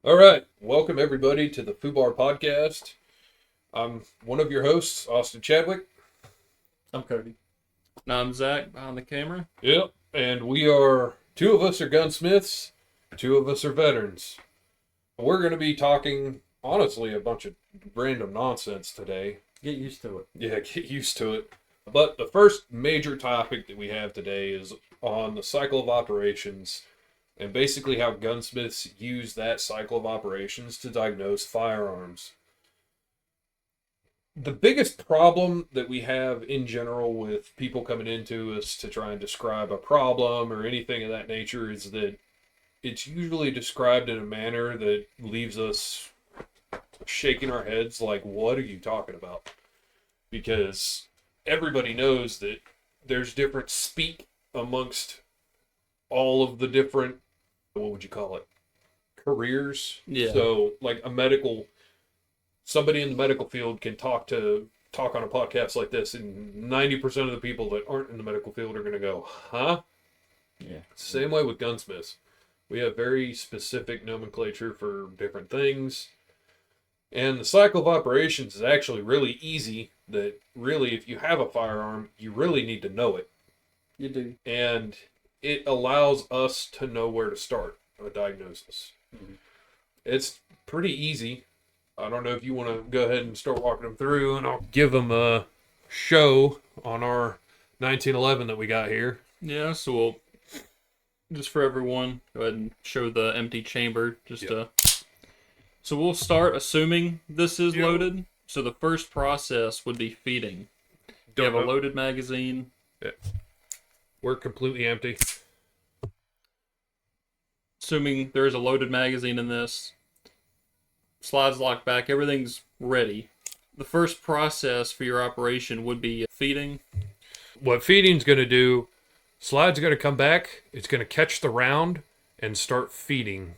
All right, welcome everybody to the FUBAR Podcast. I'm one of your hosts, Austin Chadwick. I'm Cody. And I'm Zach behind the camera. Yep, and two of us are gunsmiths, two of us are veterans. We're going to be talking, honestly, a bunch of random nonsense today. Get used to it. Yeah, get used to it. But the first major topic that we have today is on the cycle of operations and basically how gunsmiths use that cycle of operations to diagnose firearms. The biggest problem that we have in general with people coming into us to try and describe a problem or anything of that nature is that it's usually described in a manner that leaves us shaking our heads like, what are you talking about? Because everybody knows that there's different speak amongst all of the different, what would you call it, careers. Yeah. So like somebody in the medical field can talk on a podcast like this, and 90% of the people that aren't in the medical field are going to go, huh? Yeah. Same way with gunsmiths. We have very specific nomenclature for different things. And the cycle of operations is actually really easy. That really, if you have a firearm, you really need to know it. You do. And it allows us to know where to start a diagnosis. Mm-hmm. It's pretty easy. I don't know if you want to go ahead and start walking them through, and I'll give them a show on our 1911 that we got here. Yeah, so we'll, just for everyone, go ahead and show the empty chamber. So we'll start assuming this is loaded. So the first process would be feeding. You have a loaded magazine. Yeah. We're completely empty. Assuming there is a loaded magazine in this. Slides locked back. Everything's ready. The first process for your operation would be feeding. What feeding's going to do, slide's going to come back. It's going to catch the round and start feeding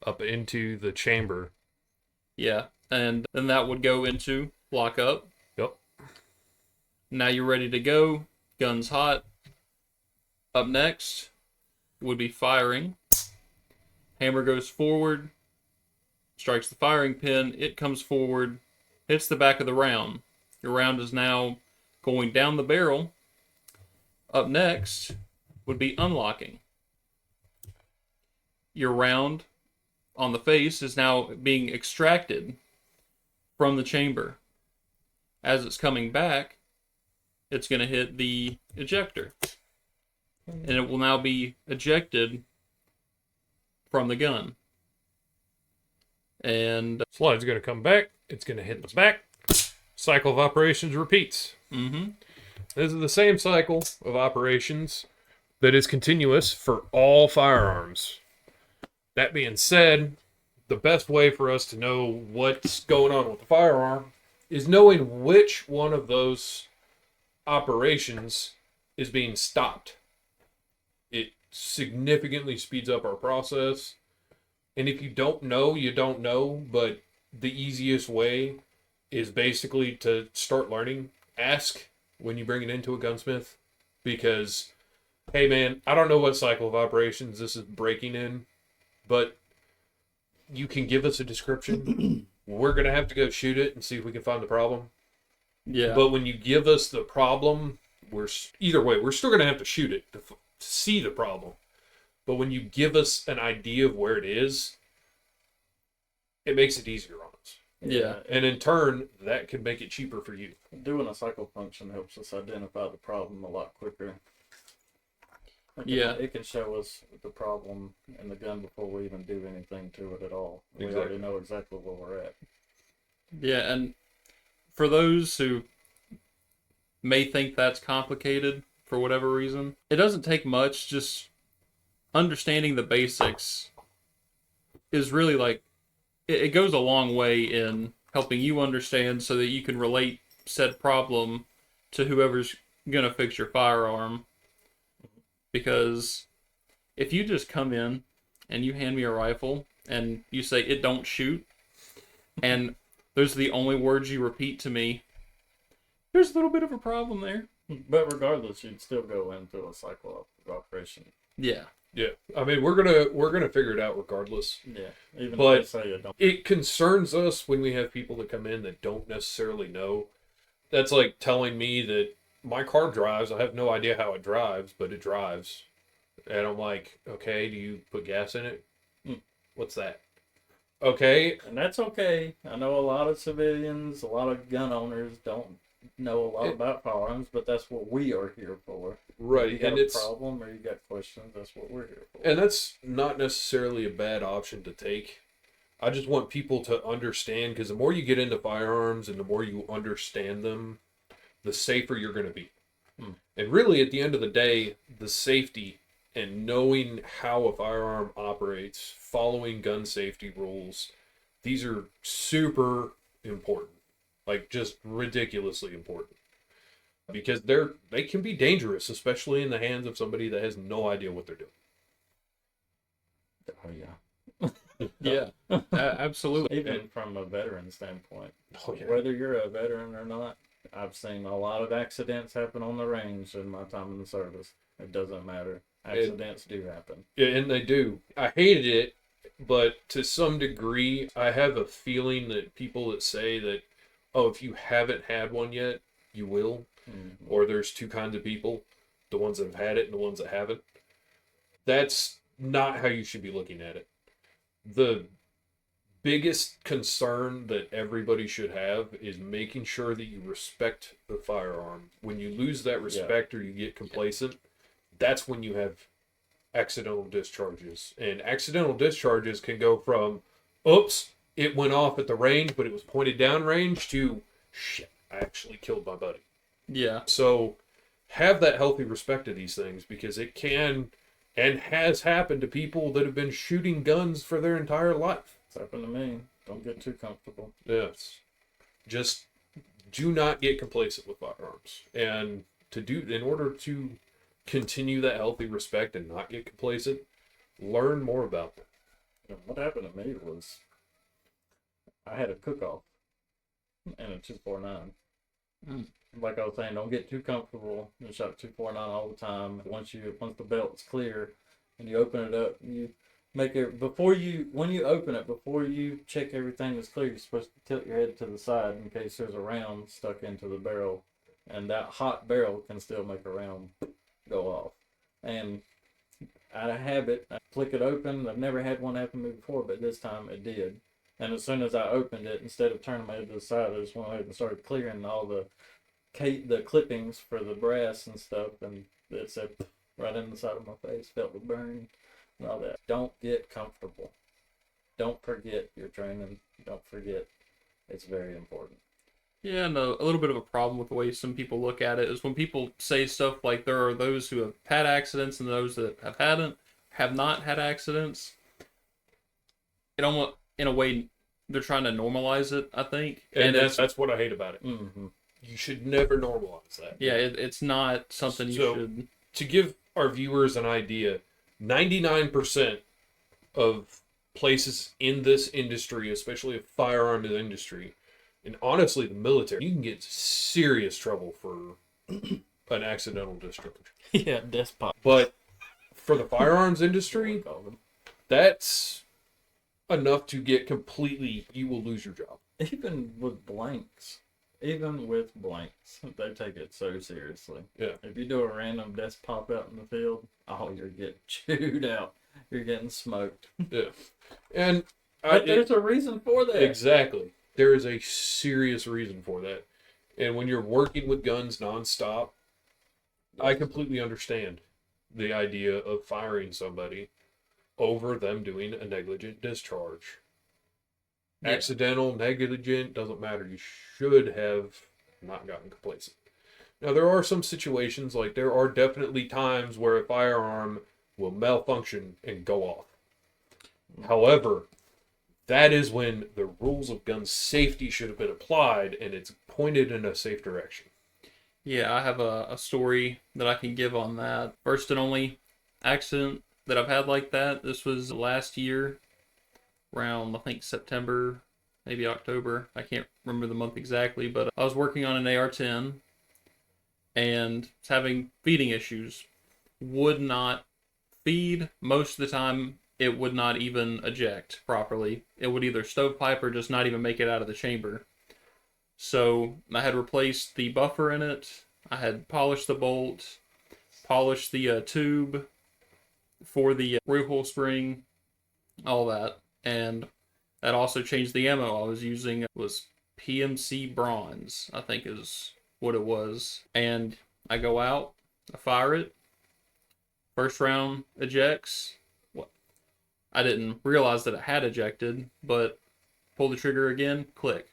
up into the chamber. Yeah, and then that would go into lockup. Yep. Now you're ready to go. Gun's hot. Up next would be firing. Hammer goes forward, strikes the firing pin. It comes forward, hits the back of the round. Your round is now going down the barrel. Up next would be unlocking. Your round on the face is now being extracted from the chamber. As it's coming back, it's going to hit the ejector. And it will now be ejected from the gun. And Slide's going to come back. It's going to hit the back. Cycle of operations repeats. mm-hmm. This is the same cycle of operations that is continuous for all firearms. That being said, the best way for us to know what's going on with the firearm is knowing which one of those operations is being stopped. It significantly speeds up our process. And if you don't know, you don't know. But the easiest way is basically to start learning. Ask when you bring it into a gunsmith. Because, hey man, I don't know what cycle of operations this is breaking in. But you can give us a description. We're going to have to go shoot it and see if we can find the problem. Yeah. But when you give us the problem, we're still going to have to shoot it to see the problem. But when you give us an idea of where it is, it makes it easier on us. Yeah. And in turn, that can make it cheaper for you. Doing a cycle function helps us identify the problem a lot quicker. It can show us the problem in the gun before we even do anything to it at all. We already know exactly where we're at. Yeah, and for those who may think that's complicated for whatever reason, it doesn't take much. Just understanding the basics is really it goes a long way in helping you understand so that you can relate said problem to whoever's going to fix your firearm. Because if you just come in and you hand me a rifle and you say it don't shoot, and those are the only words you repeat to me, there's a little bit of a problem there. But regardless, you'd still go into a cycle of operation. Yeah. Yeah, I mean we're gonna figure it out regardless. Yeah, even But if they say it don't. it concerns us when we have people that come in that don't necessarily know. That's like telling me that my car drives. I have no idea how it drives, but it drives. And I'm like, okay, do you put gas in it? What's that? Okay. And that's okay. I know a lot of civilians, a lot of gun owners don't know a lot about firearms, but that's what we are here for. Right. If you got And a it's problem or you got questions, that's what we're here for. and that's not necessarily a bad option to take. I just want people to understand, because the more you get into firearms and the more you understand them, the safer you're going to be. And really, at the end of the day, the safety and knowing how a firearm operates, following gun safety rules, these are super important. Like, just ridiculously important. Because they can be dangerous, especially in the hands of somebody that has no idea what they're doing. Oh, yeah. Yeah, absolutely. Even from a veteran standpoint. Oh, yeah. Whether you're a veteran or not, I've seen a lot of accidents happen on the range in my time in the service. It doesn't matter. Accidents do happen. Yeah, and they do. I hated it, but to some degree, I have a feeling that people that say that, oh, if you haven't had one yet, you will. Mm-hmm. Or there's two kinds of people, the ones that have had it and the ones that haven't. That's not how you should be looking at it. The biggest concern that everybody should have is making sure that you respect the firearm. When you lose that respect or you get complacent, that's when you have accidental discharges. And accidental discharges can go from, oops, it went off at the range, but it was pointed down range, to, shit, I actually killed my buddy. Yeah. So have that healthy respect of these things, because it can and has happened to people that have been shooting guns for their entire life. It's happened to me. Don't get too comfortable. Yes. Just do not get complacent with firearms. And in order to continue that healthy respect and not get complacent, learn more about them. And what happened to me was I had a cook-off and a 249. Like I was saying, don't get too comfortable and shot 249 all the time. Once the belt's clear and you open it up, you make it when you open it, before you check everything is clear, you're supposed to tilt your head to the side in case there's a round stuck into the barrel, and that hot barrel can still make a round go off. And out of habit, I flick it open. I've never had one happen to me before, but this time it did. And as soon as I opened it, instead of turning my head to the side, I just went ahead and started clearing all the clippings for the brass and stuff, and it said right in the side of my face, felt the burn and all that. Don't get comfortable. Don't forget your training. Don't forget. It's very important. Yeah, and a little bit of a problem with the way some people look at it is when people say stuff like there are those who have had accidents and those that have not had accidents. It almost, in a way, they're trying to normalize it, I think. And that's what I hate about it. Mm-hmm. You should never normalize that. Yeah, it's not something you should. To give our viewers an idea, 99% of places in this industry, especially a firearm industry, and honestly the military, you can get serious trouble for an accidental discharge. Yeah, despot. But for the firearms industry, that's enough to get completely, you will lose your job. Even with blanks, they take it so seriously. Yeah. If you do a random desk pop out in the field, you're getting chewed out. You're getting smoked. Yeah. And but there's a reason for that. Exactly. There is a serious reason for that. And when you're working with guns nonstop, I completely understand the idea of firing somebody over them doing a negligent discharge. Yeah. Accidental, negligent, doesn't matter. You should have not gotten complacent. Now, there are some situations, like there are definitely times where a firearm will malfunction and go off. However, that is when the rules of gun safety should have been applied, and it's pointed in a safe direction. Yeah, I have a story that I can give on that. First and only accident that I've had like that. This was last year, around, I think, September, maybe October. I can't remember the month exactly, but I was working on an AR-10 and was having feeding issues. Would not feed, most of the time it would not even eject properly. It would either stovepipe or just not even make it out of the chamber. So I had replaced the buffer in it. I had polished the bolt, polished the tube for the recoil spring, all that. And that also changed the ammo I was using. It was PMC bronze, I think is what it was. And I go out, I fire it. First round ejects. I didn't realize that it had ejected, but pull the trigger again, click.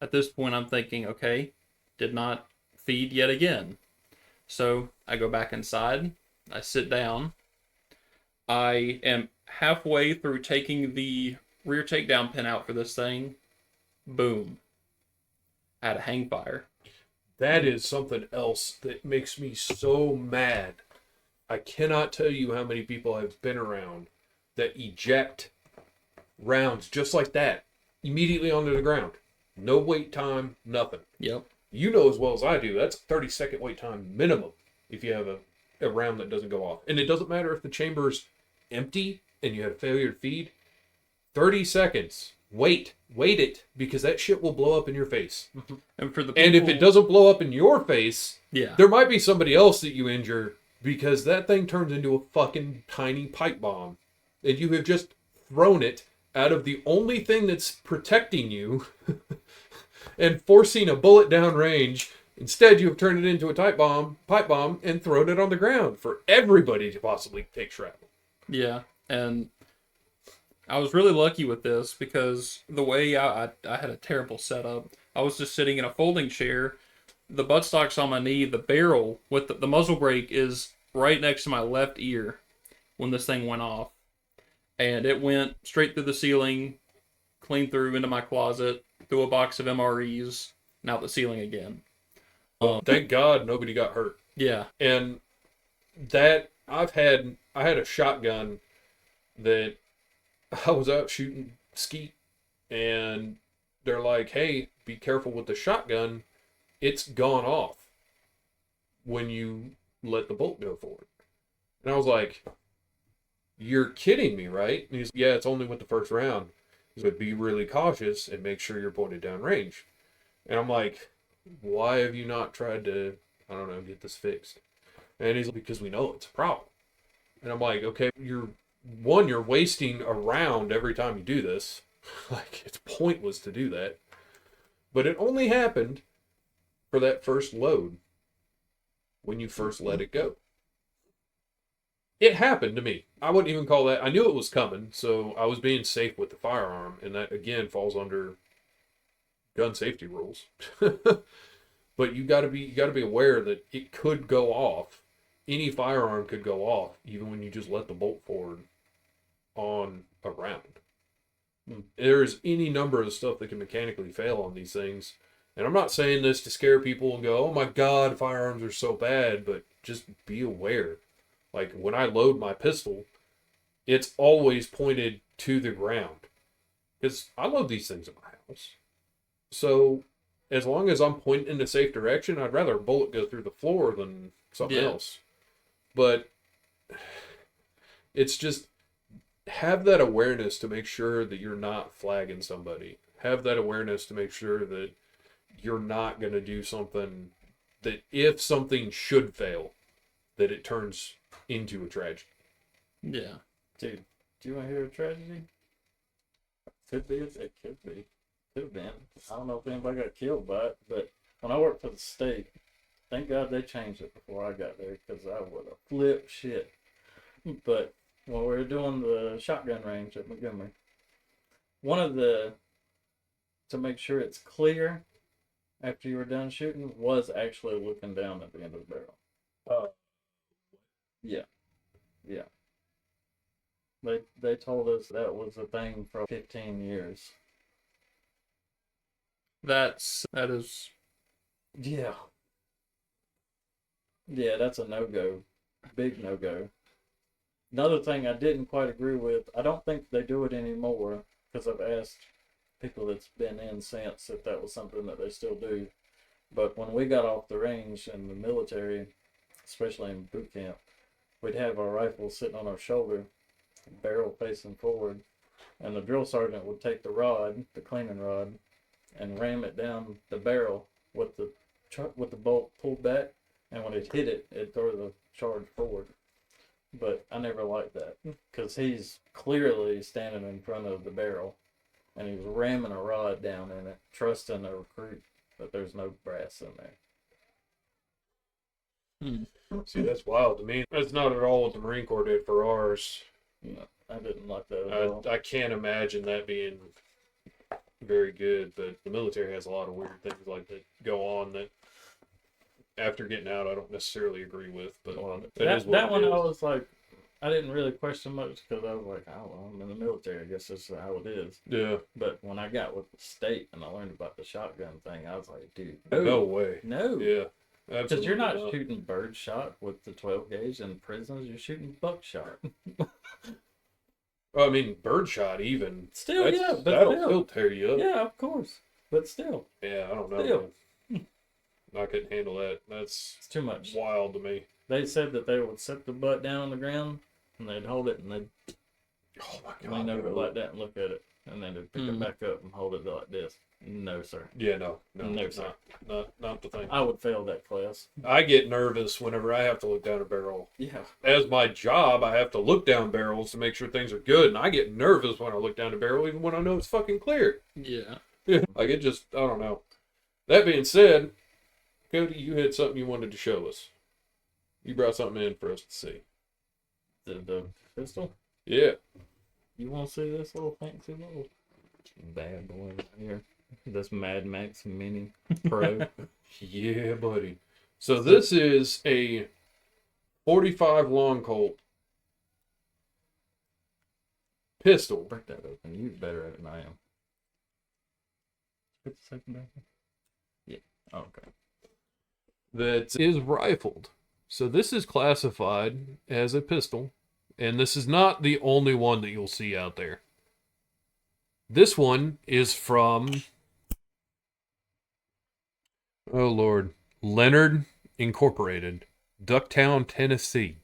At this point, I'm thinking, okay, did not feed yet again. So I go back inside, I sit down. I am halfway through taking the rear takedown pin out for this thing. Boom. I had a hang fire. That is something else that makes me so mad. I cannot tell you how many people I've been around that eject rounds just like that, immediately onto the ground. No wait time, nothing. Yep. You know as well as I do, that's a 30-second wait time minimum if you have a round that doesn't go off. And it doesn't matter if the chamber's empty and you had a failure to feed. 30 seconds. Wait it, because that shit will blow up in your face. And for the people... And if it doesn't blow up in your face, yeah, there might be somebody else that you injure, because that thing turns into a fucking tiny pipe bomb. And you have just thrown it out of the only thing that's protecting you and forcing a bullet down range. Instead, you have turned it into a pipe bomb, and thrown it on the ground for everybody to possibly take shrapnel. Yeah, and I was really lucky with this because the way I had a terrible setup. I was just sitting in a folding chair. The buttstock's on my knee. The barrel with the muzzle brake is right next to my left ear when this thing went off. And it went straight through the ceiling, clean through into my closet, through a box of MREs, and out the ceiling again. Thank God nobody got hurt. Yeah. And that I had a shotgun that I was out shooting skeet, and they're like, hey, be careful with the shotgun. It's gone off when you let the bolt go forward. And I was like, you're kidding me, right? And he's like, yeah, it's only with the first round. He's like, be really cautious and make sure you're pointed down range. And I'm like, why have you not tried to, I don't know, get this fixed? And he's like, because we know it's a problem. And I'm like, okay, you're wasting a round every time you do this. Like, it's pointless to do that. But it only happened for that first load when you first let it go. It happened to me. I wouldn't even call that. I knew it was coming, so I was being safe with the firearm, and that again falls under gun safety rules. But you got to be aware that it could go off. Any firearm could go off, even when you just let the bolt forward on a round. There's any number of stuff that can mechanically fail on these things. And I'm not saying this to scare people and go, oh my God, firearms are so bad, but just be aware. Like, when I load my pistol, it's always pointed to the ground. Because I load these things in my house. So, as long as I'm pointing in a safe direction, I'd rather a bullet go through the floor than something else. But it's just, have that awareness to make sure that you're not flagging somebody. Have that awareness to make sure that you're not going to do something that, if something should fail, that it turns into a tragedy. Yeah. Dude, do you want to hear a tragedy? Could be. It could be. Could have been. I don't know if anybody got killed by it, but when I worked for the state, thank God they changed it before I got there, because I would have flipped shit. But when we were doing the shotgun range at Montgomery, one of the, to make sure it's clear after you were done shooting, was actually looking down at the end of the barrel. Oh. Yeah. Yeah. They told us that was a thing for 15 years. That is... Yeah. Yeah, that's a no-go. Big no-go. Another thing I didn't quite agree with, I don't think they do it anymore, because I've asked people that's been in since if that was something that they still do. But when we got off the range in the military, especially in boot camp, we'd have our rifle sitting on our shoulder, barrel facing forward, and the drill sergeant would take the rod, the cleaning rod, and ram it down the barrel with the bolt pulled back, and when it hit it, it'd throw the charge forward. But I never liked that, because he's clearly standing in front of the barrel, and he was ramming a rod down in it, trusting the recruit that there's no brass in there. See, that's wild to me. That's not at all what the Marine Corps did for ours. No, I didn't like that at all. I can't imagine that being very good, but the military has a lot of weird things like that go on that after getting out I don't necessarily agree with, but that one I was like, I didn't really question much, because I was like, oh, well, I'm in the military, I guess that's how it is. Yeah. But when I got with the state and I learned about the shotgun thing, I was like, dude, no way. No. Yeah. Because you're not shooting bird shot with the 12 gauge in prisons, you're shooting buckshot. I mean, birdshot even. Still, yeah, but that'll still. still tear you up. Yeah, of course. But still. Yeah, I don't know. Still. I couldn't handle that. It's too much. Wild to me. They said that they would set the butt down on the ground, and they'd hold it, and they'd lean over it like that and look at it, and then they'd pick it back up and hold it like this. No, sir. Yeah, no, sir. Not the thing. I would fail that class. I get nervous whenever I have to look down a barrel. Yeah. As my job, I have to look down barrels to make sure things are good, and I get nervous when I look down a barrel, even when I know it's fucking clear. Yeah. Like, it just, I don't know. That being said, Cody, you had something you wanted to show us. You brought something in for us to see. The pistol? Yeah. You want to see this little fancy little bad boy right here? This Mad Max Mini Pro. Yeah, buddy. So this is a 45 long Colt pistol. Break that open. You're better at it than I am. Put the second back in. Yeah. Oh, okay. That is rifled. So this is classified as a pistol, and this is not the only one that you'll see out there. This one is from, oh Lord, Leonard Incorporated, Ducktown, Tennessee.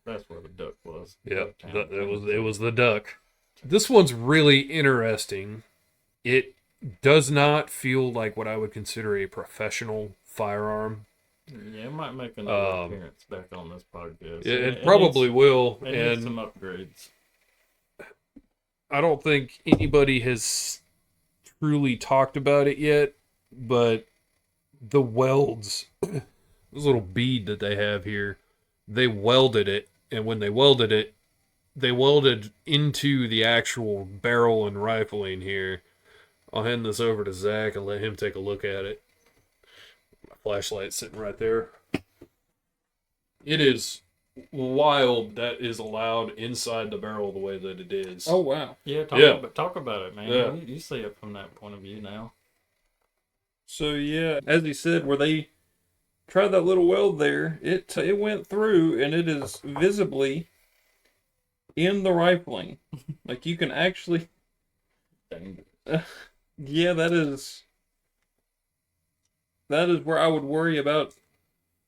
That's where the duck was. Yeah, it was the duck. This one's really interesting. It does not feel like what I would consider a professional firearm. Yeah, it might make another appearance back on this podcast. It probably will. It needs some upgrades. I don't think anybody has truly talked about it yet, but the welds, this little bead that they have here, they welded it, and when they welded it, they welded into the actual barrel and rifling here. I'll hand this over to Zach and let him take a look at it. My flashlight's sitting right there. It is wild that is allowed inside the barrel the way that it is. Oh, wow. Yeah, talk about it, man. Yeah. You see it from that point of view now. So, yeah, as he said, where they tried that little weld there, it went through, and it is visibly in the rifling. Like, you can actually... yeah, that is where I would worry about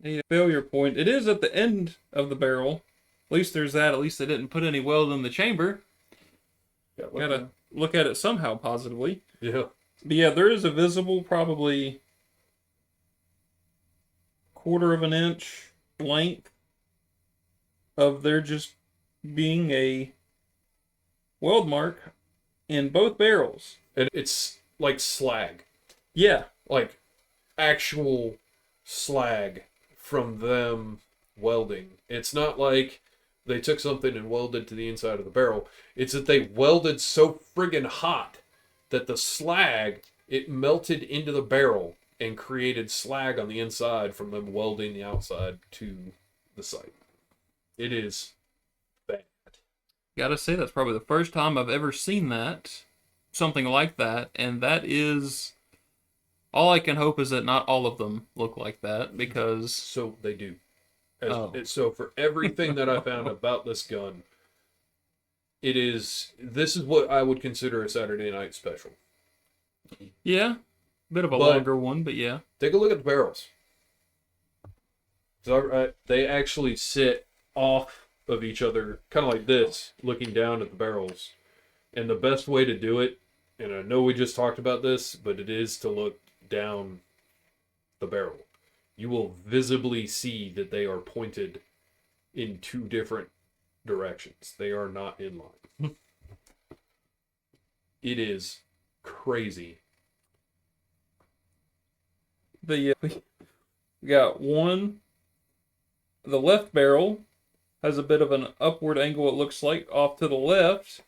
a failure point. It is at the end of the barrel. At least there's that. At least they didn't put any weld in the chamber. Gotta look at it somehow positively. Yeah. But yeah, there is a visible, probably 1/4 of an inch length of there just being a weld mark in both barrels. And it's like slag. Yeah. Like actual slag from them welding. It's not like they took something and welded to the inside of the barrel. It's that they welded so friggin' hot that the slag, it melted into the barrel and created slag on the inside from them welding the outside to the sight. It is bad. Gotta say, that's probably the first time I've ever seen that. Something like that. And that is... all I can hope is that not all of them look like that, because... So they do. So for everything that I found about this gun, this is what I would consider a Saturday night special. Yeah. Bit of a longer one, but yeah. Take a look at the barrels. So, they actually sit off of each other, kind of like this, looking down at the barrels. And the best way to do it, and I know we just talked about this, but it is to look down the barrel. You will visibly see that they are pointed in two different directions. They are not in line. It is crazy. We got one. The left barrel has a bit of an upward angle, it looks like, off to the left,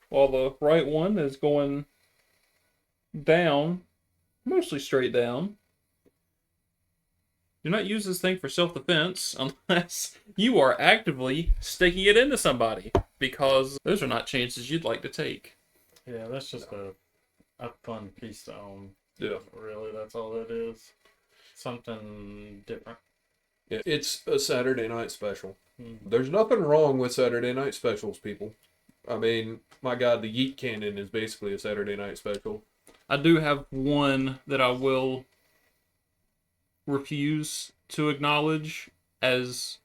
while the right one is going down, mostly straight down. Do not use this thing for self-defense unless you are actively sticking it into somebody, because those are not chances you'd like to take. Yeah, that's just a fun piece to own. Yeah. Really, that's all it is. Something different. Yeah, it's a Saturday night special. Mm-hmm. There's nothing wrong with Saturday night specials, people. I mean, my God, the Yeet Cannon is basically a Saturday night special. I do have one that I will refuse to acknowledge as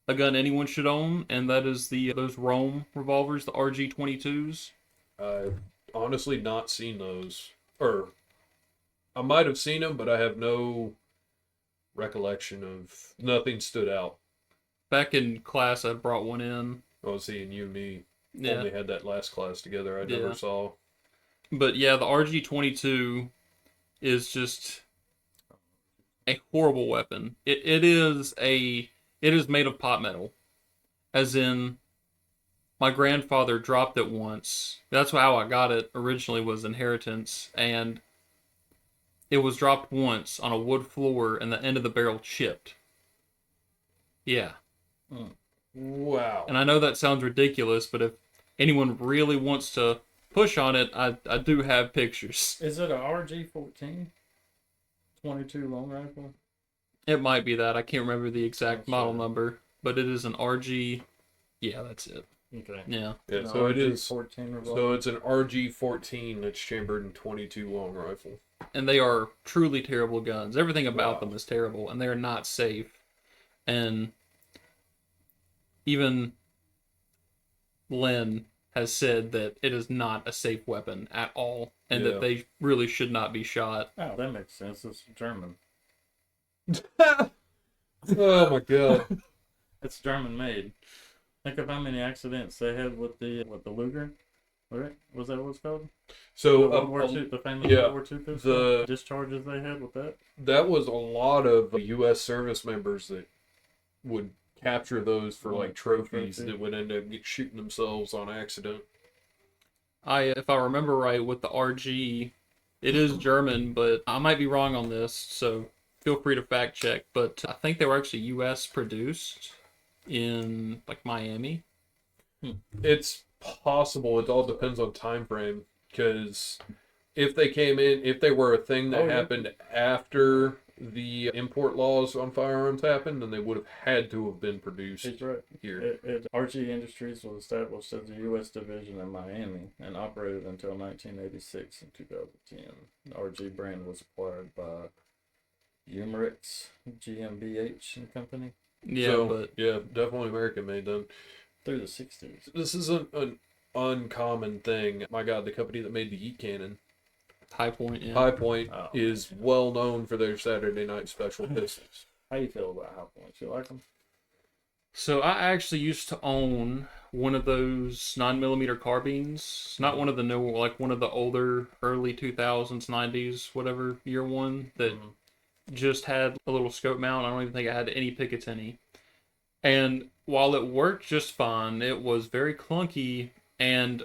a gun anyone should own, and that is those Rome revolvers, the RG-22s. I've honestly not seen those. Or, I might have seen them, but I have no recollection of... Nothing stood out. Back in class, I brought one in. I was seeing you and me Yeah. only had that last class together. I never saw. But yeah, the RG-22 is just a horrible weapon. It is made of pot metal. As in, my grandfather dropped it once. That's how I got it originally, was inheritance, and it was dropped once on a wood floor and the end of the barrel chipped. Yeah. Wow. And I know that sounds ridiculous, but if anyone really wants to push on it, I do have pictures. Is it a RG-14? 22 long rifle? It might be that. I can't remember the exact model number, but it is an RG. Yeah, that's it. Okay. Yeah. Yeah, so it is. RG-14 revolver. So it's an RG-14 that's chambered in 22 long rifle. And they are truly terrible guns. Everything about Wow. them is terrible, and they are not safe. And even Len has said that it is not a safe weapon at all, and that they really should not be shot. Oh, that makes sense. It's German. Oh my God. It's German made. Think of how many accidents they had with the Luger. Right? Was that what it's called? So the World War II, the famous World War II pistol? the discharges they had with that. that was a lot of U.S. service members that would capture those for like trophies that would end up shooting themselves on accident. If I remember right, with the RG, it is German, but I might be wrong on this, so feel free to fact check. But I think they were actually U.S. produced in like Miami. It's possible. It all depends on time frame. Because if they were a thing that happened after the import laws on firearms happened, then they would have had to have been produced He's right. here. RG Industries was established as a U.S. division in Miami and operated until 1986 and 2010. The RG brand was acquired by Umerix, GmbH and Company. Yeah, definitely American made them. Through the 60s. This isn't an uncommon thing. My God, the company that made the Yeet Cannon, High Point. Yeah. High Point, is well known for their Saturday night special pistols. How you feel about High Points? You like them? So I actually used to own one of those 9mm carbines. Not one of the new, like one of the older early 2000s, 90s, whatever year one that just had a little scope mount. I don't even think I had any Picatinny. And while it worked just fine, it was very clunky, and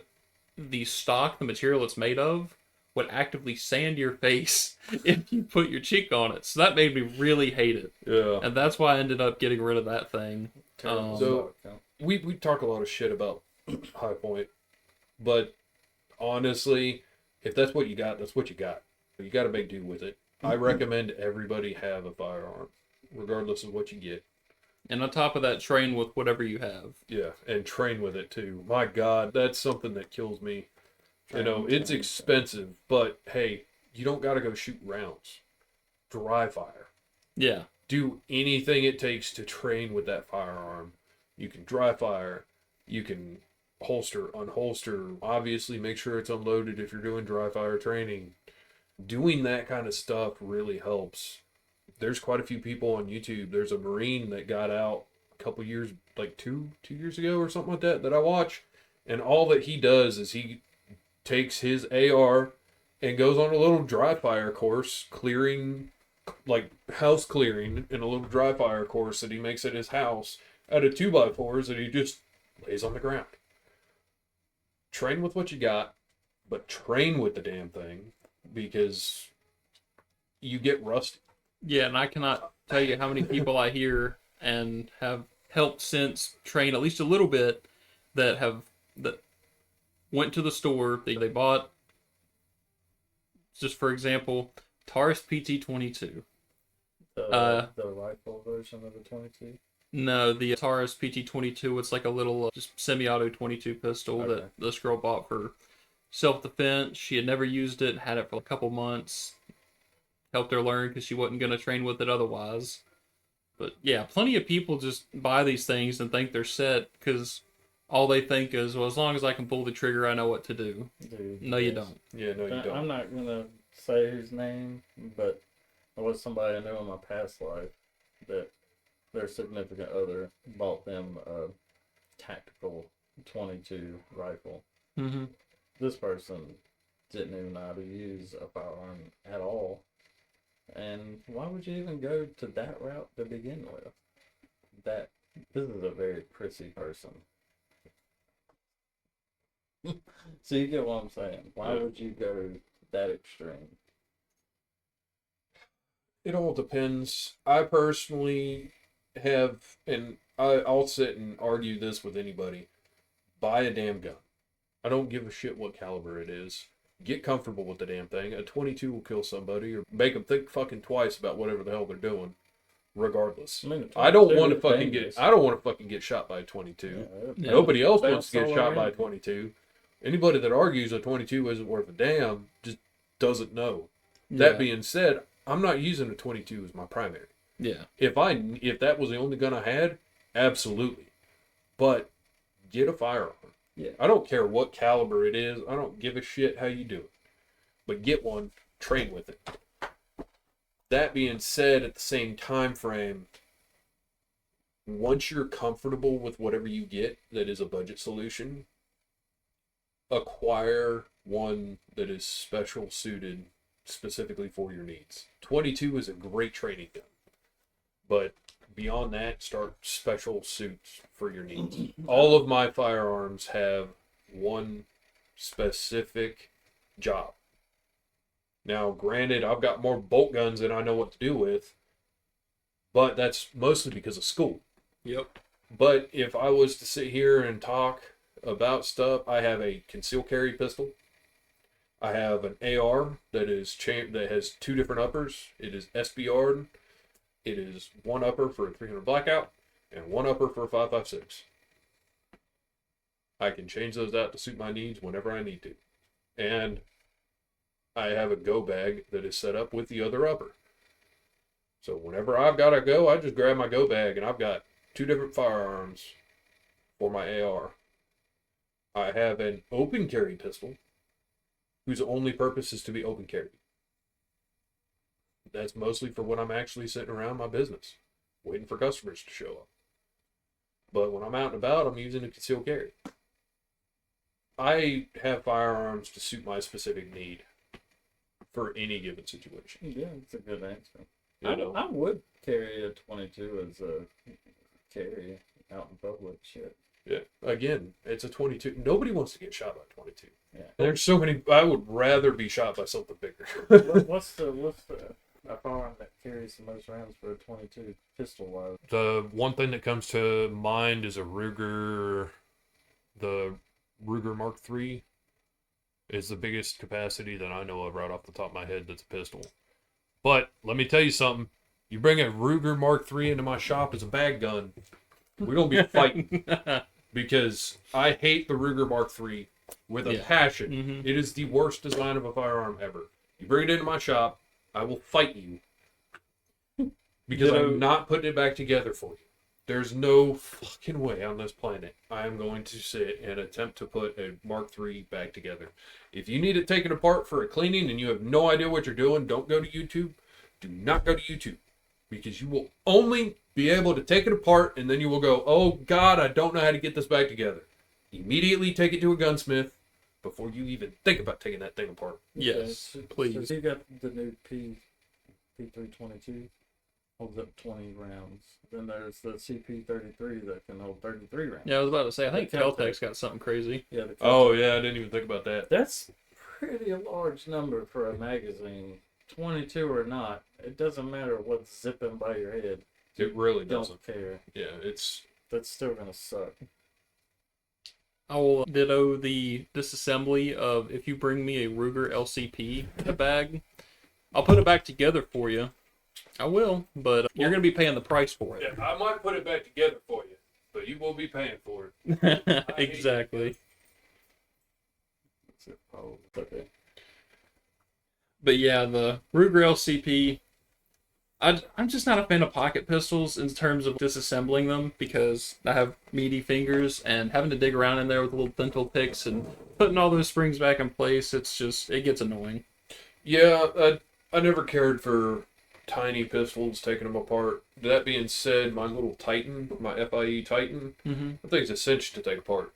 the stock, the material it's made of, would actively sand your face if you put your cheek on it. So that made me really hate it. Yeah. And that's why I ended up getting rid of that thing. So we talk a lot of shit about High Point, but honestly, if that's what you got, that's what you got. You got to make do with it. I recommend everybody have a firearm, regardless of what you get. And on top of that, train with whatever you have. Yeah, and train with it too. My God, that's something that kills me. It's expensive, but hey, you don't got to go shoot rounds. Dry fire. Yeah. Do anything it takes to train with that firearm You can dry fire. You can holster, unholster. Obviously, make sure it's unloaded if you're doing dry fire training. Doing that kind of stuff really helps. There's quite a few people on YouTube. There's a Marine that got out a couple years, like two years ago or something like that I watch. And all that he does is he takes his AR and goes on a little dry fire course, clearing, like house clearing, in a little dry fire course that he makes at his house out of 2x4s that he just lays on the ground. Train with what you got, but train with the damn thing, because you get rusty. Yeah, and I cannot tell you how many people I hear and have helped since train at least a little bit that went to the store, they bought, just for example, Taurus PT-22. The rifle version of the 22? No, the Taurus PT-22, it's like a little just semi-auto 22 pistol that this girl bought for self-defense. She had never used it, had it for a couple months. Helped her learn because she wasn't going to train with it otherwise. But yeah, plenty of people just buy these things and think they're set because all they think is, well, as long as I can pull the trigger, I know what to do. Dude, no, you don't. Yeah, no, you don't. I'm not going to say his name, but there was somebody I knew in my past life that their significant other bought them a tactical 22 rifle. Mm-hmm. This person didn't even know how to use a firearm at all. And why would you even go to that route to begin with? This is a very prissy person. So you get what I'm saying. Why would you go that extreme? It all depends. I personally have, and I'll sit and argue this with anybody. Buy a damn gun. I don't give a shit what caliber it is. Get comfortable with the damn thing. A 22 will kill somebody or make them think fucking twice about whatever the hell they're doing, regardless. I don't want to fucking get shot by a 22. Yeah. Nobody else wants to get shot by a 22. Anybody that argues a 22 isn't worth a damn just doesn't know. Yeah. That being said, I'm not using a 22 as my primary. Yeah. If that was the only gun I had, absolutely. But get a firearm. Yeah. I don't care what caliber it is. I don't give a shit how you do it. But get one, train with it. That being said, at the same time frame, once you're comfortable with whatever you get that is a budget solution, acquire one that is special suited specifically for your needs. 22 is a great training gun. But beyond that, start special suits for your needs. All of my firearms have one specific job. Now, granted, I've got more bolt guns than I know what to do with, but that's mostly because of school. Yep. But if I was to sit here and talk about stuff, I have a concealed carry pistol. I have an AR that has two different uppers. It is SBR'd. It is one upper for a 300 blackout and one upper for a 5.56. I can change those out to suit my needs whenever I need to. And I have a go bag that is set up with the other upper. So whenever I've got to go, I just grab my go bag and I've got two different firearms for my AR. I have an open carry pistol whose only purpose is to be open carry. That's mostly for when I'm actually sitting around my business, waiting for customers to show up. But when I'm out and about, I'm using a concealed carry. I have firearms to suit my specific need for any given situation. Yeah, that's a good answer. You know? I would carry a 22 as a carry out in public. Shit. Yeah. Again, it's a 22. Nobody wants to get shot by a 22. Yeah. There's so many. I would rather be shot by something bigger. What's the firearm that carries the most rounds for a 22 pistol wise? The one thing that comes to mind is a Ruger. The Ruger Mark III is the biggest capacity that I know of right off the top of my head that's a pistol. But let me tell you something. You bring a Ruger Mark III into my shop as a bag gun, we're going to be fighting. Because I hate the Ruger Mark III with a passion. Mm-hmm. It is the worst design of a firearm ever. You bring it into my shop, I will fight you. Because I'm not putting it back together for you. There's no fucking way on this planet I am going to sit and attempt to put a Mark III back together. If you need it taken apart for a cleaning and you have no idea what you're doing, don't go to YouTube. Do not go to YouTube. Because you will only be able to take it apart and then you will go, oh God, I don't know how to get this back together. Immediately take it to a gunsmith before you even think about taking that thing apart. Yes, please. So you got the new P322, holds up 20 rounds. Then there's the CP33 that can hold 33 rounds. Yeah, I was about to say, I think The Kel-Tec's got something crazy. Yeah. The Oh yeah, I didn't even think about that. That's pretty a large number for a magazine. 22 or not, it doesn't matter what's zipping by your head. It really doesn't. Don't care. Yeah, it's... That's still gonna suck. I will ditto the disassembly of if you bring me a Ruger LCP in a bag, I'll put it back together for you. I will, but you're going to be paying the price for it. Yeah, I might put it back together for you, but you will be paying for it. Exactly. Oh, okay. But yeah, the Ruger LCP, I'm just not a fan of pocket pistols in terms of disassembling them because I have meaty fingers and having to dig around in there with little dental picks and putting all those springs back in place, it gets annoying. Yeah, I never cared for tiny pistols, taking them apart. That being said, my little Titan, my FIE Titan, I think it's a cinch to take apart.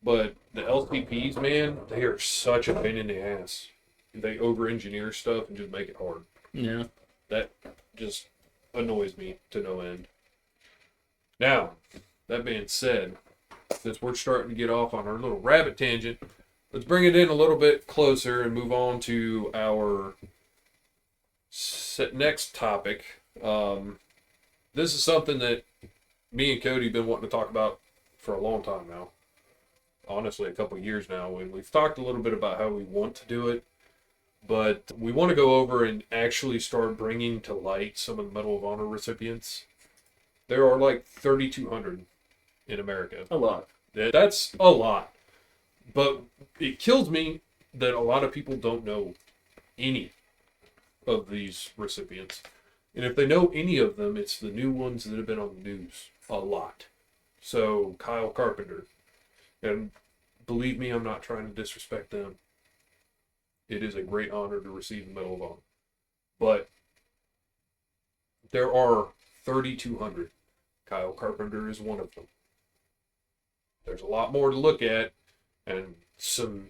But the LCPs, man, they are such a pain in the ass. They over-engineer stuff and just make it hard. Yeah. That just annoys me to no end. Now, that being said, since we're starting to get off on our little rabbit tangent, let's bring it in a little bit closer and move on to our next topic. This is something that me and Cody have been wanting to talk about for a long time now. Honestly, a couple of years now. And we've talked a little bit about how we want to do it. But we want to go over and actually start bringing to light some of the Medal of Honor recipients. There are like 3,200 in America. A lot. That's a lot. But it kills me that a lot of people don't know any of these recipients. And if they know any of them, it's the new ones that have been on the news a lot. So, Kyle Carpenter. And believe me, I'm not trying to disrespect them. It is a great honor to receive the Medal of Honor. But there are 3,200. Kyle Carpenter is one of them. There's a lot more to look at and some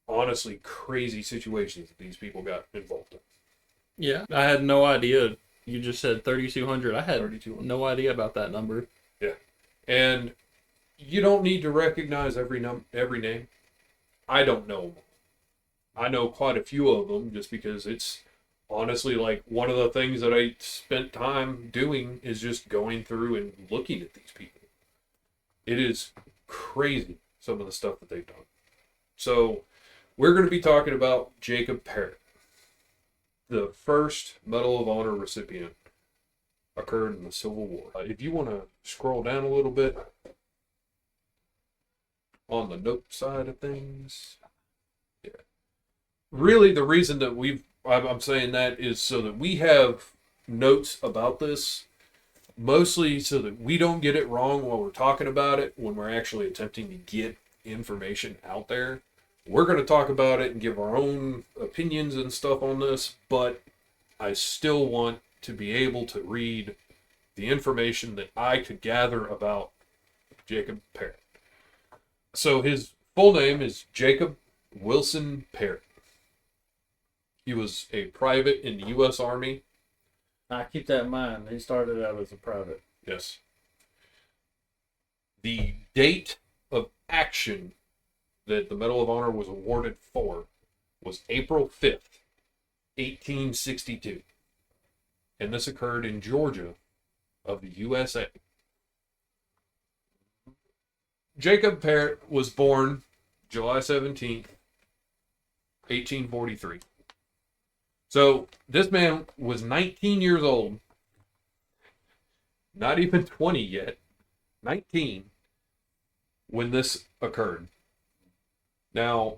honestly crazy situations that these people got involved in. Yeah, I had no idea. You just said 3,200. I had 3,200. no idea about that number. Yeah. And you don't need to recognize every name. I don't know them. I know quite a few of them just because it's honestly like one of the things that I spent time doing is just going through and looking at these people. It is crazy, some of the stuff that they've done. So we're going to be talking about Jacob Parrott. The first Medal of Honor recipient occurred in the Civil War. If you want to scroll down a little bit on the note side of things. Yeah. Really, the reason that I'm saying that is so that we have notes about this, mostly so that we don't get it wrong while we're talking about it, when we're actually attempting to get information out there. We're going to talk about it and give our own opinions and stuff on this, but I still want to be able to read the information that I could gather about Jacob Parrott. So his full name is Jacob Wilson Parrott. He was a private in the U.S. Army. I keep that in mind. He started out as a private. Yes. The date of action that the Medal of Honor was awarded for was April 5th, 1862. And this occurred in Georgia of the USA. Jacob Parrott was born July 17th, 1843. So this man was 19 years old, not even 20 yet, 19, when this occurred. Now,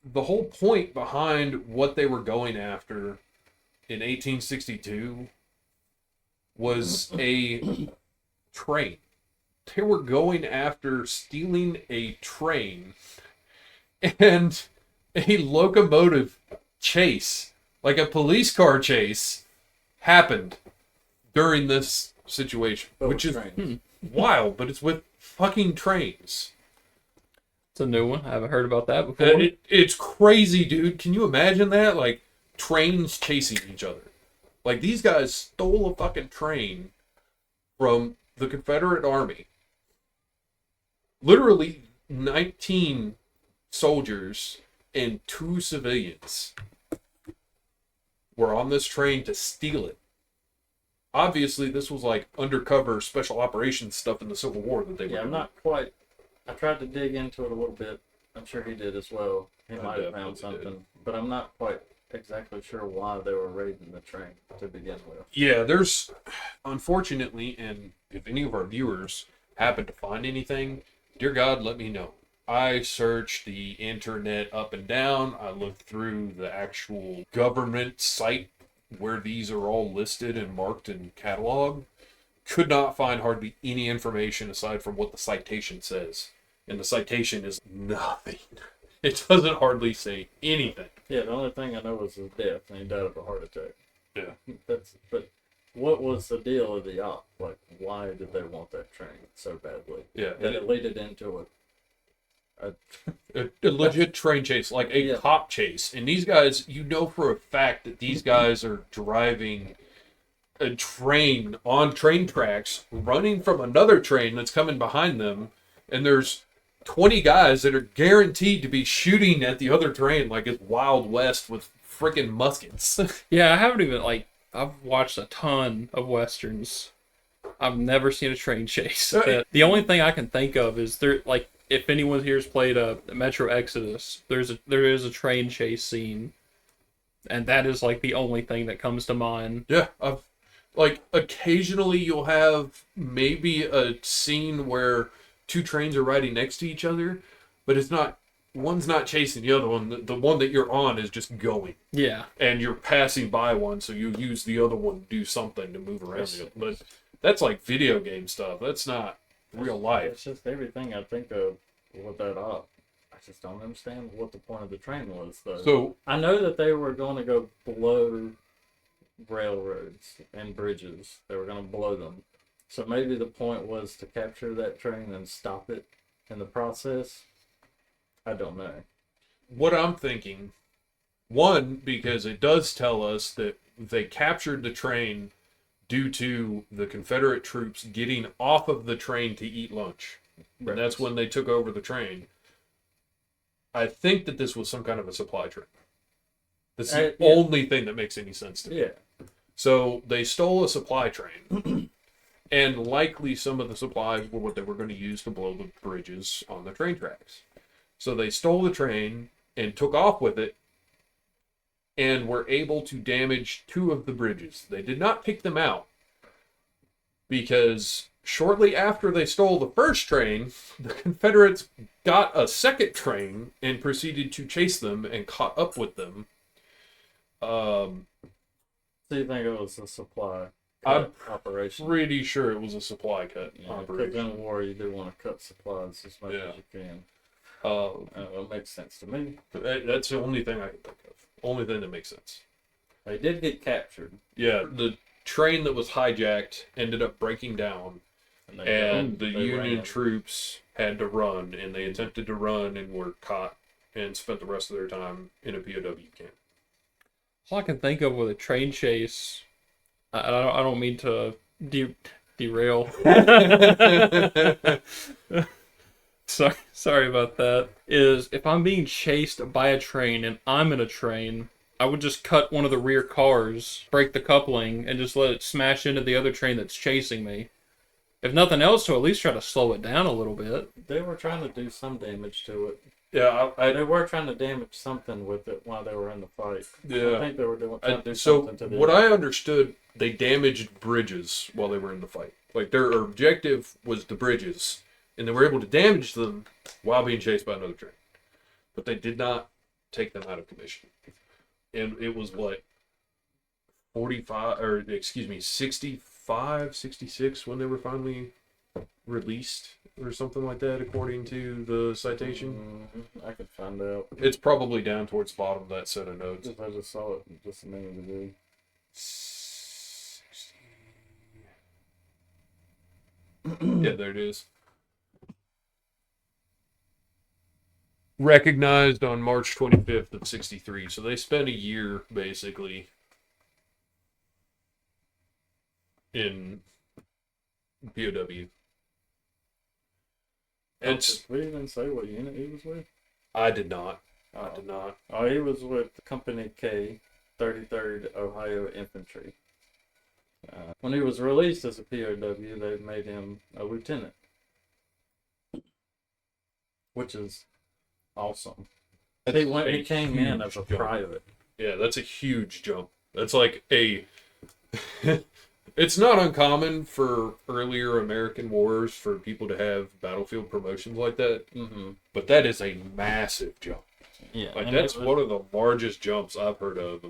the whole point behind what they were going after in 1862 was a train. They were going after stealing a train and a locomotive chase, like a police car chase, happened during this situation, which is wild, but it's with fucking trains. It's a new one. I haven't heard about that before. It's crazy, dude. Can you imagine that? Like, trains chasing each other. Like, these guys stole a fucking train from the Confederate Army. Literally 19 soldiers and 2 civilians were on this train to steal it. Obviously, this was like undercover special operations stuff in the Civil War that they were doing. I'm not quite. I tried to dig into it a little bit. I'm sure he did as well. He might have found something, but I'm not quite exactly sure why they were raiding the train to begin with. Yeah, there's, unfortunately, and if any of our viewers happen to find anything, dear God, let me know. I searched the internet up and down. I looked through the actual government site where these are all listed and marked and cataloged. Could not find hardly any information aside from what the citation says. And the citation is nothing. It doesn't hardly say anything. Yeah, the only thing I know was his death, and he died of a heart attack. Yeah. But what was the deal of the op? Like, why did they want that train so badly? Yeah. That it led into a legit train chase, like a cop chase. And these guys, you know for a fact that these guys are driving a train on train tracks, running from another train that's coming behind them, and there's 20 guys that are guaranteed to be shooting at the other train like it's Wild West with freaking muskets. Yeah, I haven't even, I've watched a ton of Westerns. I've never seen a train chase. The only thing I can think of is if anyone here's played a Metro Exodus, there is a train chase scene, and that is like the only thing that comes to mind. Yeah, occasionally you'll have maybe a scene where 2 trains are riding next to each other, but it's not, one's not chasing the other one. The one that you're on is just going. Yeah. And you're passing by one, so you use the other one to do something to move around it. But that's like video game stuff. That's not real life. It's just everything I think of with that op. I just don't understand what the point of the train was, though. So I know that they were going to go blow railroads and bridges. They were going to blow them. So maybe the point was to capture that train and stop it in the process. I don't know. What I'm thinking, one, because it does tell us that they captured the train due to the Confederate troops getting off of the train to eat lunch. And that's when they took over the train. I think that this was some kind of a supply train. That's the only thing that makes any sense to me. Yeah. So they stole a supply train, and likely some of the supplies were what they were going to use to blow the bridges on the train tracks. So they stole the train and took off with it, and were able to damage 2 of the bridges. They did not pick them out, because shortly after they stole the first train, the Confederates got a second train and proceeded to chase them and caught up with them. So you think it was a supply I'm operation? Pretty sure it was a supply cut Because operation. in war, you do want to cut supplies as much as you can. It makes sense to me. That's the only thing I can think of. Only thing that makes sense. They did get captured. Yeah, the train that was hijacked ended up breaking down, and the Union troops had to run, and they attempted to run and were caught and spent the rest of their time in a POW camp. All I can think of with a train chase, I don't mean to derail. Sorry about that. Is if I'm being chased by a train and I'm in a train, I would just cut one of the rear cars, break the coupling, and just let it smash into the other train that's chasing me. If nothing else, to at least try to slow it down a little bit. They were trying to do some damage to it. Yeah, they were trying to damage something with it while they were in the fight. Yeah. I think they were trying to do so something to the what I understood, they damaged bridges while they were in the fight. Like, their objective was the bridges, and they were able to damage them while being chased by another train. But they did not take them out of commission. And it was, 65, 66 when they were finally released or something like that, according to the citation. I could find out. It's probably down towards the bottom of that set of notes. I just saw it just a minute ago. 60. Yeah, there it is. Recognized on March 25th of 63. So they spent a year, basically, in POW. Did we even say what unit he was with? I did not. Oh. I did not. Oh, he was with Company K, 33rd Ohio Infantry. When he was released as a POW, they made him a lieutenant, which is awesome. He came in as a private. Yeah, that's a huge jump. That's like a... It's not uncommon for earlier American wars for people to have battlefield promotions like that, but that is a massive jump. Yeah, like that's one of the largest jumps I've heard of.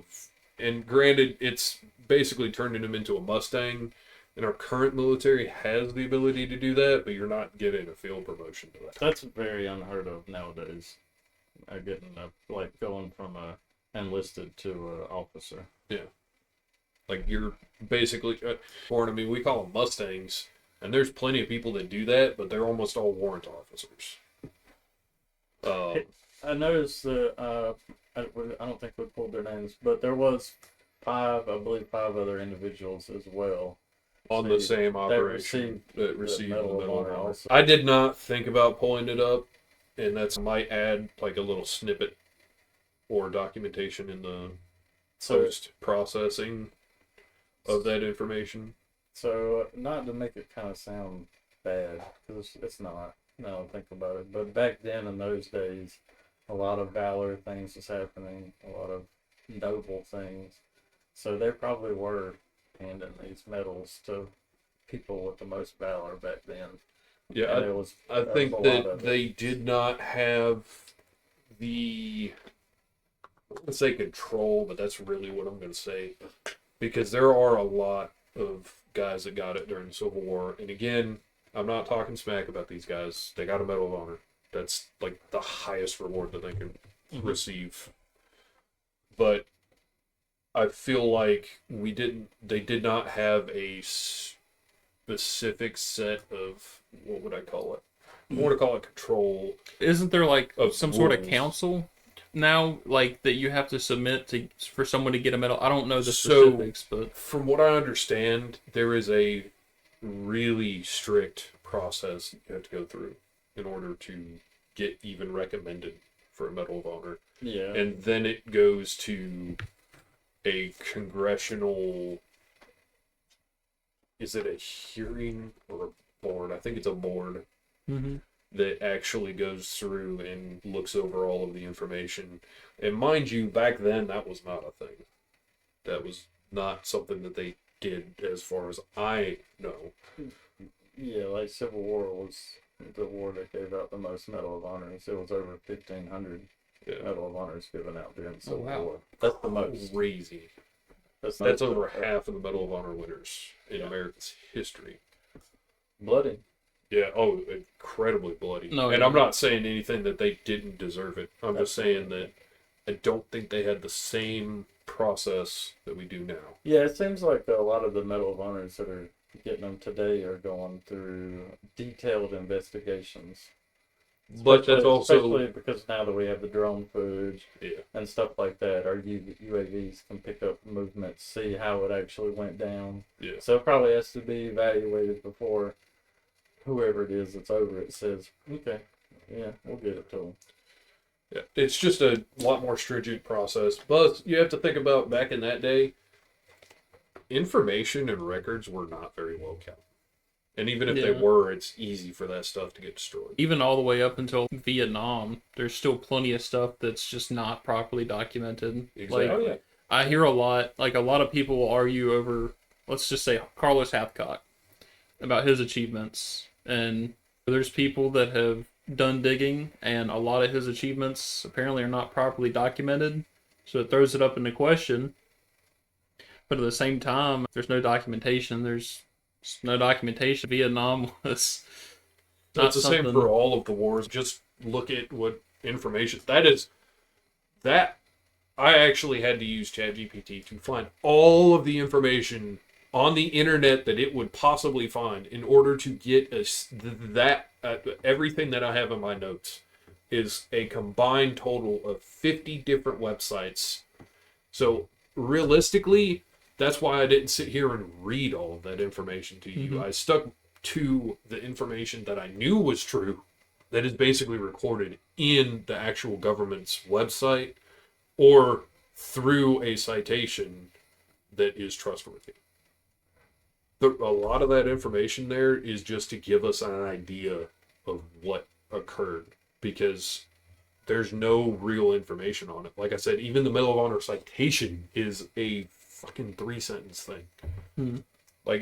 And granted, it's basically turning him into a Mustang, and our current military has the ability to do that, but you're not getting a field promotion to that. That's very unheard of nowadays. Getting like going from a enlisted to a officer. Yeah. Like, you're basically, I mean, we call them Mustangs, and there's plenty of people that do that, but they're almost all warrant officers. I noticed that, I don't think we pulled their names, but there was five other individuals as well. On the same operation that received the Medal of Honor. Also. I did not think about pulling it up, and that's might add like a little snippet or documentation in the post-processing of that information. So, not to make it kind of sound bad, because it's not, now I think about it, but back then in those days, a lot of valor things was happening, a lot of noble things. So they probably were handing these medals to people with the most valor back then. Yeah, I think that they did not have the, I wouldn't say control, but that's really what I'm going to say. Because there are a lot of guys that got it during the Civil War. And again, I'm not talking smack about these guys. They got a Medal of Honor. That's like the highest reward that they can receive. But I feel like they did not have a specific set of, what would I call it? I want to call it control. Isn't there like some rules. sort of council now, like that you have to submit for someone to get a medal? I don't know the specifics, but from what I understand, there is a really strict process you have to go through in order to get even recommended for a Medal of Honor. Yeah. And then it goes to a congressional, is it a hearing or a board? I think it's a board. That actually goes through and looks over all of the information. And mind you, back then, that was not a thing. That was not something that they did as far as I know. Yeah, like Civil War was the war that gave out the most Medal of Honors. It was over 1,500 Medal of Honors given out during the Civil War. That's the most. Crazy. That's over half of the Medal of Honor winners in America's history. Bloody. Yeah, incredibly bloody. And I'm not saying anything that they didn't deserve it. I'm just saying that I don't think they had the same process that we do now. Yeah, it seems like a lot of the Medal of Honors that are getting them today are going through detailed investigations. But that's also... Especially because now that we have the drone footage and stuff like that, our UAVs can pick up movements, see how it actually went down. Yeah. So it probably has to be evaluated before whoever it is that's over it says, okay, yeah, we'll get it to them. Yeah, it's just a lot more stringent process. But you have to think about back in that day, information and records were not very well kept. And even if they were, it's easy for that stuff to get destroyed. Even all the way up until Vietnam, there's still plenty of stuff that's just not properly documented. Exactly. Like, I hear a lot of people will argue over, let's just say, Carlos Hathcock, about his achievements. And there's people that have done digging, and a lot of his achievements apparently are not properly documented, so it throws it up into question. But at the same time, there's no documentation. There's no documentation. Vietnam was That's the same for all of the wars. Just look at what information that I actually had to use ChatGPT to find all of the information on the internet that it would possibly find in order to get everything that I have in my notes is a combined total of 50 different websites. So realistically, that's why I didn't sit here and read all of that information to you. Mm-hmm. I stuck to the information that I knew was true, that is basically recorded in the actual government's website or through a citation that is trustworthy. A lot of that information there is just to give us an idea of what occurred, because there's no real information on it. Like I said, even the Medal of Honor citation is a fucking 3-sentence thing. Mm-hmm. Like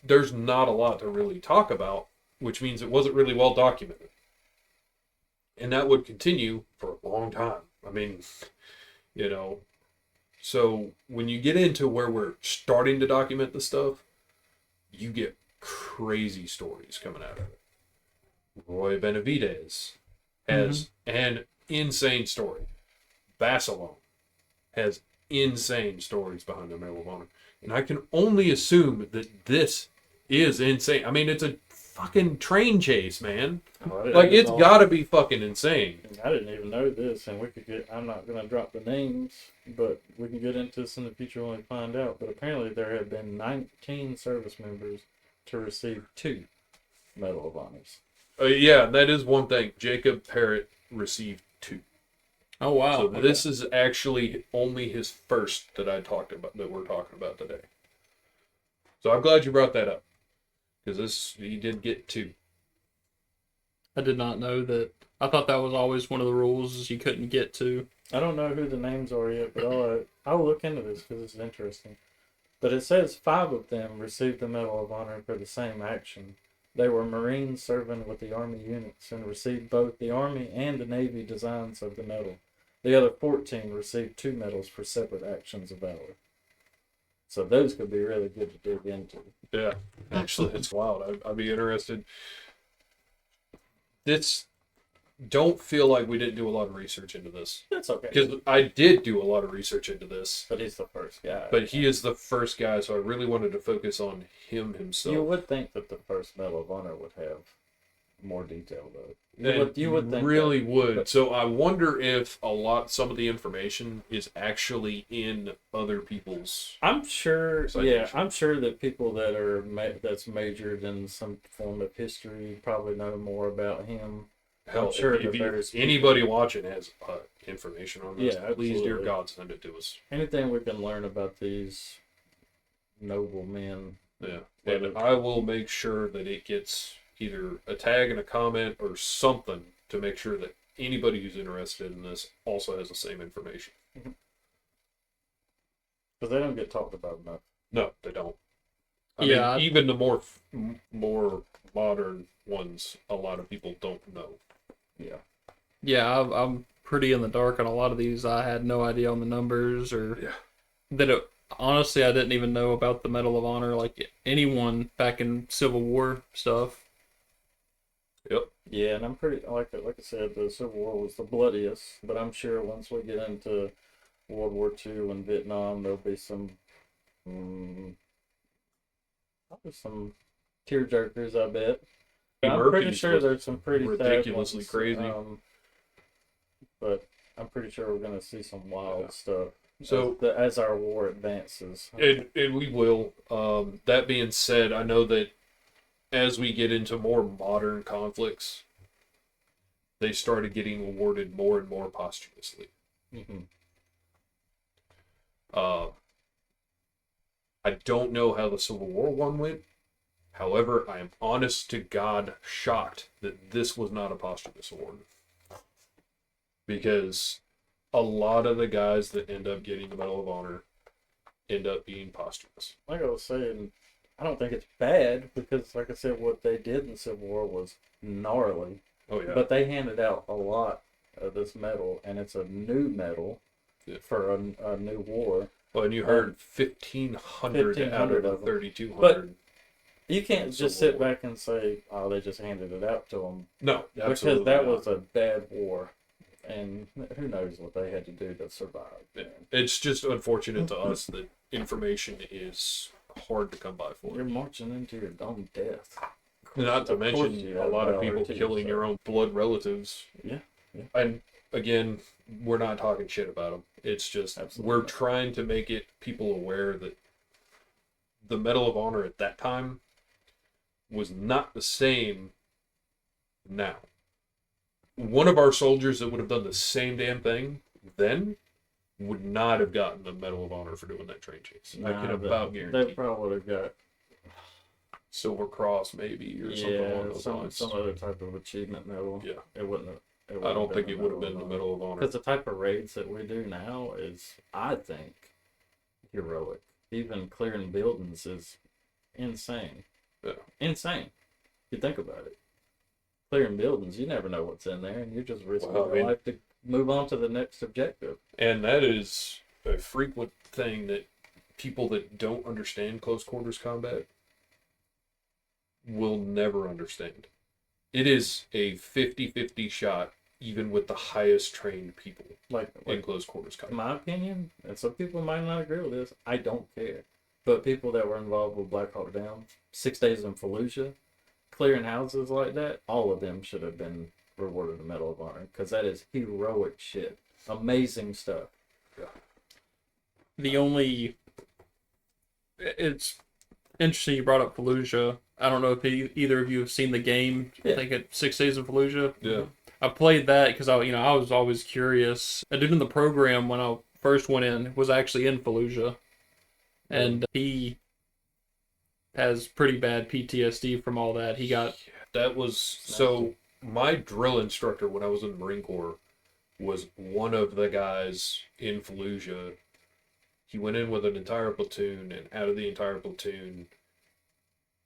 there's not a lot to really talk about, which means it wasn't really well documented. And that would continue for a long time. I mean, so when you get into where we're starting to document the stuff, you get crazy stories coming out of it. Roy Benavidez has an insane story. Basilone has insane stories behind their Medal of Honor. And I can only assume that this is insane. I mean, it's a fucking train chase, man. It's gotta be fucking insane. I didn't even know this, and I'm not gonna drop the names, but we can get into this in the future when we find out. But apparently there have been 19 service members to receive 2 Medal of Honors. Yeah, that is one thing. Jacob Parrott received 2. Oh wow! So this is actually only his first that we're talking about today. So I'm glad you brought that up, because he did get 2. I did not know that. I thought that was always one of the rules, you couldn't get 2. I don't know who the names are yet, but I'll look into this because it's interesting. But it says 5 of them received the Medal of Honor for the same action. They were Marines serving with the Army units and received both the Army and the Navy designs of the medal. The other 14 received 2 medals for separate actions of valor. So those could be really good to dig into. Yeah, actually, it's wild. I'd be interested. Don't feel like we didn't do a lot of research into this. That's okay. Because I did do a lot of research into this. But he's the first guy. But he is the first guy, so I really wanted to focus on him himself. You would think that the first Medal of Honor would have more detail, though. You would think really would. But so I wonder if some of the information is actually in other people's. I'm sure. Yeah, I'm sure that people that that's majored in some form of history probably know more about him. Hell, I'm sure if anybody watching has information on this, please, dear God, send it to us. Anything we can learn about these noble men. Yeah, and I will make sure that it gets either a tag and a comment or something to make sure that anybody who's interested in this also has the same information. Because they don't get talked about enough. No, they don't. I mean, even the more modern ones, a lot of people don't know. Yeah, I'm pretty in the dark on a lot of these. I had no idea on the numbers honestly, I didn't even know about the Medal of Honor like anyone back in Civil War stuff. Yep. Yeah, and I'm pretty like I said, the Civil War was the bloodiest, but I'm sure once we get into World War II and Vietnam, there'll be some tearjerkers, I bet. I'm pretty sure there's some pretty ridiculously crazy. But I'm pretty sure we're going to see some wild stuff. So as our war advances, and we will. That being said, I know that as we get into more modern conflicts, they started getting awarded more and more posthumously. Mm-hmm. I don't know how the Civil War one went. However, I am honest to God shocked that this was not a posthumous award. Because a lot of the guys that end up getting the Medal of Honor end up being posthumous. Like I was saying, I don't think it's bad because, like I said, what they did in the Civil War was gnarly. Oh, yeah. But they handed out a lot of this medal, and it's a new medal for a new war. Well, and you heard 1,500 out of the 3,200. But You can't just sit back and say, "Oh, they just handed it out to them." No, because that was a bad war, and who knows what they had to do to survive. It's just unfortunate to us that information is hard to come by for. You're marching into your own death. Not to mention a lot of people killing your own blood relatives. Yeah. And again, we're not talking shit about them. It's just we're trying to make it people aware that the Medal of Honor at that time was not the same now. One of our soldiers that would have done the same damn thing then would not have gotten the Medal of Honor for doing that train chase. I can about guarantee. They probably would have got Silver Cross maybe or something along those lines. Some other type of achievement medal. Yeah. It wouldn't have. I don't think it would have been the Medal of Honor. Because the type of raids that we do now is, I think, heroic. Even clearing buildings is insane. Yeah. Insane. You think about it. Clearing buildings, you never know what's in there, and you're just risking your life to move on to the next objective. And that is a frequent thing that people that don't understand close quarters combat will never understand. It is a 50-50 shot, even with the highest trained people in close quarters combat. In my opinion, and some people might not agree with this, I don't care. But people that were involved with Black Hawk Down, 6 days in Fallujah, clearing houses like that, all of them should have been rewarded the Medal of Honor, because that is heroic shit. Amazing stuff. Yeah. It's interesting you brought up Fallujah. I don't know if either of you have seen the game. Yeah. I think it's 6 Days in Fallujah. Yeah. I played that because I was always curious. A dude in the program when I first went in was actually in Fallujah, and he has pretty bad PTSD from all that. That was so. My drill instructor when I was in the Marine Corps was one of the guys in Fallujah. He went in with an entire platoon, and out of the entire platoon,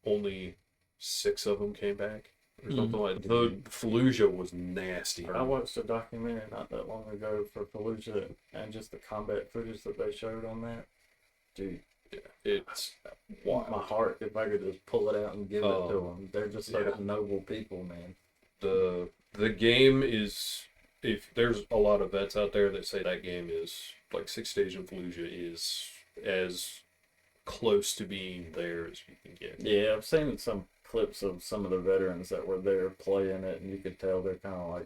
only 6 of them came back. Or something like that. The Fallujah was nasty. I watched a documentary not that long ago for Fallujah, and just the combat footage that they showed on that. Dude, it's wild. My heart, if I could just pull it out and give it to them. They're just such noble people, man. The game is, if there's a lot of vets out there that say that game is, like 6 Days in Fallujah is as close to being there as you can get. Yeah, I've seen some clips of some of the veterans that were there playing it, and you could tell they're kind of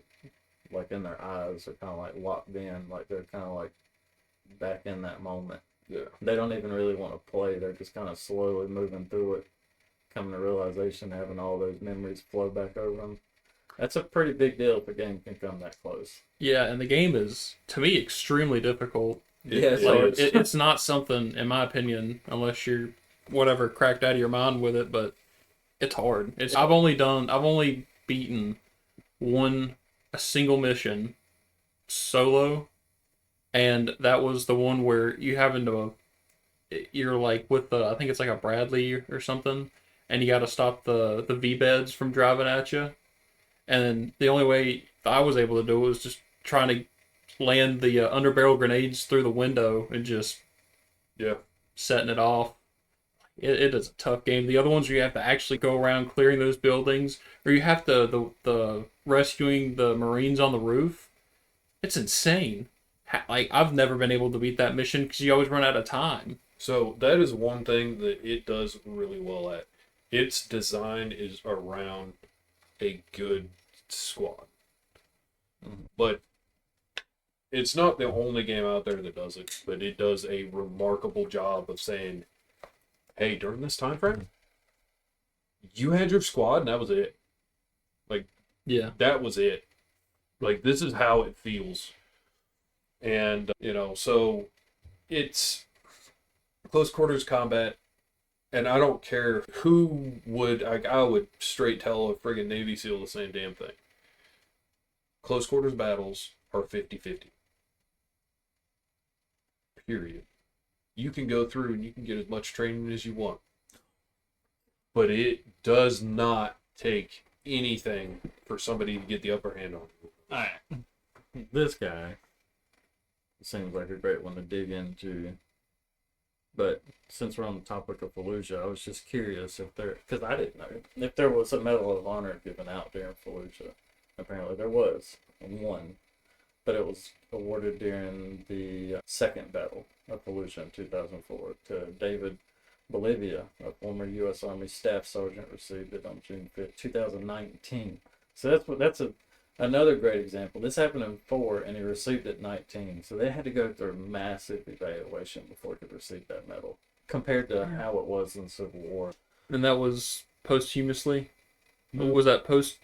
like in their eyes, they're kind of like locked in, like they're kind of like back in that moment. Yeah. They don't even really want to play. They're just kind of slowly moving through it, coming to realization, having all those memories flow back over them. That's a pretty big deal if a game can come that close. Yeah, and the game is, to me, extremely difficult. It's not something, in my opinion, unless you're whatever cracked out of your mind with it, but it's hard. I've only beaten a single mission solo, and that was the one where you're like with I think it's like a Bradley or something, and you got to stop the V-beds from driving at you. And the only way I was able to do it was just trying to land the underbarrel grenades through the window and just setting it off. It is a tough game. The other ones you have to actually go around clearing those buildings, or you have to the rescuing the Marines on the roof. It's insane. Like, I've never been able to beat that mission because you always run out of time. So that is one thing that it does really well at. Its design is around a good squad. But it's not the only game out there that does it, but it does a remarkable job of saying, hey, during this time frame, you had your squad and that was it. That was it. Like, this is how it feels. And, so it's close quarters combat. And I don't care who would, I would straight tell a friggin' Navy SEAL the same damn thing. Close quarters battles are 50-50. Period. You can go through and you can get as much training as you want. But it does not take anything for somebody to get the upper hand on you. Alright. This guy seems like a great one to dig into But since we're on the topic of Fallujah, I was just curious if there, because I didn't know, if there was a Medal of Honor given out during Fallujah. Apparently there was one, but it was awarded during the second battle of Fallujah in 2004 to David Bolivia, a former U.S. Army Staff Sergeant, received it on June 5th, 2019. So that's another great example. This happened in 4, and he received it in 19. So they had to go through a massive evaluation before he could receive that medal, compared to how it was in the Civil War. And that was posthumously? Was that posthumous?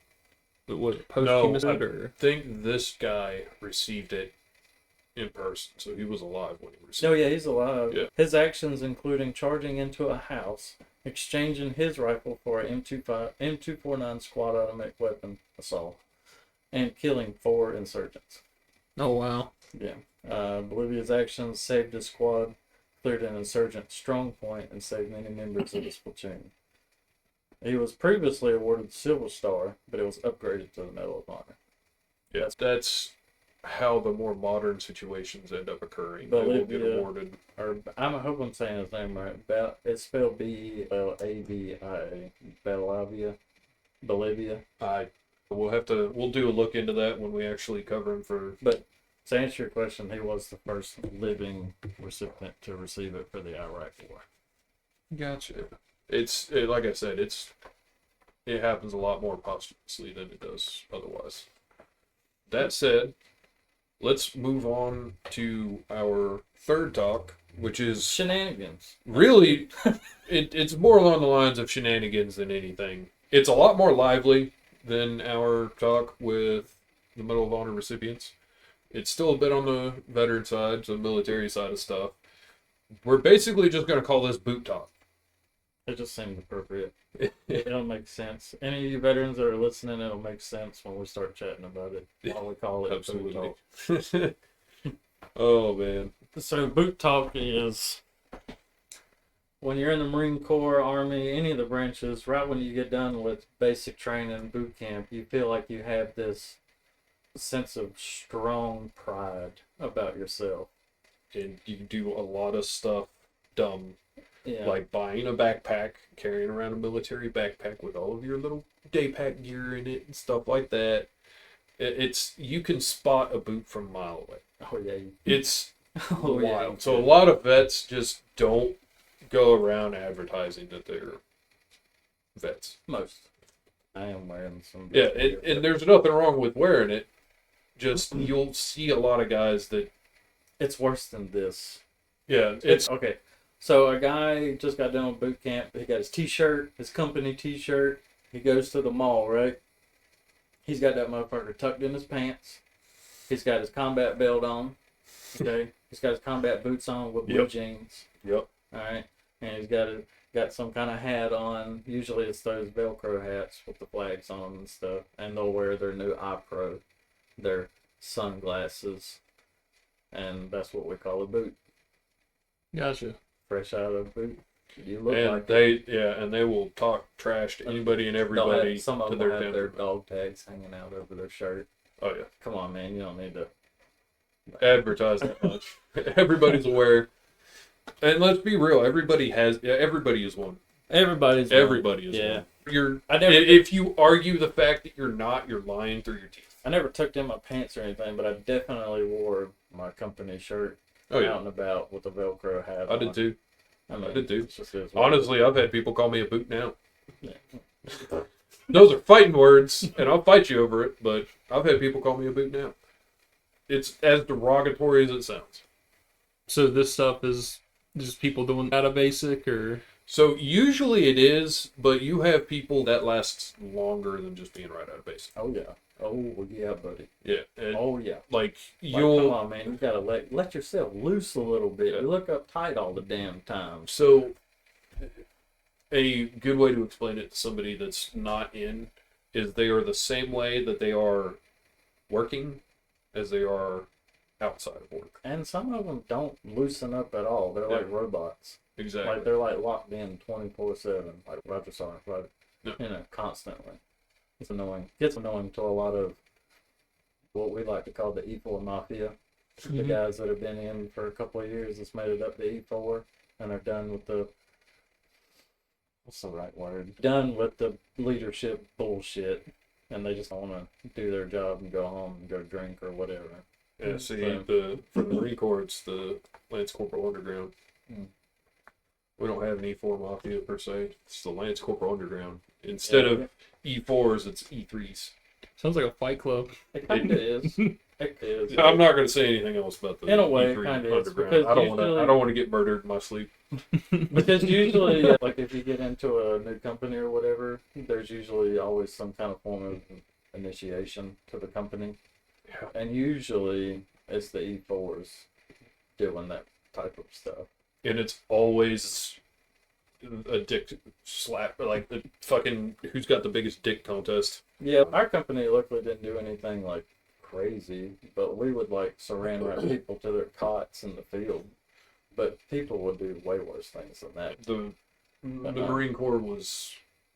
No, I or? think this guy received it in person, so he was alive when he received Oh it. yeah, he's alive. Yeah. His actions including charging into a house, exchanging his rifle for a M249 squad automatic weapon assault, and killing 4 insurgents. Oh, wow. Yeah. Bolivia's actions saved his squad, cleared an insurgent strong point, and saved many members of his platoon. He was previously awarded the Silver Star, but it was upgraded to the Medal of Honor. Yeah, that's how the more modern situations end up occurring. They will get Bolivia, awarded. or I hope I'm saying his name right. It's spelled Belavia. Bolivia. We'll do a look into that when we actually cover him for. But to answer your question, he was the first living recipient to receive it for the Iraq War. Gotcha. Like I said, it happens a lot more posthumously than it does otherwise. That said, let's move on to our third talk, which is Shenanigans. really, it's more along the lines of shenanigans than anything. It's a lot more lively than our talk with the Medal of Honor recipients. It's still a bit on the veteran side, so the military side of stuff. We're basically just going to call this boot talk. It just seemed appropriate. It'll make sense. Any of you veterans that are listening, it'll make sense when we start chatting about it. While we call it Absolutely. Boot Talk. Oh, man. So Boot Talk is when you're in the Marine Corps, Army, any of the branches, right when you get done with basic training, boot camp, you feel like you have this sense of strong pride about yourself. And you do a lot of stuff dumb. Yeah. Like buying a backpack, carrying around a military backpack with all of your little day pack gear in it and stuff like that. You can spot a boot from a mile away. Oh yeah. It's Oh, yeah, wild. you So a can. lot of vets just don't go around advertising that they're vets. Most. I am wearing some. Yeah, and there's nothing wrong with wearing it. Just you'll see a lot of guys that. It's worse than this. Yeah, it's Okay. So a guy just got done with boot camp. He got his T-shirt, his company T-shirt. He goes to the mall, right? He's got that motherfucker tucked in his pants. He's got his combat belt on. Okay. He's got his combat boots on with blue Yep. jeans. Yep. All right. And he's got some kind of hat on. Usually it's those Velcro hats with the flags on them and stuff. And they'll wear their new iPro, their sunglasses, and that's what we call a boot. Gotcha. Fresh out of the boot. You look and like they will talk trash to anybody and everybody some of to them their have their detriment. dog tags hanging out over their shirt. Oh yeah. Come on, man, you don't need to Advertise that much. Everybody's aware. And let's be real, everybody is one. Everybody is one. You're I never if you argue the fact that you're not, you're lying through your teeth. I never tucked in my pants or anything, but I definitely wore my company shirt Oh yeah. out and about with a Velcro hat I on. did too. I mean, I did too. it's just is what it Honestly, I've had people call me a boot now. is. Those are fighting words, and I'll fight you over it, but I've had people call me a boot now. It's as derogatory as it sounds. So this stuff is just people doing that at basic, or So usually it is, but you have people that last longer than just being right out of basic. Oh yeah. Oh yeah, buddy. Yeah. And Oh yeah. like Like, come on, man. You gotta let yourself loose a little bit. Yeah. You look uptight all the damn time. So a good way to explain it to somebody that's not in is they are the same way that they are working as they are outside of work. And some of them don't loosen up at all. They're like Yeah. robots. Exactly. Like they're like locked in 24/7. Like Roger Sergeant, right? Yeah. You know, constantly. It's annoying. Gets annoying to a lot of what we like to call the E4 mafia. The guys that have been in for a couple of years that's made it up to E4. and are done with the, what's the right word? Done with the leadership bullshit, and they just want to do their job and go home and go drink or whatever. Yeah, see, for the Marine Corps, it's the Lance Corporal Underground. Mm. We don't have an E4 Mafia per se. It's the Lance Corporal Underground. Instead of E4s, it's E3s. Sounds like a fight club. It kind of is. It is. I'm not going to say anything else about the In a way, E3 kind of is, Underground. because I don't want to. usually- I don't want to get murdered in my sleep. Because usually, like if you get into a new company or whatever, there's usually always some kind of form of initiation to the company. Yeah. And usually it's the E4s doing that type of stuff. And it's always a dick slap, like the fucking who's got the biggest dick contest. Yeah, our company luckily didn't do anything like crazy, but we would like saran wrap people to their cots in the field. But people would do way worse things than that. The Marine Corps was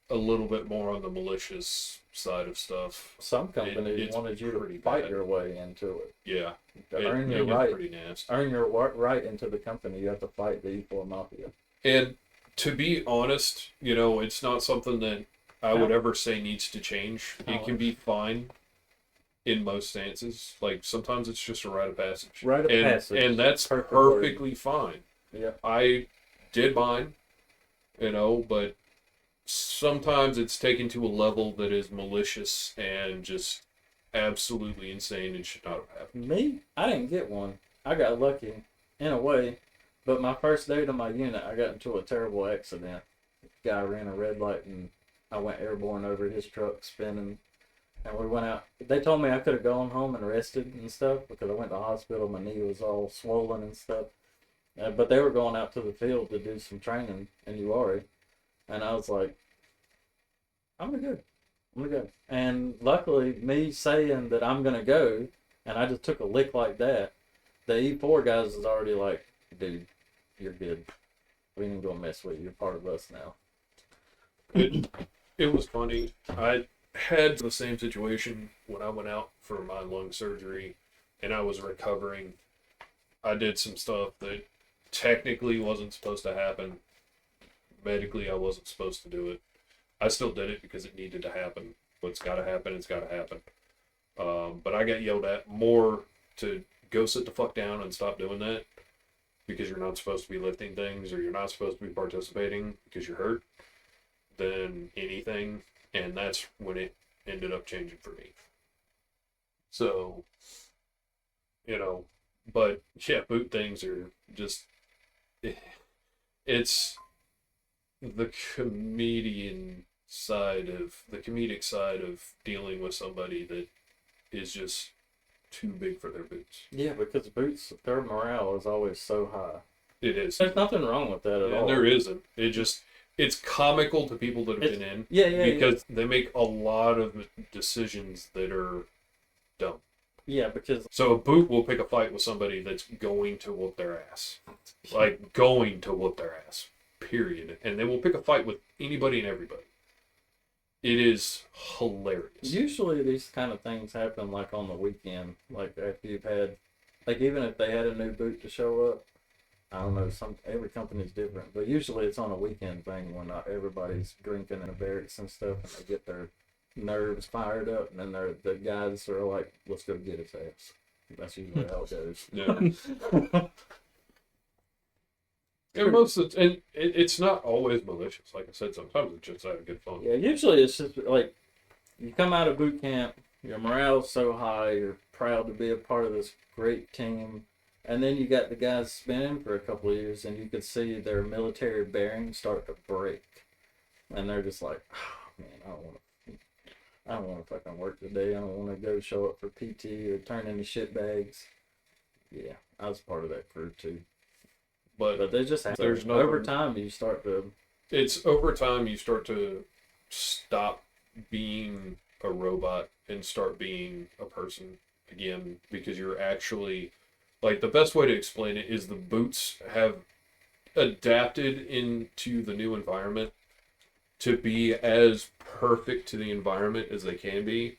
a little bit more on the malicious side of stuff. Some companies it's wanted you pretty to fight bad. your way into it. Yeah, To it earn your gets right. pretty nasty. Earn your right into the company, you have to fight the E4 Mafia. And to be honest, you know, it's not something that I would ever say needs to change. It can be fine in most stances. Like sometimes it's just a rite of passage. Rite of passage. And that's Perfect word. perfectly fine. Yeah. I did mine, you know, but sometimes it's taken to a level that is malicious and just absolutely insane and should not have happened. Me? I didn't get one. I got lucky, in a way. But my first day to my unit, I got into a terrible accident. Guy ran a red light and I went airborne over his truck spinning. And we went out. They told me I could have gone home and rested and stuff because I went to the hospital. My knee was all swollen and stuff. But they were going out to the field to do some training in Uari. And I was like, I'm going to go. I'm going to go. And luckily, me saying that I'm going to go, and I just took a lick like that, the E4 guys was already like, dude, you're good. We ain't going to mess with you. You're part of us now. It was funny. I had the same situation when I went out for my lung surgery and I was recovering. I did some stuff that technically wasn't supposed to happen. Medically, I wasn't supposed to do it. I still did it because it needed to happen. What's got to happen, it's got to happen. But I got yelled at more to go sit the fuck down and stop doing that because you're not supposed to be lifting things or you're not supposed to be participating because you're hurt than anything. And that's when it ended up changing for me. So, you know, but yeah, boot things are just, it's the comedic side of dealing with somebody that is just too big for their boots. Yeah, because boots, their morale is always so high. It is. There's nothing wrong with that at all. There isn't. It's comical to people that have been in. Yeah, because they make a lot of decisions that are dumb. Yeah, because So a boot will pick a fight with somebody that's going to whoop their ass. Like, going to whoop their ass. Period. And they will pick a fight with anybody and everybody. It is hilarious. usually these kind of things happen like on the weekend. Like after you've had, like even if they had a new boot to show up, I don't know, every company's different, but usually it's on a weekend thing when not everybody's drinking in the barracks and stuff and they get their nerves fired up and then the guys are like, let's go get his ass. That's usually how it goes. Yeah. And it's not always malicious. Like I said, sometimes it's just having good fun. Yeah, usually it's just like you come out of boot camp, your morale's so high, you're proud to be a part of this great team, and then you got the guys spinning for a couple of years, and you could see their military bearings start to break, and they're just like, oh, man, I don't want to fucking work today. I don't want to go show up for PT or turn into shit bags. Yeah, I was part of that crew too. But they just have There's no- over time you start to. It's over time you start to stop being a robot and start being a person again because you're actually, like, the best way to explain it is the boots have adapted into the new environment to be as perfect to the environment as they can be,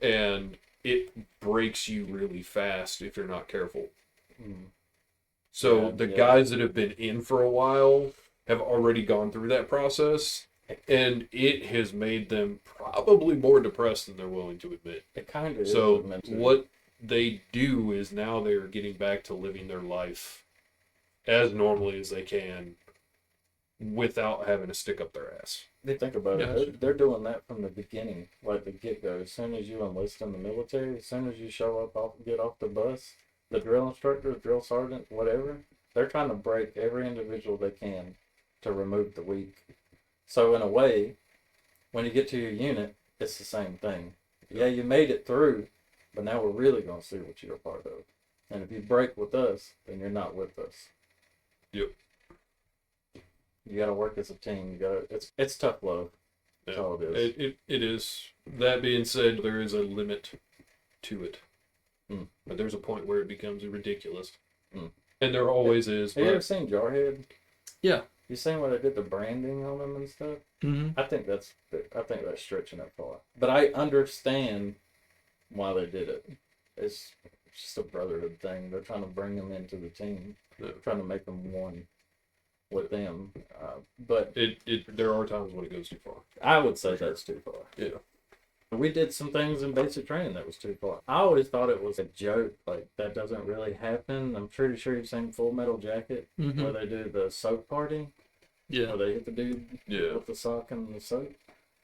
and it breaks you really fast if you're not careful. So Yeah, the yeah. guys that have been in for a while have already gone through that process, and it has made them probably more depressed than they're willing to admit. It kind of So is meant to. what they do is now they're getting back to living their life as normally as they can without having to stick up their ass. They think about Yeah. it. They're doing that from the beginning, like the get-go. As soon as you enlist in the military, as soon as you show up, get off the bus, the drill instructor, drill sergeant, whatever, they're trying to break every individual they can to remove the weak. So in a way, when you get to your unit, it's the same thing. Yeah, you made it through, but now we're really going to see what you're a part of. And if you break with us, then you're not with us. Yep. You got to work as a team. It's tough love. That's all it is. It is. That being said, there is a limit to it. But there's a point where it becomes ridiculous. And there always is. Have you ever seen Jarhead? Yeah. You seen where they did the branding on them and stuff? Mm-hmm. I think that's stretching it far. But I understand why they did it. It's just a brotherhood thing. They're trying to bring them into the team. Yeah. Trying to make them one with them. But there are times when it goes too far. I would say that's too far. Yeah. We did some things in basic training that was too far. I always thought it was a joke. Like, that doesn't really happen. I'm pretty sure you've seen Full Metal Jacket, where they do the soap party. Yeah. Where they hit the dude Yeah. with the sock and the soap.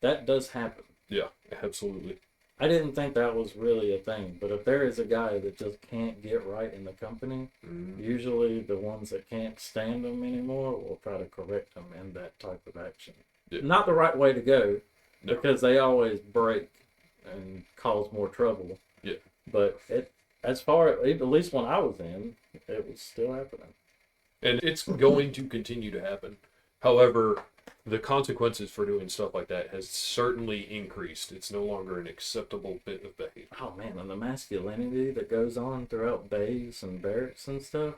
That does happen. Yeah, absolutely. I didn't think that was really a thing. But if there is a guy that just can't get right in the company, usually the ones that can't stand them anymore will try to correct them in that type of action. Yeah. Not the right way to go. No. Because they always break and cause more trouble. Yeah. But at least when I was in, it was still happening. And it's going to continue to happen. However, the consequences for doing stuff like that has certainly increased. It's no longer an acceptable bit of behavior. Oh man, and the masculinity that goes on throughout bays and barracks and stuff.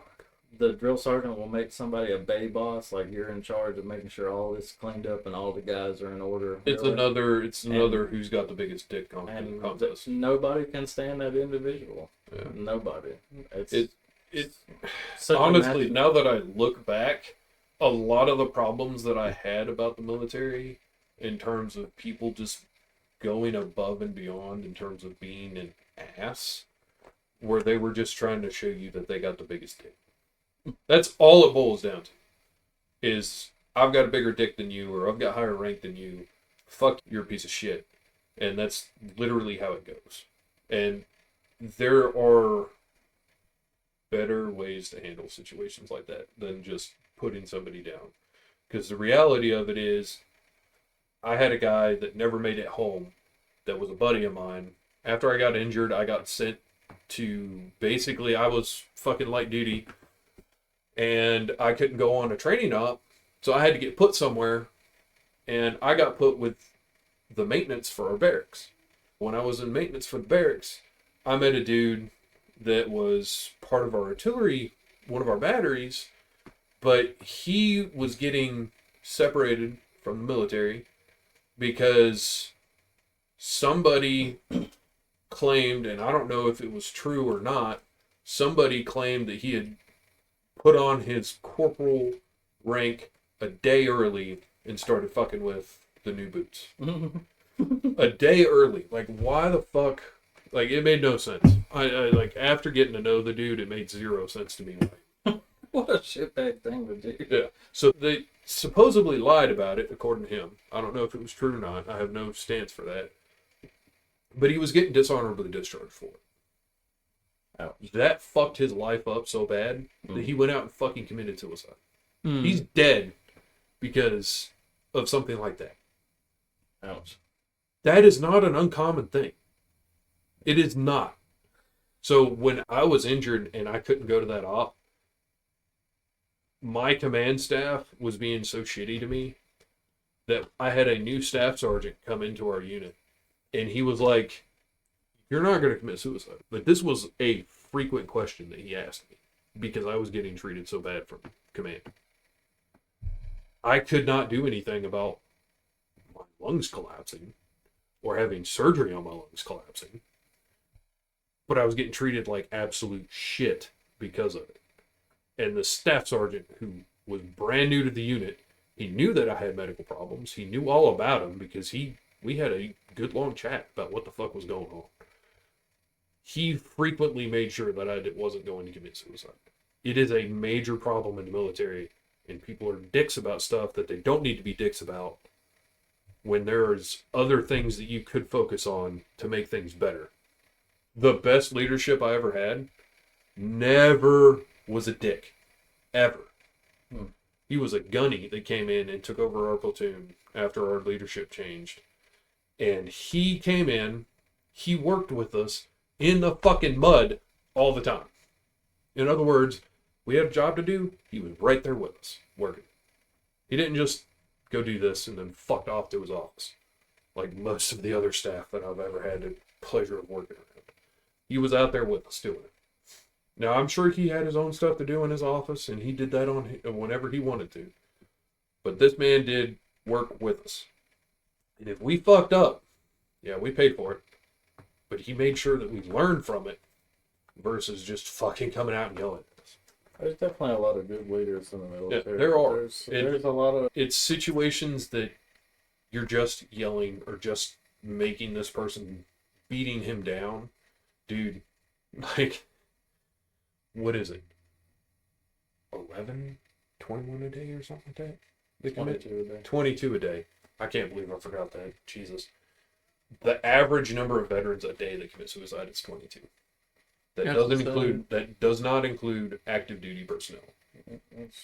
The drill sergeant will make somebody a bay boss, like you're in charge of making sure all this is cleaned up and all the guys are in order. It's another who's got the biggest dick contest. Nobody can stand that individual. Yeah. Nobody. It's such a honestly, now that I look back, a lot of the problems that I had about the military in terms of people just going above and beyond in terms of being an ass, where they were just trying to show you that they got the biggest dick. That's all it boils down to. Is I've got a bigger dick than you, or I've got higher rank than you. Fuck, you're a piece of shit. And that's literally how it goes. And there are better ways to handle situations like that than just putting somebody down. Because the reality of it is, I had a guy that never made it home that was a buddy of mine. After I got injured, I got sent to, basically, I was fucking light duty, and I couldn't go on a training op, so I had to get put somewhere, and I got put with the maintenance for our barracks. When I was in maintenance for the barracks, I met a dude that was part of our artillery, one of our batteries, but he was getting separated from the military because somebody claimed, and I don't know if it was true or not, somebody claimed that he had put on his corporal rank a day early and started fucking with the new boots. A day early. Like, why the fuck? Like, it made no sense. I like, after getting to know the dude, it made zero sense to me. What a shitbag thing to do. Yeah. So they supposedly lied about it, according to him. I don't know if it was true or not. I have no stance for that. But he was getting dishonorably discharged for it. Ouch. That fucked his life up so bad that he went out and fucking committed suicide. Mm. He's dead because of something like that. Ouch. That is not an uncommon thing. It is not. So when I was injured and I couldn't go to that op, my command staff was being so shitty to me that I had a new staff sergeant come into our unit, and he was like, "You're not going to commit suicide." Like, this was a frequent question that he asked me because I was getting treated so bad from command. I could not do anything about my lungs collapsing or having surgery on my lungs collapsing, but I was getting treated like absolute shit because of it. And the staff sergeant, who was brand new to the unit, he knew that I had medical problems. He knew all about them because we had a good long chat about what the fuck was going on. He frequently made sure that I wasn't going to commit suicide. It is a major problem in the military, and people are dicks about stuff that they don't need to be dicks about when there's other things that you could focus on to make things better. The best leadership I ever had never was a dick. Ever. He was a gunny that came in and took over our platoon after our leadership changed. And he came in, he worked with us in the fucking mud all the time. In other words, we had a job to do, he was right there with us, working. He didn't just go do this and then fucked off to his office, like most of the other staff that I've ever had the pleasure of working around. He was out there with us doing it. Now, I'm sure he had his own stuff to do in his office, and he did that on whenever he wanted to. But this man did work with us. And if we fucked up, yeah, we paid for it. But he made sure that we learned from it versus just fucking coming out and yelling at us. There's definitely a lot of good leaders in the military. Yeah, there are. There's a lot of... It's situations that you're just yelling or just making this person, beating him down. Dude, like... What is it? 11, 21 a day or something like that? 22 a day. 22 a day. I can't believe I forgot that. Jesus. The average number of veterans a day that commit suicide is 22. That does not include active duty personnel. That's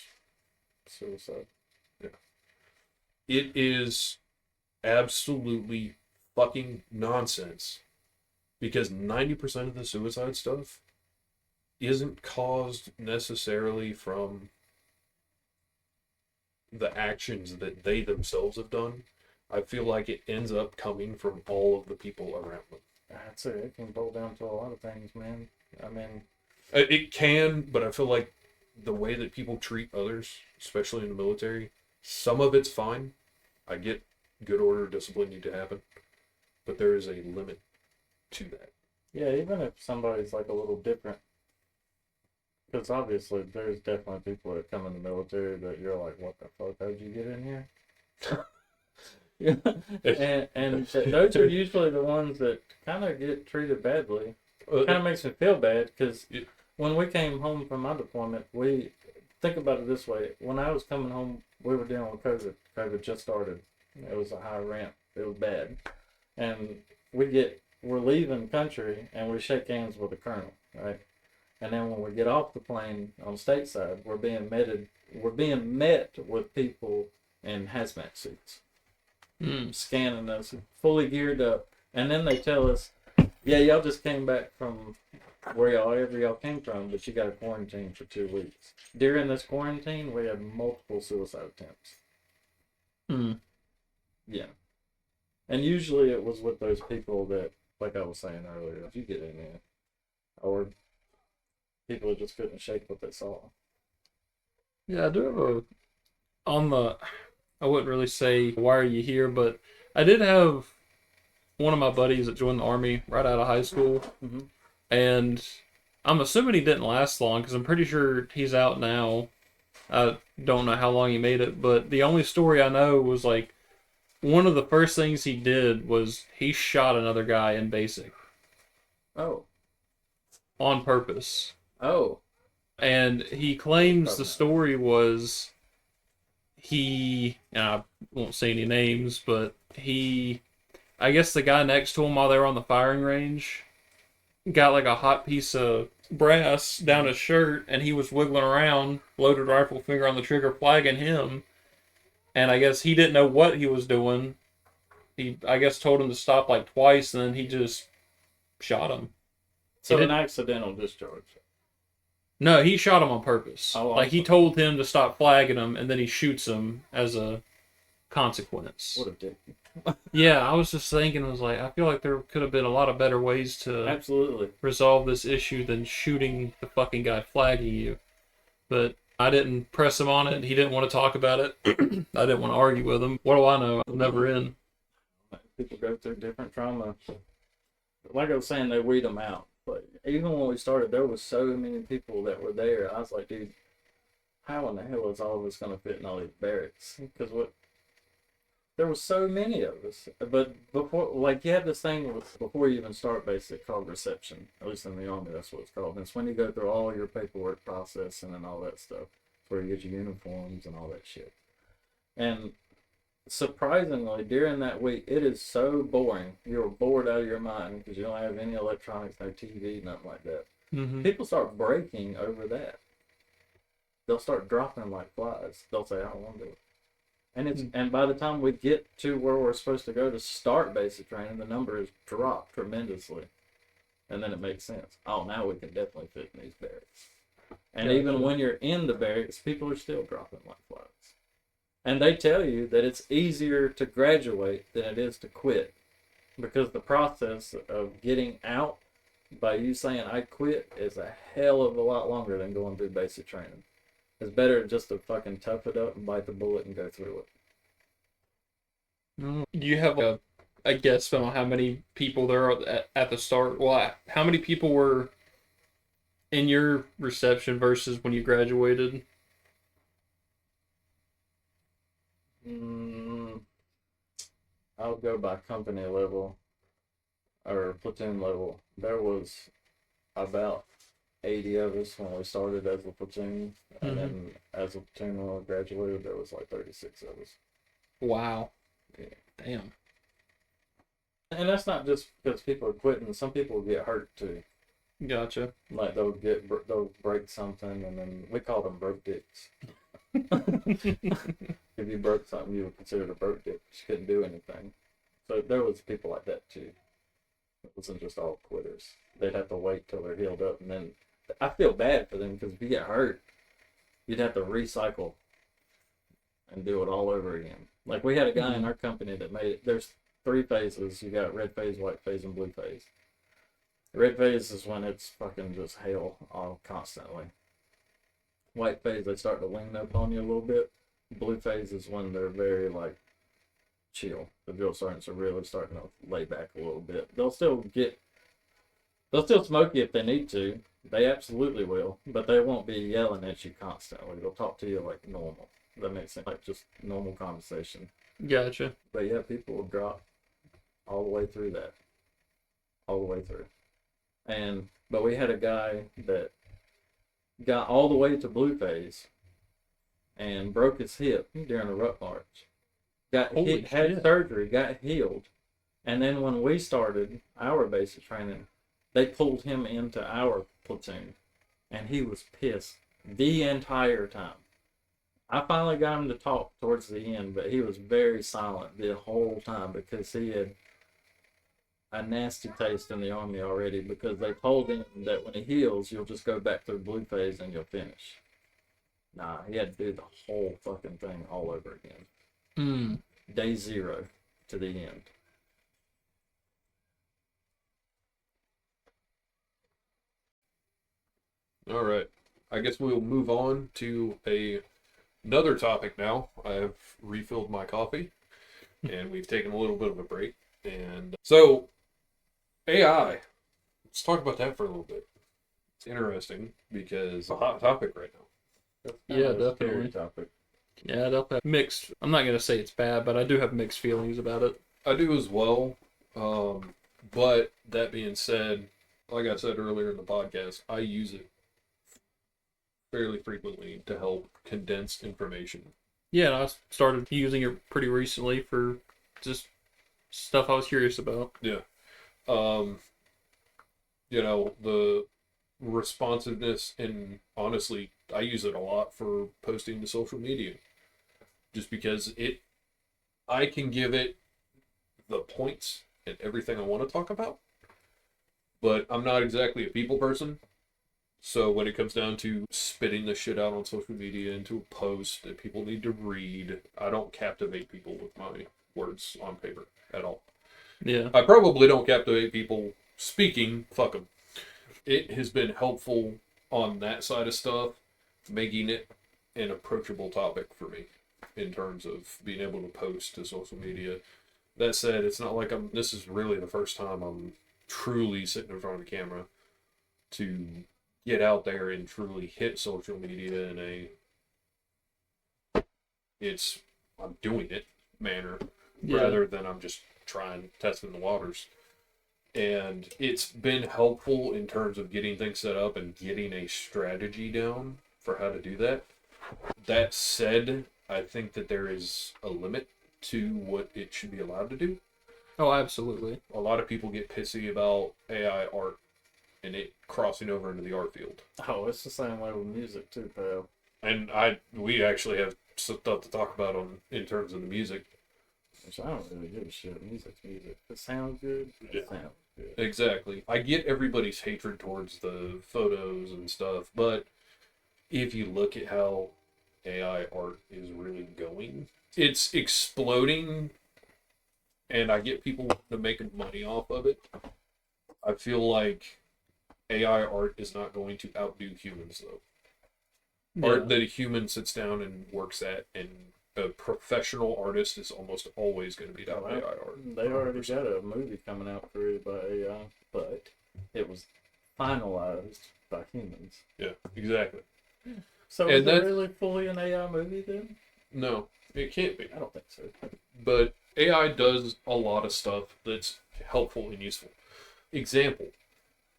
suicide. Yeah. It is absolutely fucking nonsense because 90% of the suicide stuff isn't caused necessarily from the actions that they themselves have done. I feel like it ends up coming from all of the people around them. That's it. It can boil down to a lot of things, man. I mean... It can, but I feel like the way that people treat others, especially in the military, some of it's fine. I get good order, discipline need to happen. But there is a limit to that. Yeah, even if somebody's like a little different. Because obviously, there's definitely people that come in the military that you're like, what the fuck, how'd you get in here? Yeah. and those are usually the ones that kind of get treated badly. It kind of makes me feel bad, because when we came home from my deployment, think about it this way. When I was coming home, we were dealing with COVID. COVID just started. It was a high ramp. It was bad. And we're leaving country, and we shake hands with the colonel, right? And then when we get off the plane on stateside, we're being met with people in hazmat suits, scanning us, fully geared up. And then they tell us, yeah, y'all just came back from wherever y'all came from, but you got to quarantine for 2 weeks. During this quarantine, we had multiple suicide attempts. Yeah. And usually it was with those people that, like I was saying earlier, if you get in there, or people just couldn't shake what they saw. Yeah, I do have I wouldn't really say why are you here, but I did have one of my buddies that joined the Army right out of high school. And I'm assuming he didn't last long, because I'm pretty sure he's out now. I don't know how long he made it, but the only story I know was like, one of the first things he did was he shot another guy in basic. Oh. On purpose. Oh. And he claims the story was and I won't say any names, but I guess the guy next to him while they were on the firing range got like a hot piece of brass down his shirt, and he was wiggling around, loaded rifle, finger on the trigger, flagging him. And I guess he didn't know what he was doing. He, I guess, told him to stop like twice, and then he just shot him. So an accidental discharge. No, he shot him on purpose. Oh, like, he told him to stop flagging him, and then he shoots him as a consequence. What a dick. Yeah, I was just thinking, I feel like there could have been a lot of better ways to absolutely resolve this issue than shooting the fucking guy flagging you. But I didn't press him on it. He didn't want to talk about it. I didn't want to argue with him. What do I know? I'm never in. People go through different trauma. Like I was saying, they weed them out. But even when we started, there was so many people that were there. I was like, dude, how in the hell is all of us going to fit in all these barracks? Because there were so many of us. But before, like, you have this thing before you even start basic called reception. At least in the Army, that's what it's called. And it's when you go through all your paperwork processing and all that stuff. It's where you get your uniforms and all that shit. And surprisingly, during that week, it is so boring. You're bored out of your mind because you don't have any electronics, no TV, nothing like that. Mm-hmm. People start breaking over that. They'll start dropping like flies. They'll say, "I don't want to do it." And by the time we get to where we're supposed to go to start basic training, the number has dropped tremendously. And then it makes sense. Oh, now we can definitely fit in these barracks. And Gotcha. even when you're in the barracks, people are still dropping like flies. And they tell you that it's easier to graduate than it is to quit. Because the process of getting out by you saying I quit is a hell of a lot longer than going through basic training. It's better just to fucking tough it up and bite the bullet and go through it. Do you have a guess on how many people there are at the start? Well, how many people were in your reception versus when you graduated? I'll go by company level or platoon level. There was about 80 of us when we started as a platoon, and then as a platoon when we graduated, there was like 36 of us. Wow. Yeah. Damn. And that's not just because people are quitting. Some people get hurt too. Gotcha. Like they'll break something, and then we call them broke dicks. If you broke something, you were considered a broke dick. You couldn't do anything. So there was people like that too. It wasn't just all quitters. They'd have to wait till they're healed up, and then I feel bad for them because if you get hurt, you'd have to recycle and do it all over again. Like we had a guy in our company that made it. There's 3 phases. You got red phase, white phase, and blue phase. Red phase is when it's fucking just hell all constantly. White phase, they start to lean up on you a little bit. Blue phase is when they're very like chill. The drill sergeants are really starting to lay back a little bit. They'll still smoke you if they need to. They absolutely will, but they won't be yelling at you constantly. They'll talk to you like normal. That makes sense, like just normal conversation. Gotcha. But yeah, people will drop all the way through that. All the way through. But we had a guy that got all the way to blue phase and broke his hip during a ruck march. Had surgery, got healed. And then when we started our basic training, they pulled him into our platoon. And he was pissed the entire time. I finally got him to talk towards the end, but he was very silent the whole time because he had a nasty taste in the Army already, because they told him that when he heals, you'll just go back through blue phase and you'll finish. Nah, he had to do the whole fucking thing all over again. Day 0 to the end. All right. I guess we'll move on to another topic now. I've refilled my coffee, and we've taken a little bit of a break. And so, AI. Let's talk about that for a little bit. It's interesting because it's a hot topic right now. Yeah, definitely. Topic. Yeah, I definitely have mixed. I'm not gonna say it's bad, but I do have mixed feelings about it. I do as well. But that being said, like I said earlier in the podcast, I use it fairly frequently to help condense information. Yeah, and I started using it pretty recently for just stuff I was curious about. Yeah. The responsiveness, and honestly, I use it a lot for posting to social media. Just because I can give it the points and everything I want to talk about, but I'm not exactly a people person. So when it comes down to spitting the shit out on social media into a post that people need to read, I don't captivate people with my words on paper at all. Yeah. I probably don't captivate people speaking. Fuck them. It has been helpful on that side of stuff, making it an approachable topic for me in terms of being able to post to social media. That said, it's not like this is really the first time I'm truly sitting in front of the camera to get out there and truly hit social media in a I'm doing it manner Yeah. rather than I'm just testing the waters. And it's been helpful in terms of getting things set up and getting a strategy down for how to do that. That said, I think that there is a limit to what it should be allowed to do. Oh, absolutely. A lot of people get pissy about AI art and it crossing over into the art field. Oh, it's the same way with music too, pal. And we actually have some stuff to talk about in terms of the music. Which I don't really give a shit. Music's music. If it sounds good, Yeah. it sounds good. Exactly. I get everybody's hatred towards the photos and stuff, but if you look at how AI art is really going, it's exploding, and I get people to making money off of it. I feel like AI art is not going to outdo humans, though. Art that a human sits down and works at, and a professional artist is almost always going to beat out AI art. They already got a movie coming out created by AI, but it was finalized by humans. Yeah, exactly. So And is it that- really fully an AI movie then? No, it can't be. I don't think so. But AI does a lot of stuff that's helpful and useful. Example,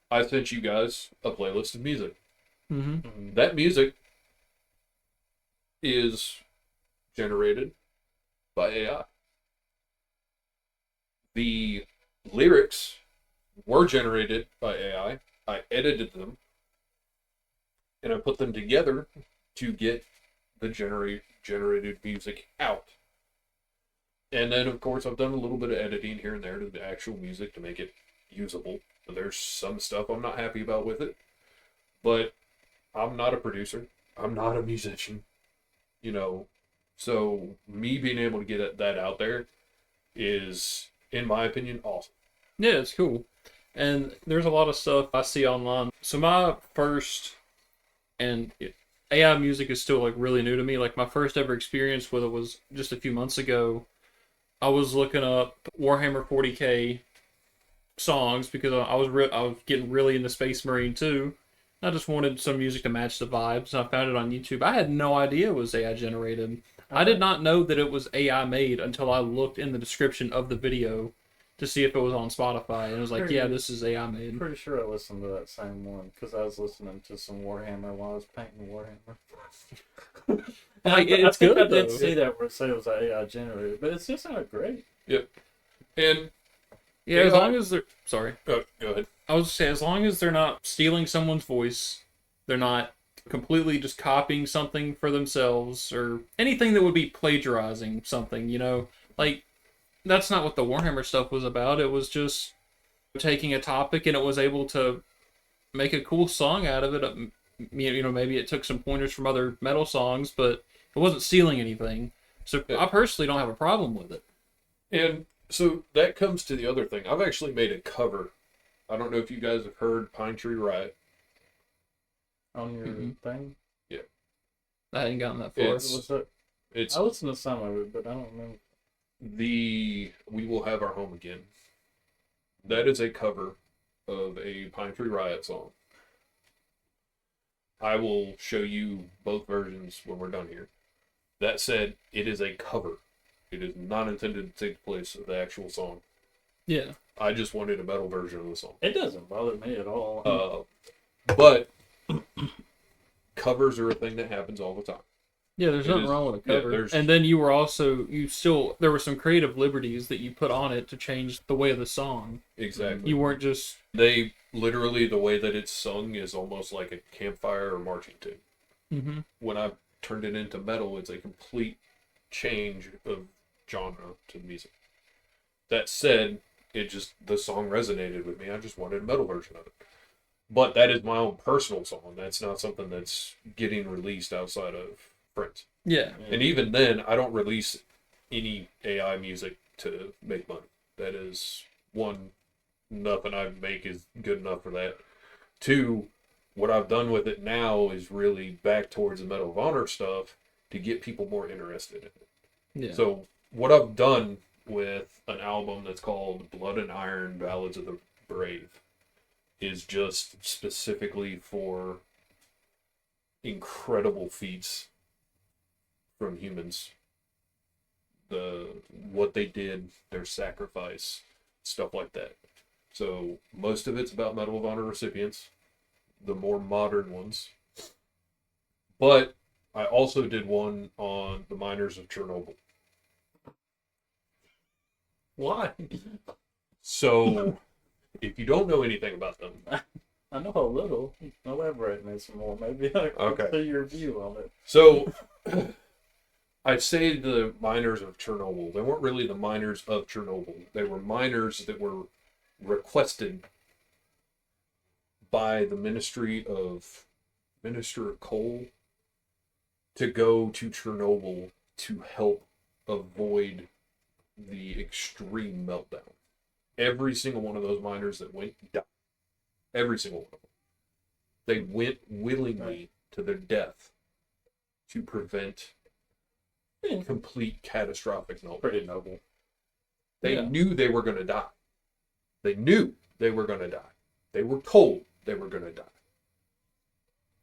I sent you guys a playlist of music. Mm-hmm. That music is generated by AI. The lyrics were generated by AI. I edited them and I put them together to get the generated music out. And then, of course, I've done a little bit of editing here and there to the actual music to make it usable. There's some stuff I'm not happy about with it, but I'm not a producer. I'm not a musician, So me being able to get that out there is, in my opinion, awesome. Yeah, it's cool. And there's a lot of stuff I see online. So my first, and AI music is still like really new to me. Like my first ever experience with it was just a few months ago. I was looking up Warhammer 40K songs because I was getting really into Space Marine too. I just wanted some music to match the vibes, and I found it on YouTube. I had no idea it was AI generated. I did not know that it was AI made until I looked in the description of the video to see if it was on Spotify, and it was like, yeah, this is AI I'm made. pretty sure I listened to that same one because I was listening to some Warhammer while I was painting Warhammer. Like, I it's think good I did though. see that where it said it was AI generated, but it still sounded great. Yep. And Yeah, as long as they're sorry. go ahead. I was say as long as they're not stealing someone's voice, they're not completely just copying something for themselves or anything that would be plagiarizing something, Like that's not what the Warhammer stuff was about. It was just taking a topic and it was able to make a cool song out of it. Maybe it took some pointers from other metal songs, but it wasn't stealing anything. So Yeah. I personally don't have a problem with it. And so that comes to the other thing. I've actually made a cover. I don't know if you guys have heard Pine Tree Riot. On your thing? I hadn't gotten that far. It's- Was It's I listened to some of it, but I don't remember. We Will Have Our Home Again. That is a cover of a Pine Tree Riot song. I will show you both versions when we're done here. That said, it is a cover. It is not intended to take the place of the actual song. Yeah. I just wanted a metal version of the song. It doesn't bother me at all. But covers are a thing that happens all the time. Yeah, there's It nothing is- wrong with a yeah, cover. there's- And then there were some creative liberties that you put on it to change the way of the song. Exactly. You weren't just, They literally, the way that it's sung is almost like a campfire or marching tune. When I turned it into metal, it's a complete change of genre to the music. That said, the song resonated with me. I just wanted a metal version of it. But that is my own personal song. That's not something that's getting released outside of friends. yeah. And even then, I don't release any AI music to make money. That is, one, nothing I make is good enough for that. Two, what I've done with it now is really back towards the Medal of Honor stuff to get people more interested in it. Yeah. So what I've done with an album that's called Blood and Iron Ballads of the Brave is just specifically for incredible feats from humans what they did, their sacrifice, stuff like that. So most of it's about Medal of Honor recipients, the more modern ones. But I also did one on the miners of Chernobyl. Why? So if you don't know anything about them, I know a little. Elaborate me some more. Maybe I can see your view on it. so I'd say the miners of Chernobyl, they weren't really the miners of Chernobyl. They were miners that were requested by the Minister of Coal to go to Chernobyl to help avoid the extreme meltdown. Every single one of those miners that went died. Every single one of them. They went willingly to their death to prevent complete catastrophic meltdown. Pretty noble. They knew they were going to die. They knew they were going to die. They were told they were going to die.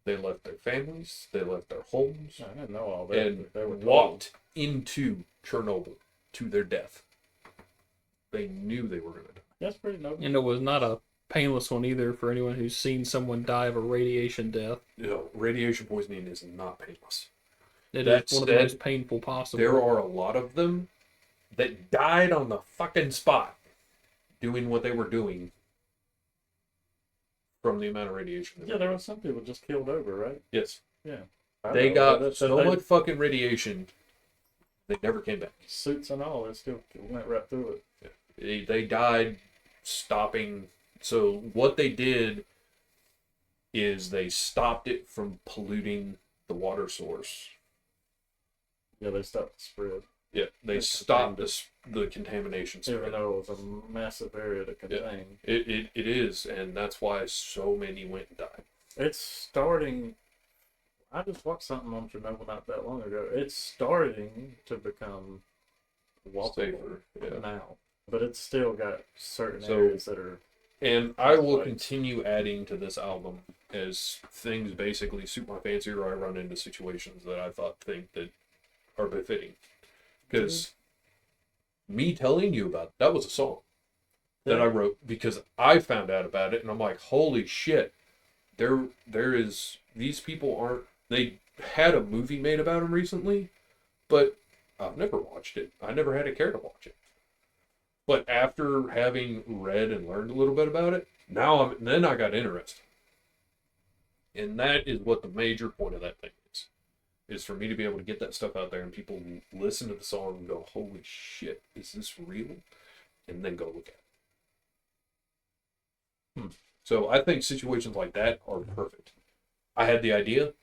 They left their families. They left their homes. I didn't know all that. And they were walked into Chernobyl to their death. They knew they were going to die. That's pretty noble. And it was not a painless one either for anyone who's seen someone die of a radiation death. Radiation poisoning is not painless. It is one of the most painful possible. There are a lot of them that died on the fucking spot doing what they were doing from the amount of radiation. Yeah, there were some people just killed over, right? Yes. Yeah. They got so much fucking radiation, they never came back. Suits and all, they still went right through it. They died stopping. So what they did is they stopped it from polluting the water source. Yeah, they stopped the spread. Yeah, they stopped the contamination spread. Even though it was a massive area to contain. Yeah, it is, and that's why so many went and died. It's starting. I just watched something on Chernobyl not that long ago. It's starting to become walkable now, but it's still got certain areas that are. And I will continue adding to this album as things basically suit my fancy, or I run into situations that I think that are befitting. Because me telling you about that was a song that I wrote because I found out about it, and I'm like, holy shit! There is these people aren't. They had a movie made about them recently, but I've never watched it. I never had a care to watch it. But after having read and learned a little bit about it, then I got interested. And that is what the major point of that thing is for me to be able to get that stuff out there and people listen to the song and go, holy shit, is this real? And then go look at it. So I think situations like that are perfect. I had the idea.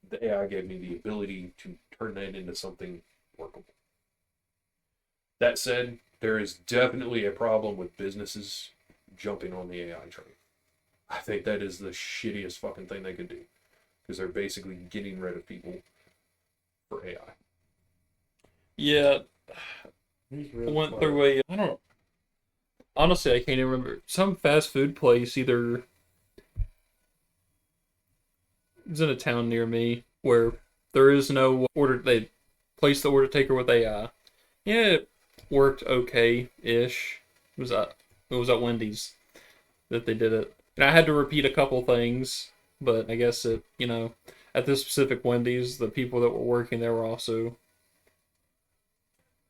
The AI gave me the ability to turn that into something workable. That said, there is definitely a problem with businesses jumping on the AI train. I think that is the shittiest fucking thing they could do. Because they're basically getting rid of people for AI. Yeah. Really Went through a... I don't... Honestly, I can't even remember. Some fast food place either... It's in a town near me where there is no order... They place the order taker with AI. Yeah, it worked okay-ish. It was at Wendy's that they did it. And I had to repeat a couple things, but I guess it, at this specific Wendy's, the people that were working there were also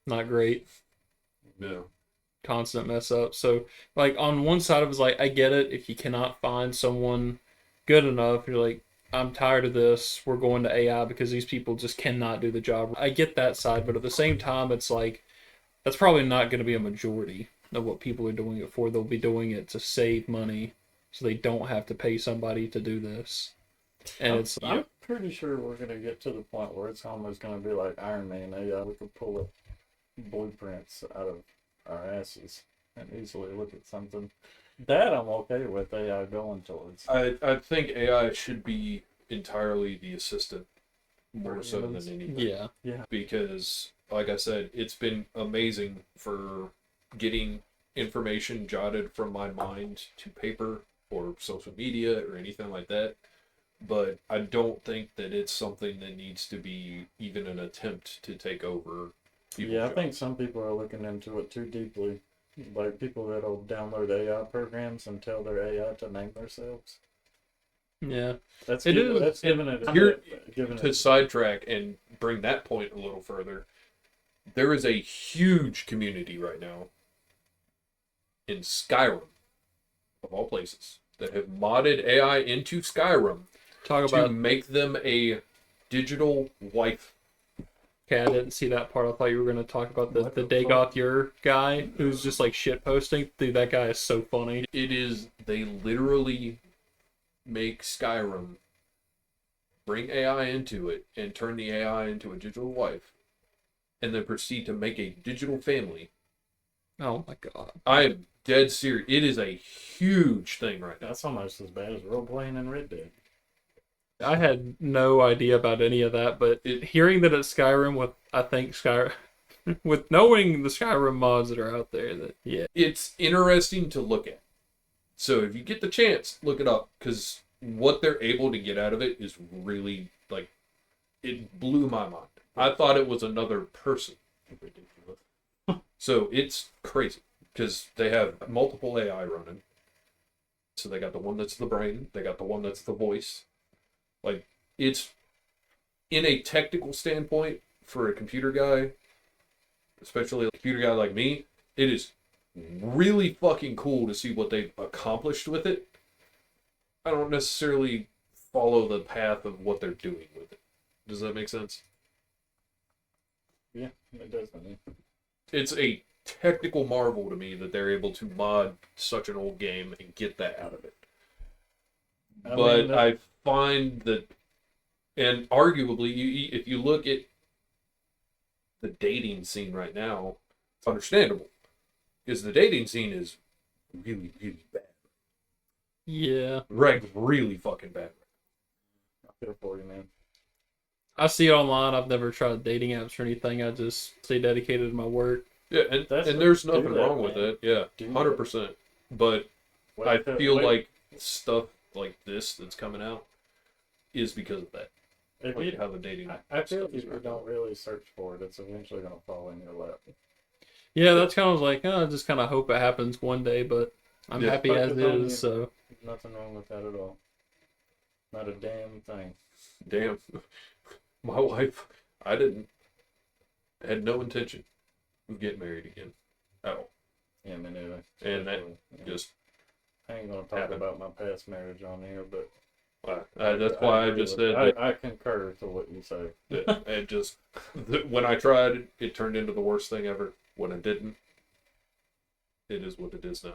not great. Yeah. Constant mess up. So, like, on one side, it was like, I get it. If you cannot find someone good enough, you're like, I'm tired of this. We're going to AI because these people just cannot do the job. I get that side, but at the same time, it's like, that's probably not going to be a majority of what people are doing it for. They'll be doing it to save money so they don't have to pay somebody to do this. And I'm pretty sure we're going to get to the point where it's almost going to be like Iron Man. We can pull up blueprints out of our asses and easily look at something. That I'm okay with AI going towards. I think AI should be entirely the assistant more so than anything. Yeah. Because, like I said, it's been amazing for getting information jotted from my mind to paper or social media or anything like that. But I don't think that it's something that needs to be even an attempt to take over Yeah, I think some people are looking into it too deeply. Like people that'll download AI programs and tell their AI to name themselves. Yeah. That's It is. That's giving it. Giving To it. sidetrack and bring that point a little further, there is a huge community right now in Skyrim, of all places, that have modded AI into Skyrim Talk to about. make them a digital wife. Okay, I didn't see that part. I thought you were going to talk about the What the Dagoth Your guy who's just like shit posting. Dude, that guy is so funny. It is, they literally make Skyrim, bring AI into it, and turn the AI into a digital wife, and then proceed to make a digital family. Oh my god. I am dead serious. It is a huge thing right now. That's almost as bad as role playing in Red Dead. I had no idea about any of that, but hearing that it's Skyrim with, I think Skyrim, with knowing the Skyrim mods that are out there, that yeah, It's interesting to look at. So if you get the chance, look it up, because what they're able to get out of it is really, like, it blew my mind. I thought it was another person. Ridiculous. So it's crazy, because they have multiple AI running. So they got the one that's the brain, they got the one that's the voice. Like, it's, in a technical standpoint, for a computer guy, especially a computer guy like me, it is really fucking cool to see what they've accomplished with it. I don't necessarily follow the path of what they're doing with it. Does that make sense? Yeah, it does. I mean. It's a technical marvel to me that they're able to mod such an old game and get that out of it. But I find that, and arguably, if you look at the dating scene right now, it's understandable. Because the dating scene is really, really bad. yeah. Right, really fucking bad. I feel for you, man. I see it online. I've never tried dating apps or anything. I just stay dedicated to my work. Yeah, and there's nothing wrong with it. Yeah, Do 100%. But I feel like stuff like this that's coming out is because of that. If Like you, how the dating. I feel stuff if is you right don't really search for it, it's eventually going to fall in your lap. Yeah, that's kind of like, I just kind of hope it happens one day, but I'm Yeah. happy as Focus on is, so. There's nothing wrong with that at all. Not a damn thing. Damn. My wife, I had no intention of getting married again at all. Yeah, me neither. And that just, I ain't going to talk happened. about my past marriage on here, but that's why I agree just with- said I concur to what you say. that it just, when I tried it, it turned into the worst thing ever. When I didn't, it is what it is now.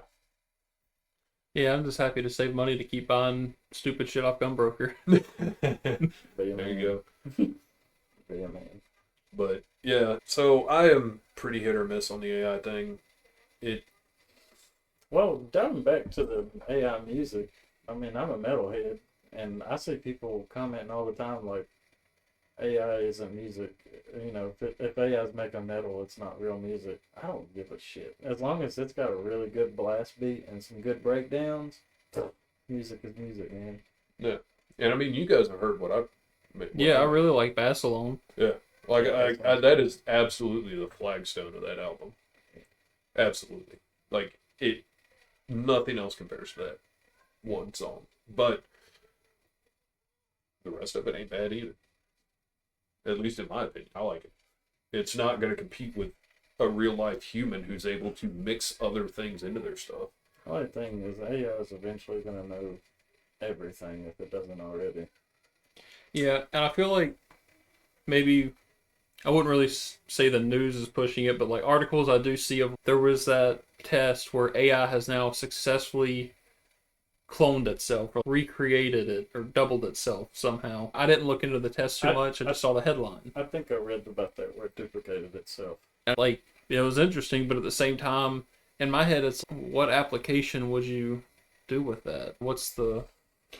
Yeah, I'm just happy to save money to keep buying stupid shit off Gunbroker. There you go. Be a man. But yeah, so I am pretty hit or miss on the AI thing. Well, diving back to the AI music, I mean, I'm a metalhead, and I see people commenting all the time like, AI isn't music. You know, if AI is making metal, it's not real music. I don't give a shit. As long as it's got a really good blast beat and some good breakdowns, music is music, man. Yeah, and I mean, you guys have heard what I. Yeah, I really like Bassalone. Yeah, like I that is absolutely the flagstone of that album. Absolutely, like it. Nothing else compares to that one song, but the rest of it ain't bad either. At least in my opinion, I like it. It's not going to compete with a real life human who's able to mix other things into their stuff. The only thing is AI is eventually going to know everything if it doesn't already. Yeah, and I feel like maybe I wouldn't really say the news is pushing it, but like articles I do see of there was that test where AI has now successfully cloned itself or recreated it or doubled itself somehow. I didn't look into the test too much. I just saw the headline. I think I read about that where it duplicated itself. And like it was interesting, but at the same time, in my head, it's what application would you do with that? What's the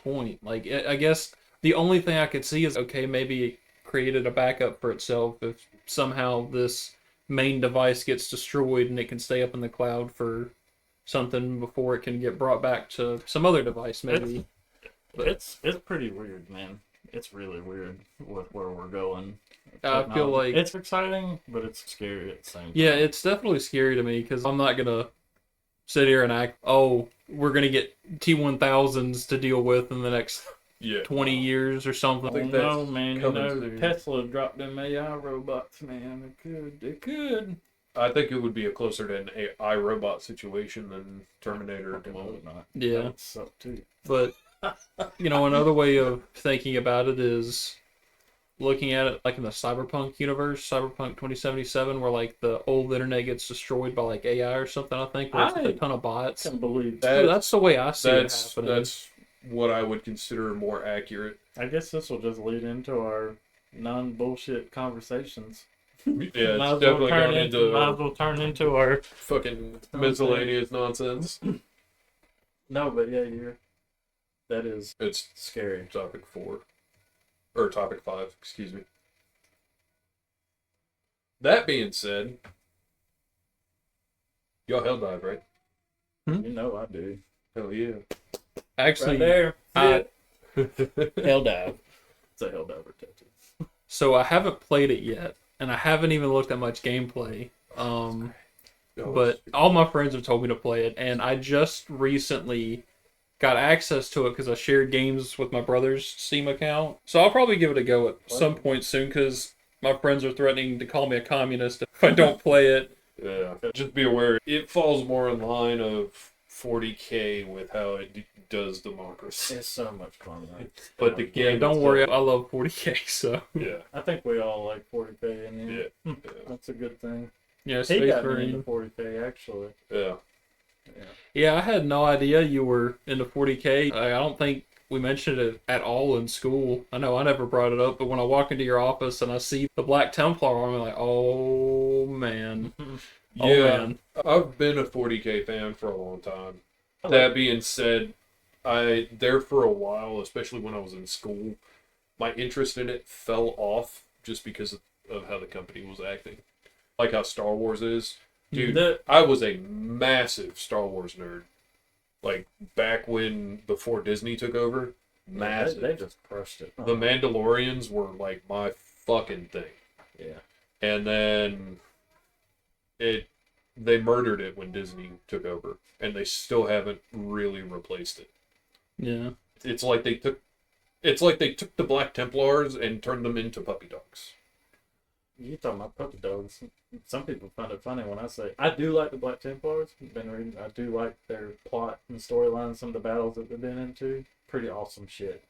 point? Like I guess the only thing I could see is okay, maybe it created a backup for itself if somehow this main device gets destroyed and it can stay up in the cloud for something before it can get brought back to some other device, maybe. It's pretty weird, man. it's really weird with where we're going. I feel like it's exciting, but it's scary at the same time. Yeah, it's definitely scary to me because I'm not gonna sit here and act, oh, we're gonna get T1000s to deal with in the next 20 years or something. I think man. Tesla dropped them AI robots, man. It could. I think it would be closer to an AI robot situation than Terminator. Yeah. That suck too. But, another way of thinking about it is looking at it like in the cyberpunk universe, Cyberpunk 2077, where like the old internet gets destroyed by like AI or something, I think, where it's a ton of bots. I can't believe that. That's the way I see it happening. That's what I would consider more accurate. I guess this will just lead into our non-bullshit conversations. Yeah, it's definitely going into... Might as well turn into our... fucking miscellaneous nonsense. No, but yeah, that is... It's scary. Topic 4. Or topic 5, excuse me. That being said... Y'all Helldive, right? You know I do. Hell yeah. Actually, right there. Helldive. It's a Helldiver tattoo. So I haven't played it yet, and I haven't even looked at much gameplay. But all my friends have told me to play it, and I just recently got access to it because I shared games with my brother's Steam account. So I'll probably give it a go at some point soon because my friends are threatening to call me a communist if I don't play it. Yeah, just be aware, it falls more in line of 40K with how it does democracy. It's so much fun, though. But the game, don't worry, I love 40K, so. Yeah. I think we all like 40K in here. Yeah. That's a good thing. Yeah, he got me into 40K, actually. Yeah. Yeah, I had no idea you were into 40K. I don't think we mentioned it at all in school. I know I never brought it up, but when I walk into your office and I see the Black Templar, I'm like, oh, man. Oh, Yeah, man. I've been a 40K fan for a long time. That being said, there for a while, especially when I was in school, my interest in it fell off just because of how the company was acting. Like how Star Wars is. Dude, I was a massive Star Wars nerd. Like, back before Disney took over, massive. They just crushed it. The Mandalorians were, like, my fucking thing. Yeah. And then they murdered it when Disney took over, and they still haven't really replaced it. Yeah. It's like they took the Black Templars and turned them into puppy dogs. You talking about puppy dogs? Some people find it funny when I say I do like the Black Templars. Been reading. I do like their plot and storyline. Some of the battles that they've been into, pretty awesome shit.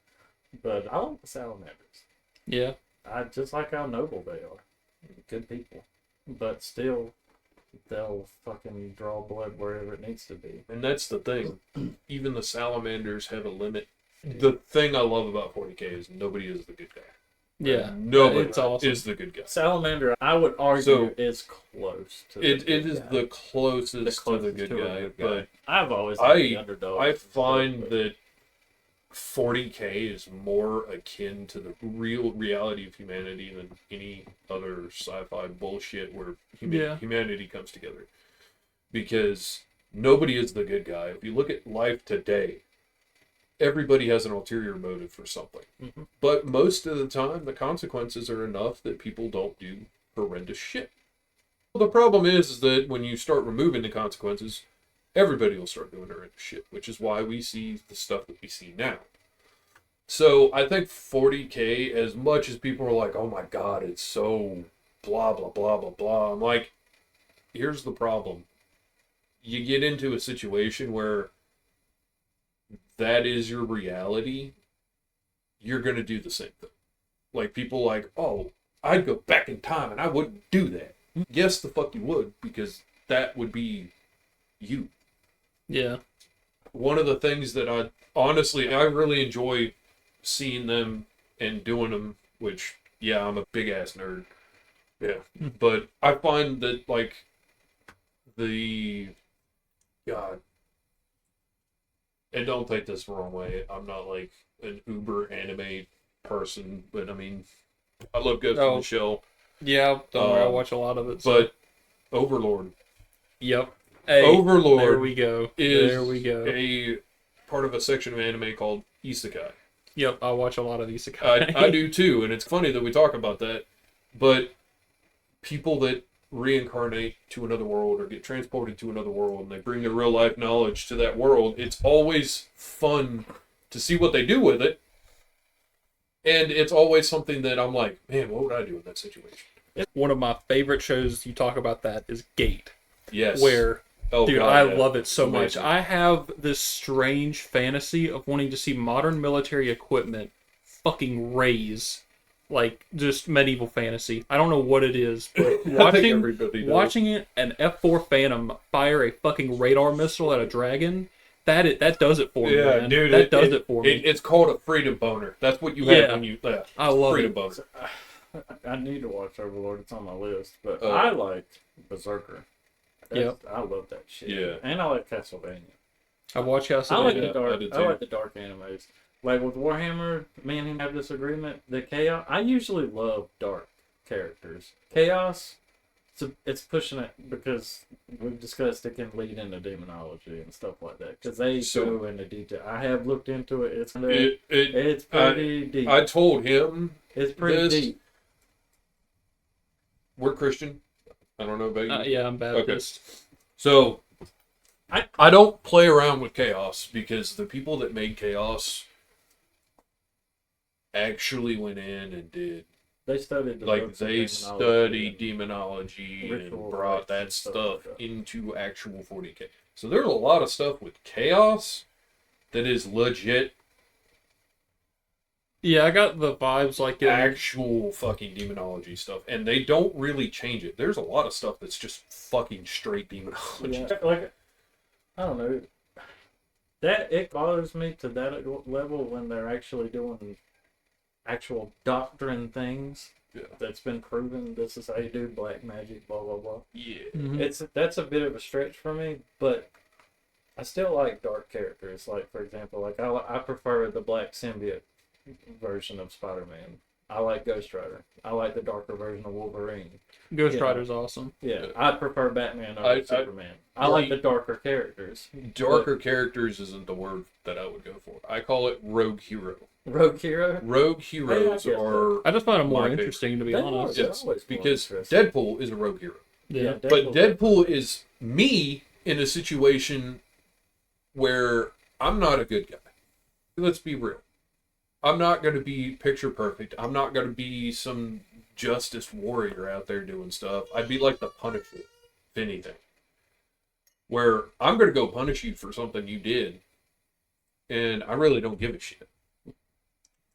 But I like the Salamanders. Yeah. I just like how noble they are. Good people, but still, they'll fucking draw blood wherever it needs to be. And that's the thing. Even the Salamanders have a limit. The thing I love about 40K is nobody is the good guy. Yeah. Nobody it's awesome. is the good guy. Salamander, I would argue, is close to it is the closest to the good guy, but I've always liked the underdog. I find that 40K is more akin to the real reality of humanity than any other sci-fi bullshit where humanity comes together. Because nobody is the good guy. If you look at life today, everybody has an ulterior motive for something. Mm-hmm. But most of the time, the consequences are enough that people don't do horrendous shit. Well, the problem is that when you start removing the consequences, everybody will start doing horrendous shit, which is why we see the stuff that we see now. So I think 40K, as much as people are like, oh my god, it's so blah, blah, blah, blah, blah, I'm like, here's the problem. You get into a situation where that is your reality, you're going to do the same thing. Like, people like, oh, I'd go back in time and I wouldn't do that. Yes, the fuck you would, because that would be you. Yeah. One of the things that I really enjoy seeing them and doing them, which, yeah, I'm a big ass nerd. Yeah. But I find that, like, God, and don't take this the wrong way, I'm not like an uber anime person, but I mean, I love Ghost in the Shell. Yeah, don't worry, I watch a lot of it. So. But Overlord. Yep. Hey, Overlord. There we go. Is a part of a section of anime called Isekai. Yep, I watch a lot of isekai. I do too, and it's funny that we talk about that. But people that reincarnate to another world or get transported to another world and they bring their real life knowledge to that world, it's always fun to see what they do with it. And it's always something that I'm like, man, what would I do in that situation? One of my favorite shows you talk about that is Gate. Yes. Where, dude, God, I yeah. love it so It's much. amazing. I have this strange fantasy of wanting to see modern military equipment fucking raise, like, just medieval fantasy. I don't know what it is, but I think watching everybody does. watching an F4 Phantom fire a fucking radar missile at a dragon, that does it for me, Yeah, man. dude, That does it for me. It's called a freedom boner. That's what you Yeah. have when you I love freedom it. boner. I need to watch Overlord. It's on my list, but Oh. I liked Berserker. Yep. I love that shit. Yeah. And I like Castlevania. I watch I like Castlevania. the dark. I did I too. like the dark animes. Like with Warhammer, me and him have this agreement. The chaos. I usually love dark characters. Chaos. It's pushing it because we've discussed it can lead into demonology and stuff like that because they So- go into detail. I have looked into it. It's It, it's pretty deep. I told him It's pretty this- deep. we're Christian. I don't know about you. Yeah, I'm Baptist. So, I don't play around with chaos because the people that made chaos actually went in and did, They studied the like, books of they demonology studied and demonology ritual and brought rites that and stuff stuff like that. into actual 40K. So there's a lot of stuff with chaos that is legit Yeah, I got the vibes like it. actual fucking demonology stuff, and they don't really change it. There's a lot of stuff that's just fucking straight demonology. Yeah, like I don't know. That it bothers me to that level when they're actually doing actual doctrine things. Yeah. That's been proven. This is how you do black magic. Blah blah blah. Yeah. Mhm. That's a bit of a stretch for me, but I still like dark characters. Like for example, like I prefer the black symbiote version of Spider-Man. I like Ghost Rider. I like the darker version of Wolverine. Ghost Yeah. Rider's awesome. Yeah, I prefer Batman over I- Superman. I like the darker characters. Darker characters isn't the word that I would go for. I call it rogue hero. Rogue hero. Rogue heroes guess are I just find it more My favorite. interesting, to be They honest. are. yes, always more because interesting. Deadpool is a rogue hero. Yeah. But Deadpool is me in a situation where I'm not a good guy. Let's be real. I'm not going to be picture perfect. I'm not going to be some justice warrior out there doing stuff. I'd be like the Punisher, if anything. Where I'm going to go punish you for something you did, and I really don't give a shit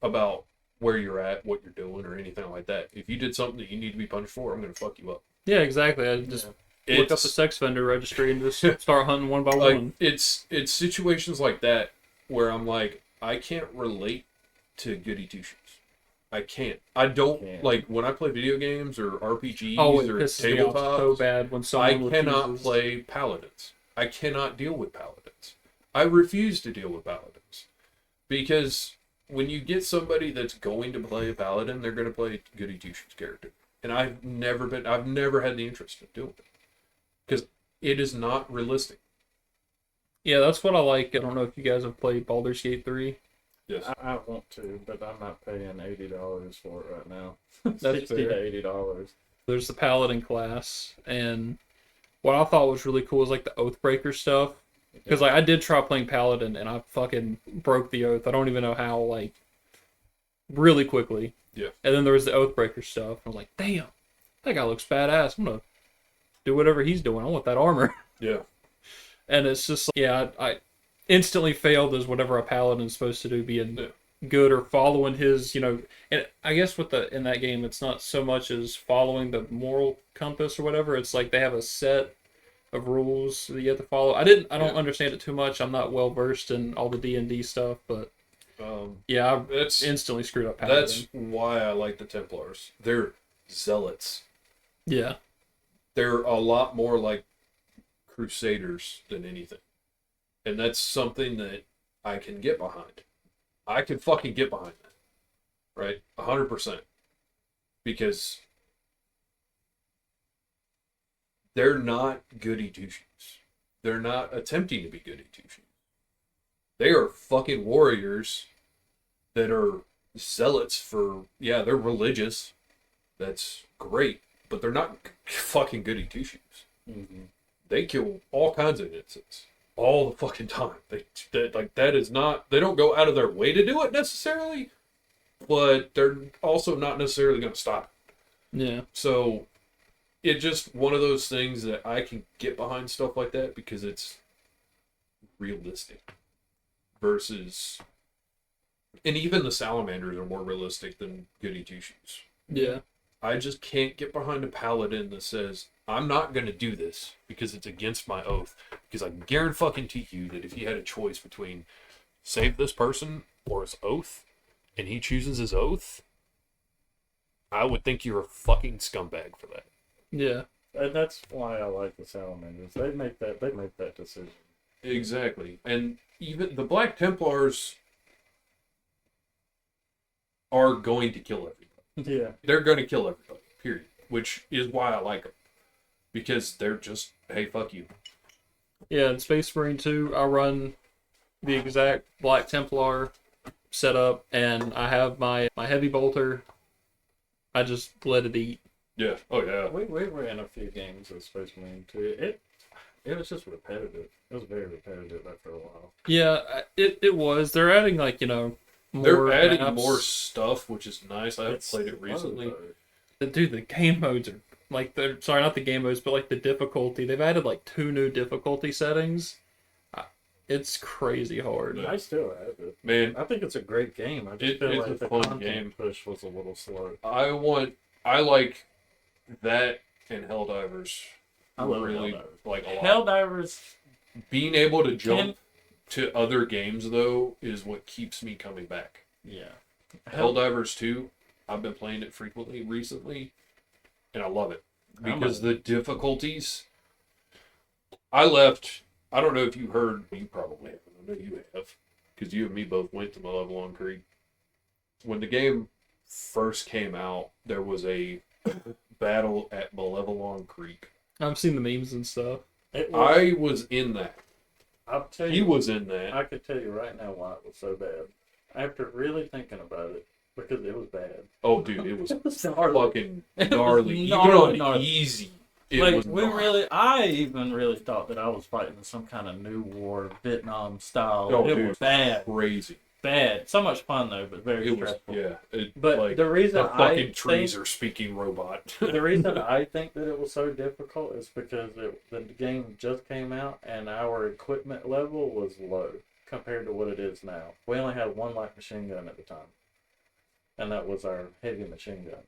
about where you're at, what you're doing, or anything like that. If you did something that you need to be punished for, I'm going to fuck you up. Yeah, exactly. I just look up the sex offender registry and just start hunting one by like one. it's situations like that where I'm like, I can't relate to goody two shoes. I can't. I don't Can't. like when I play video games or RPGs Oh, it or pisses me off so tabletops. bad when I someone cannot refuses. play paladins. I cannot deal with paladins. I refuse to deal with paladins because when you get somebody that's going to play a paladin, they're going to play a goody two shoes character, and I've never had the interest in doing it because it is not realistic. Yeah, that's what I like. I don't know if you guys have played Baldur's Gate 3. Yes. I want to, but I'm not paying $80 for it right now. That's $60 fair. to $80. There's the Paladin class, and what I thought was really cool is like the Oathbreaker stuff. Because like I did try playing Paladin, and I fucking broke the oath. I don't even know how, like, really quickly. Yeah. And then there was the Oathbreaker stuff. I was like, damn, that guy looks badass. I'm gonna do whatever he's doing. I want that armor. Yeah. And it's just, yeah, I instantly failed as whatever a Paladin's supposed to do, being Yeah. good or following his, and I guess in that game, it's not so much as following the moral compass or whatever. It's like they have a set of rules that you have to follow. I don't understand it too much. I'm not well versed in all the D&D stuff, but yeah, I That's instantly screwed up Paladin. that's why I like the Templars. They're zealots. Yeah. They're a lot more like crusaders than anything. And that's something that I can get behind. I can fucking get behind that. Right? 100%. Because they're not goody two shoes. They're not attempting to be goody two shoes. They are fucking warriors that are zealots for, yeah, they're religious. That's great, but they're not fucking goody two shoes. Mm-hmm. They kill all kinds of innocents all the fucking time. That is not. They don't go out of their way to do it necessarily, but they're also not necessarily going to stop. Yeah. So it's just one of those things that I can get behind stuff like that because it's realistic versus, and even the salamanders are more realistic than goody two shoes. Yeah. I just can't get behind a paladin that says, I'm not going to do this because it's against my oath. Because I guarantee you that if you had a choice between save this person or his oath, and he chooses his oath, I would think you're a fucking scumbag for that. Yeah. And that's why I like the salamanders. They make that decision. Exactly. And even the Black Templars are going to kill everybody. Yeah. They're going to kill everybody, period. Which is why I like them. Because they're just, hey, fuck you. Yeah, in Space Marine 2, I run the exact Black Templar setup, and I have my heavy bolter. I just let it eat. Yeah. Oh, yeah. We ran a few games of Space Marine 2. It was just repetitive. It was very repetitive after a while. Yeah, it was. They're adding, like, more They're adding maps. more stuff, which is nice. I haven't played it recently. Dude, the game modes are, like, sorry, not the game modes, but, like, the difficulty. They've added, like, 2 new difficulty settings. It's crazy hard. I still have it. Man, I think it's a great game. I just feel it's like a the fun content game. push was a little slow. I like that and Helldivers. I love really Helldivers. like a lot. Helldivers. Being able to jump to other games, though, is what keeps me coming back. Yeah. Helldivers 2, I've been playing it frequently recently, and I love it. Because the difficulties... I don't know if you heard, you probably haven't, I know you have, because you and me both went to Malevelon Creek. When the game first came out, there was a battle at Malevelon Creek. I've seen the memes and stuff. I was in that. I'll tell you. He was in that. I could tell you right now why it was so bad. After really thinking about it, because it was bad. Oh, dude, it was gnarly. fucking gnarly. Gnarly, Even on easy, it like was gnarly. I even really thought that I was fighting some kind of new war, Vietnam style. Oh, it dude, was bad. Crazy. Bad. So much fun though, but very It was, stressful. yeah. But like, the reason the fucking I trees think, are speaking robot. the reason I think that it was so difficult is because the game just came out and our equipment level was low compared to what it is now. We only had one light machine gun at the time, and that was our heavy machine gun.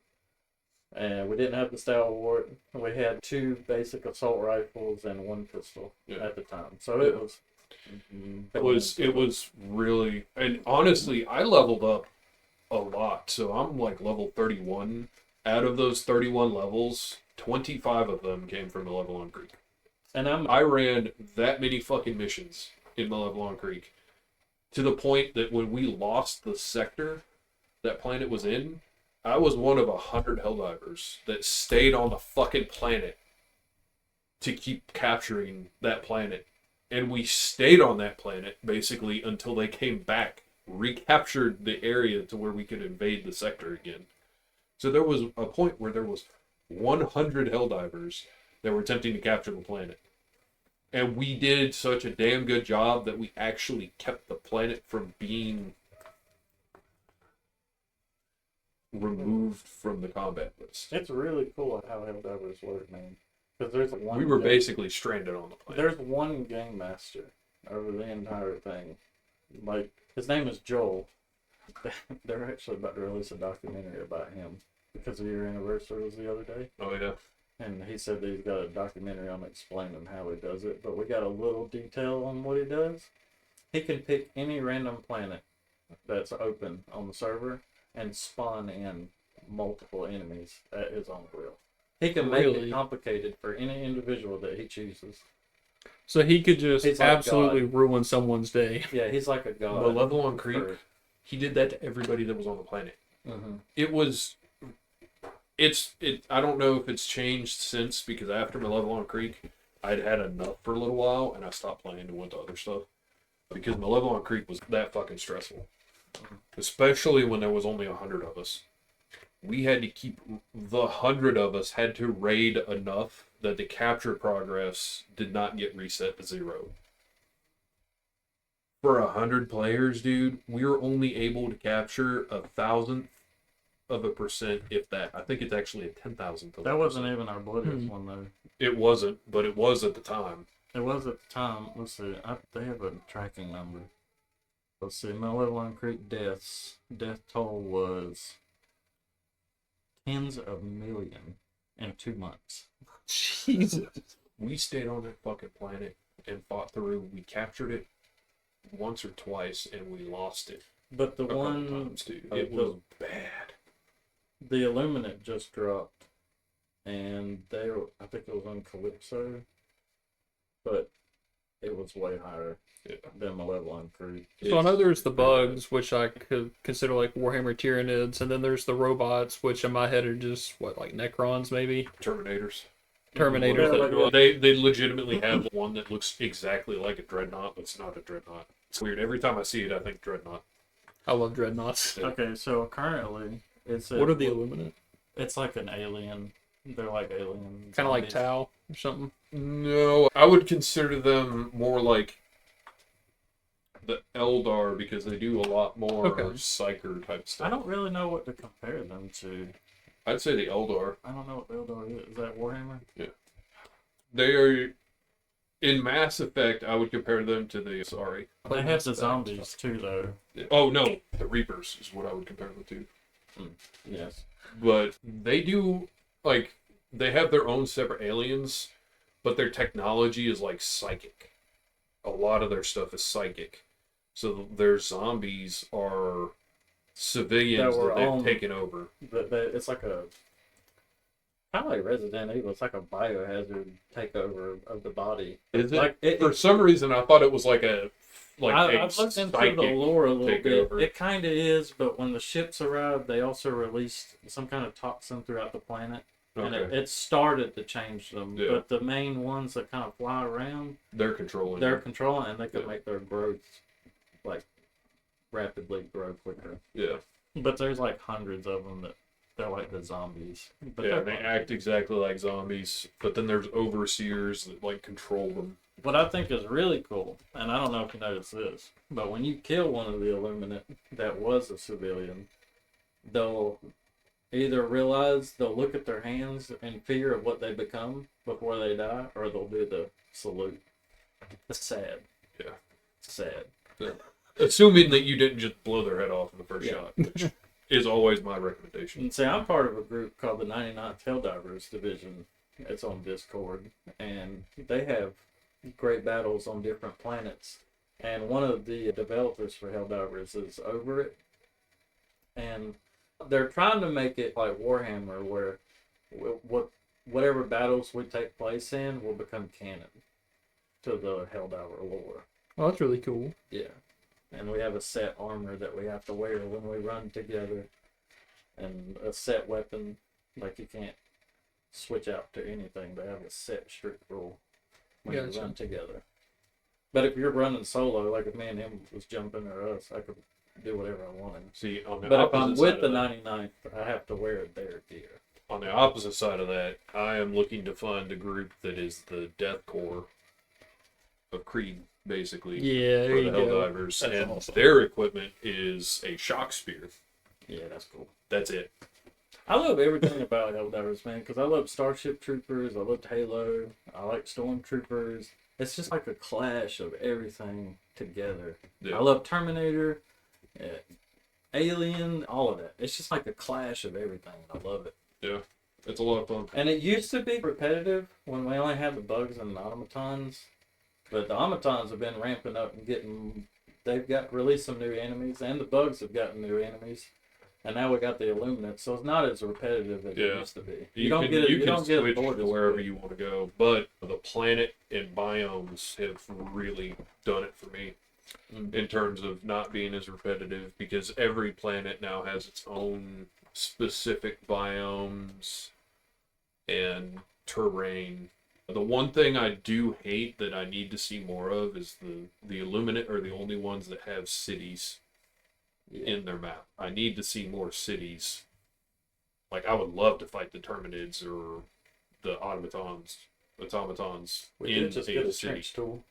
And we didn't have the stalwart. We had 2 basic assault rifles and 1 pistol at the time. So it was. It was really, and honestly, I leveled up a lot. So I'm like level 31. Out of those 31 levels, 25 of them came from Malevelon Creek. And I ran that many fucking missions in Malevelon Creek to the point that when we lost the sector that planet was in, I was one of 100 Helldivers that stayed on the fucking planet to keep capturing that planet. And we stayed on that planet, basically, until they came back, recaptured the area to where we could invade the sector again. So there was a point where there was 100 Helldivers that were attempting to capture the planet. And we did such a damn good job that we actually kept the planet from being removed from the combat list. it's really cool how Helldivers work, man. Because there's one. We were basically stranded on the planet. There's one game master over the entire thing. Like, his name is Joel. They're actually about to release a documentary about him because of your anniversary was the other day. Oh, yeah. And he said that he's got a documentary on explaining how he does it. But we got a little detail on what he does. He can pick any random planet that's open on the server and spawn in multiple enemies at his own will. He can make it complicated for any individual that he chooses. So he could just He's like absolutely ruin someone's day. Yeah, he's like a god. Malevelon Creek, he did that to everybody that was on the planet. Mm-hmm. I don't know if it's changed since, because after Malevelon Creek, I'd had enough for a little while, and I stopped playing and went to other stuff. Because Malevelon Creek was that fucking stressful. especially when there was only 100 of us. We had to keep the 100 of us had to raid enough that the capture progress did not get reset to 0. For 100 players, dude, we were only able to capture 0.001%, if that. I think it's actually a 10,000th. That wasn't even our bloodiest one though. It wasn't, but it was at the time. It was at the time. Let's see. They have a tracking number. Let's see. Malevolent Creek death toll was tens of million in 2 months. Jesus. We stayed on that fucking planet and fought through. We captured it once or twice, and we lost it. But the a couple one times, dude. It was bad. The Illuminate just dropped, and I think it was on Calypso, but it was way higher than Malevolent Creek. So I know there's the bugs, which I could consider like Warhammer Tyranids, and then there's the robots, which in my head are just, like Necrons maybe? Terminators. Terminators. They legitimately have one that looks exactly like a Dreadnought, but it's not a Dreadnought. It's weird. Every time I see it, I think Dreadnought. I love Dreadnoughts. Okay, so currently, what are the Illuminate? It's like an alien. They're like alien. Kind of like Tau or something? No, I would consider them more like the Eldar because they do a lot more Psyker type stuff. I don't really know what to compare them to. I'd say the Eldar. I don't know what the Eldar is. Is that Warhammer? Yeah. They are, in Mass Effect, I would compare them to the Sorry. They have the zombies too, though. Yeah. Oh, no. The Reapers is what I would compare them to. Yes. But they do, like, they have their own separate aliens, but their technology is, like, psychic. A lot of their stuff is psychic. So their zombies are civilians that they've taken over. It's like a kind of like Resident Evil. It's like a biohazard takeover of the body. Is it? Like For some reason, I thought it was like I've looked into the lore a little bit. Takeover. It kind of is, but when the ships arrived, they also released some kind of toxin throughout the planet, and it started to change them. Yeah. But the main ones that kind of fly around, They're controlling, and they can make their growth like rapidly grow quicker. Yeah. But there's like hundreds of them that they're like the zombies. But Yeah, they act exactly like zombies, but then there's overseers that like control them. What I think is really cool, and I don't know if you noticed this, but when you kill one of the Illuminate that was a civilian, they'll either realize they'll look at their hands in fear of what they become before they die, or they'll do the salute. It's sad. Yeah. It's sad. Yeah. Assuming that you didn't just blow their head off in the first shot, which is always my recommendation. And see, I'm part of a group called the 99th Helldivers Division. It's on Discord, and they have great battles on different planets. And one of the developers for Helldivers is over it, and they're trying to make it like Warhammer, where whatever battles we take place in will become canon to the Helldiver lore. Oh, that's really cool. Yeah. And we have a set armor that we have to wear when we run together. And a set weapon. Like, you can't switch out to anything. They have a set strict rule when you run together. But if you're running solo, like if me and him was jumping or us, I could do whatever I wanted. See, on the but if I'm opposite with side the of that, 99th, I have to wear their gear. on the opposite side of that, I am looking to find a group that is the Death Corps of Creed, basically. Yeah, for there the you go. Helldivers, That's and awesome. their equipment is a shock spear. Yeah, that's cool. That's it. I love everything about Helldivers, man, because I love Starship Troopers, I loved Halo, I like Stormtroopers. It's just like a clash of everything together. Yeah. I love Terminator, Alien, all of that. It's just like a clash of everything. I love it. Yeah, it's a lot of fun. And it used to be repetitive when we only had the bugs and the automatons. But the automatons have been ramping up and they've released some new enemies, and the bugs have gotten new enemies. And now we got the Illuminate, so it's not as repetitive as it used to be. You don't get switch bored to wherever you want to go, but the planet and biomes have really done it for me in terms of not being as repetitive, because every planet now has its own specific biomes and terrain. The one thing I do hate that I need to see more of is the Illuminate are the only ones that have cities. in their map. I need to see more cities. Like, I would love to fight the Terminids or the automatons We in did just a get a city. trench tool.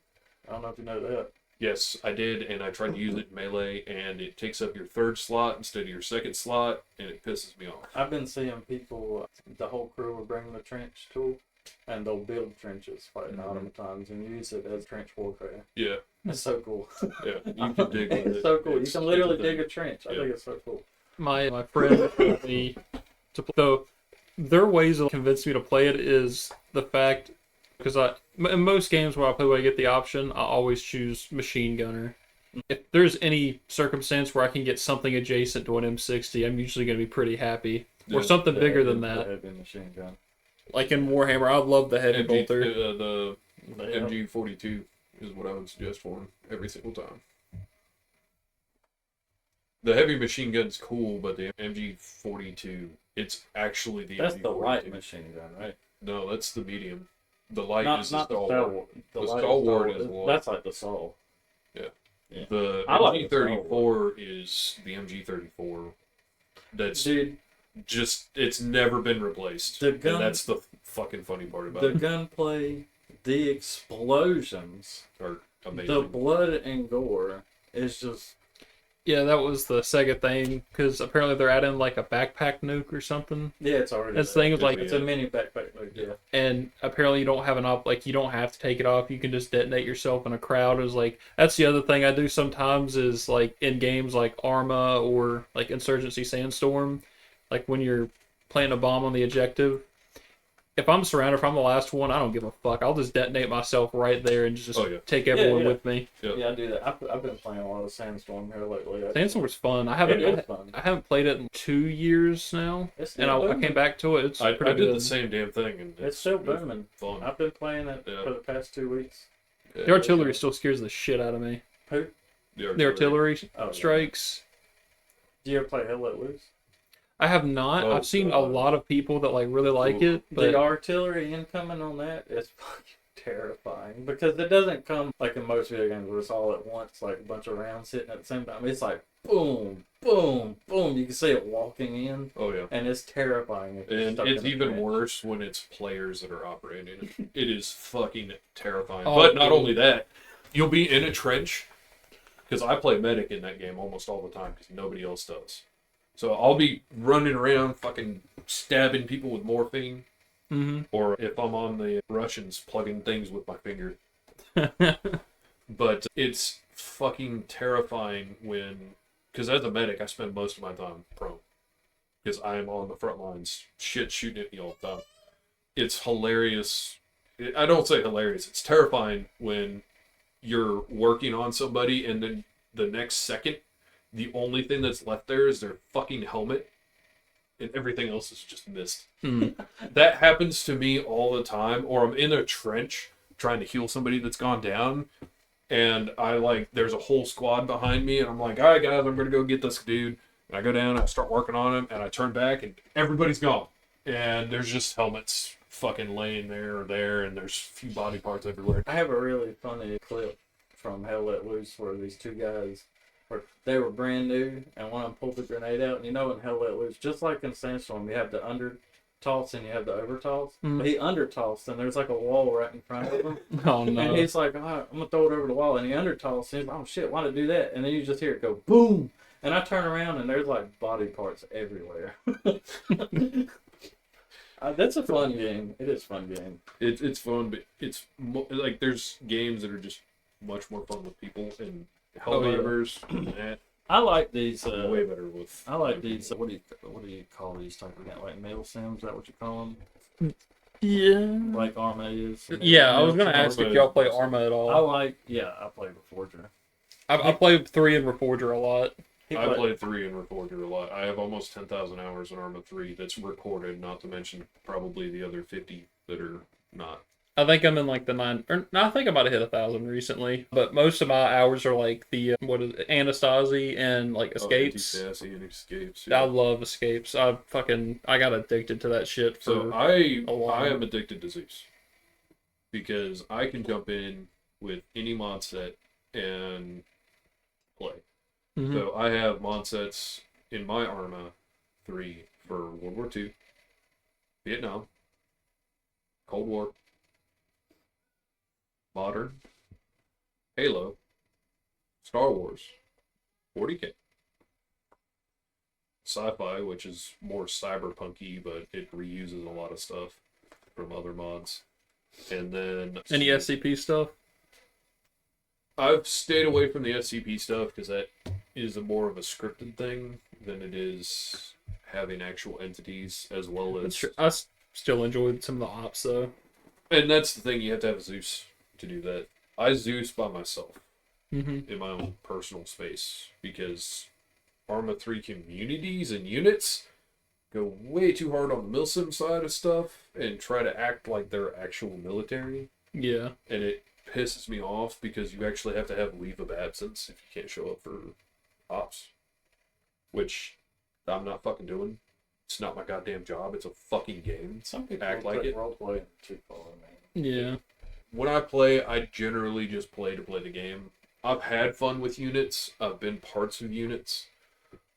I don't know if you know that. Yes, I did, and I tried to use it in Melee, and it takes up your third slot instead of your second slot, and it pisses me off. I've been seeing people, the whole crew will bring the trench tool, and they'll build trenches fighting automatons and use it as trench warfare. Yeah, It's so cool. yeah, you can dig with it. It's so cool. You It's can literally stupid dig thing. a trench. I Yeah. think it's so cool. My friend told me to play. So their ways of convincing me to play it is the fact, because in most games where I get the option, I always choose machine gunner. If there's any circumstance where I can get something adjacent to an M60, I'm usually going to be pretty happy. Or Yeah. something bigger than The that. heavy machine gun. Like in Warhammer, I love the heavy bolter. The Yeah. MG42 is what I would suggest for him every single time. The heavy machine gun's cool, but the MG42, it's actually the That's MG42. the light machine gun, right? No, that's the medium. The light Not is the the stalwart. stalwart. The light stalwart is the light. That's like the soul. Yeah. The I like the MG34 is the MG34. That's Dude, it's never been replaced. The gun- And that's the fucking funny part about the it. gunplay, the explosions, Are the amazing. blood and gore is just. Yeah, that was the Sega thing, because apparently they're adding like a backpack nuke or something. Yeah, it's already. This there. thing is like, It's a mini backpack load, yeah. and apparently you don't have you don't have to take it off. You can just detonate yourself in a crowd. Is like, that's the other thing I do sometimes is like in games like Arma or like Insurgency Sandstorm, like when you're planting a bomb on the objective. If I'm surrounded, if I'm the last one, I don't give a fuck. I'll just detonate myself right there and just Oh, yeah. take everyone yeah. with me. Yep. Yeah, I do that. I've been playing a lot of Sandstorm here lately. Sandstorm's fun. I It is haven't fun. I haven't played it in 2 years now, It's and still I booming. came back to it. It's I pretty did good. the same damn thing, and It's still booming. fun. I've been playing it Yeah. for the past 2 weeks. Yeah, The artillery still scares the shit out of me. Who? The artillery Oh, yeah. strikes. Do you ever play Hell Let Loose? I have not. Oh, I've seen God. a lot of people that like really like Ooh. it, but The artillery incoming on that is fucking terrifying because it doesn't come like in most video games where it's all at once, like a bunch of rounds hitting at the same time. It's like boom, boom, boom. You can see it walking in, Oh yeah. and it's terrifying. if you're And stuck it's in a even trench. worse when it's players that are operating it. It is fucking terrifying. Oh, but not dude. only that, you'll be in a trench, because I play medic in that game almost all the time because nobody else does. So I'll be running around fucking stabbing people with morphine, Mhm. or if I'm on the Russians, plugging things with my finger. But it's fucking terrifying because as a medic, I spend most of my time prone. Because I am on the front lines, shit shooting at me all the time. It's hilarious. I don't say hilarious, it's terrifying when you're working on somebody and then the next second, the only thing that's left there is their fucking helmet and everything else is just missed. Mm. That happens to me all the time, or I'm in a trench trying to heal somebody that's gone down, and there's a whole squad behind me, and I'm like, all right, guys, I'm gonna go get this dude. And I go down, I start working on him, and I turn back, and everybody's gone, and there's just helmets fucking laying there, and there's a few body parts everywhere. I have a really funny clip from Hell Let Loose where these two guys, they were brand new, and one of them pulled the grenade out. And you know, in Hell Let Loose, just like in Sandstorm, you have the under toss and you have the over toss. But he under tossed, and there's like a wall right in front of him. Oh And no. he's like, I'm gonna throw it over the wall, and he under tossed. And he's like, oh shit, why did I do that? And then you just hear it go boom, and I turn around and there's like body parts everywhere. That's a fun game. It is a fun game. It's fun, but like there's games that are just much more fun with people, and Helldivers and that I like these. way better with. I like these. What do you call these type of games? Like MilSim? Is that what you call them? Yeah. Like Arma is. Yeah, I was gonna ask if Arma y'all play is- Arma at I all. like. Yeah, I play Reforger. I played 3 in Reforger a lot. I played 3 in Reforger a lot. I have almost 10,000 hours in Arma 3 that's recorded, not to mention probably the other 50 that are not. I think I'm in like the 9, or no, I think I might have hit 1,000 recently. But most of my hours are like the what is it, Anastasia and like escapes. Anti-sassy and escapes. I love escapes. I got addicted to that shit for. So I while. am addicted to Zeus because I can jump in with any mod set and play. Mm-hmm. So I have mod sets in my Arma 3 for World War II, Vietnam, Cold War, Modern, Halo, Star Wars, 40K, Sci-Fi, which is more cyberpunky, but it reuses a lot of stuff from other mods. And then Any SCP stuff? I've stayed away from the SCP stuff because that is more of a scripted thing than it is having actual entities as well as. I still enjoyed some of the ops though. And that's the thing, you have to have Zeus to do that. I Zeus by myself Mm-hmm. in my own personal space because Arma 3 communities and units go way too hard on the MilSim side of stuff and try to act like they're actual military. Yeah. And it pisses me off because you actually have to have leave of absence if you can't show up for ops. Which I'm not fucking doing. It's not my goddamn job. It's a fucking game. Some people act like it. role play too far, man. Yeah. When I play, I generally just play to play the game. I've had fun with units. I've been parts of units.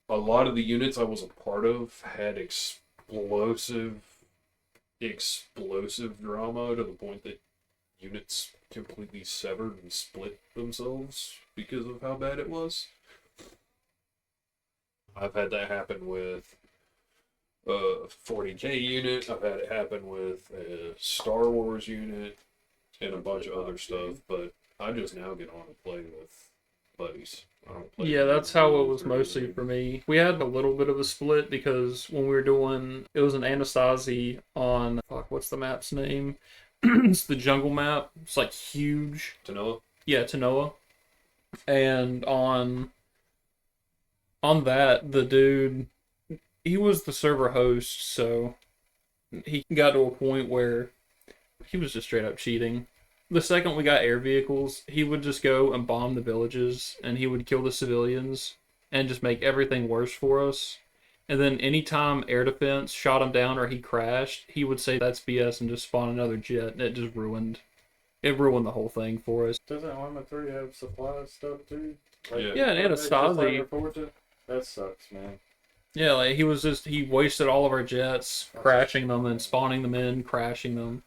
A lot of the units I was a part of had explosive drama to the point that units completely severed and split themselves because of how bad it was. I've had that happen with a 40K unit. I've had it happen with a Star Wars unit and a bunch of other stuff, but I just now get on and play with buddies. I don't play Yeah, with that's how it people was or mostly anything. for me. We had a little bit of a split because when we were doing, it was an Anasazi on, what's the map's name? It's the jungle map. It's like huge. Tanoa? Yeah, Tanoa. And on that, the dude, he was the server host, so he got to a point where he was just straight up cheating. The second we got air vehicles, he would just go and bomb the villages, and he would kill the civilians, and just make everything worse for us. And then anytime air defense shot him down or he crashed, he would say that's BS and just spawn another jet, and it ruined the whole thing for us. Doesn't Arma 3 have supply stuff too? Yeah. Yeah, and just like Anasazi. Reforged? That sucks, man. Yeah, like he wasted all of our jets, crashing them and spawning them in, crashing them.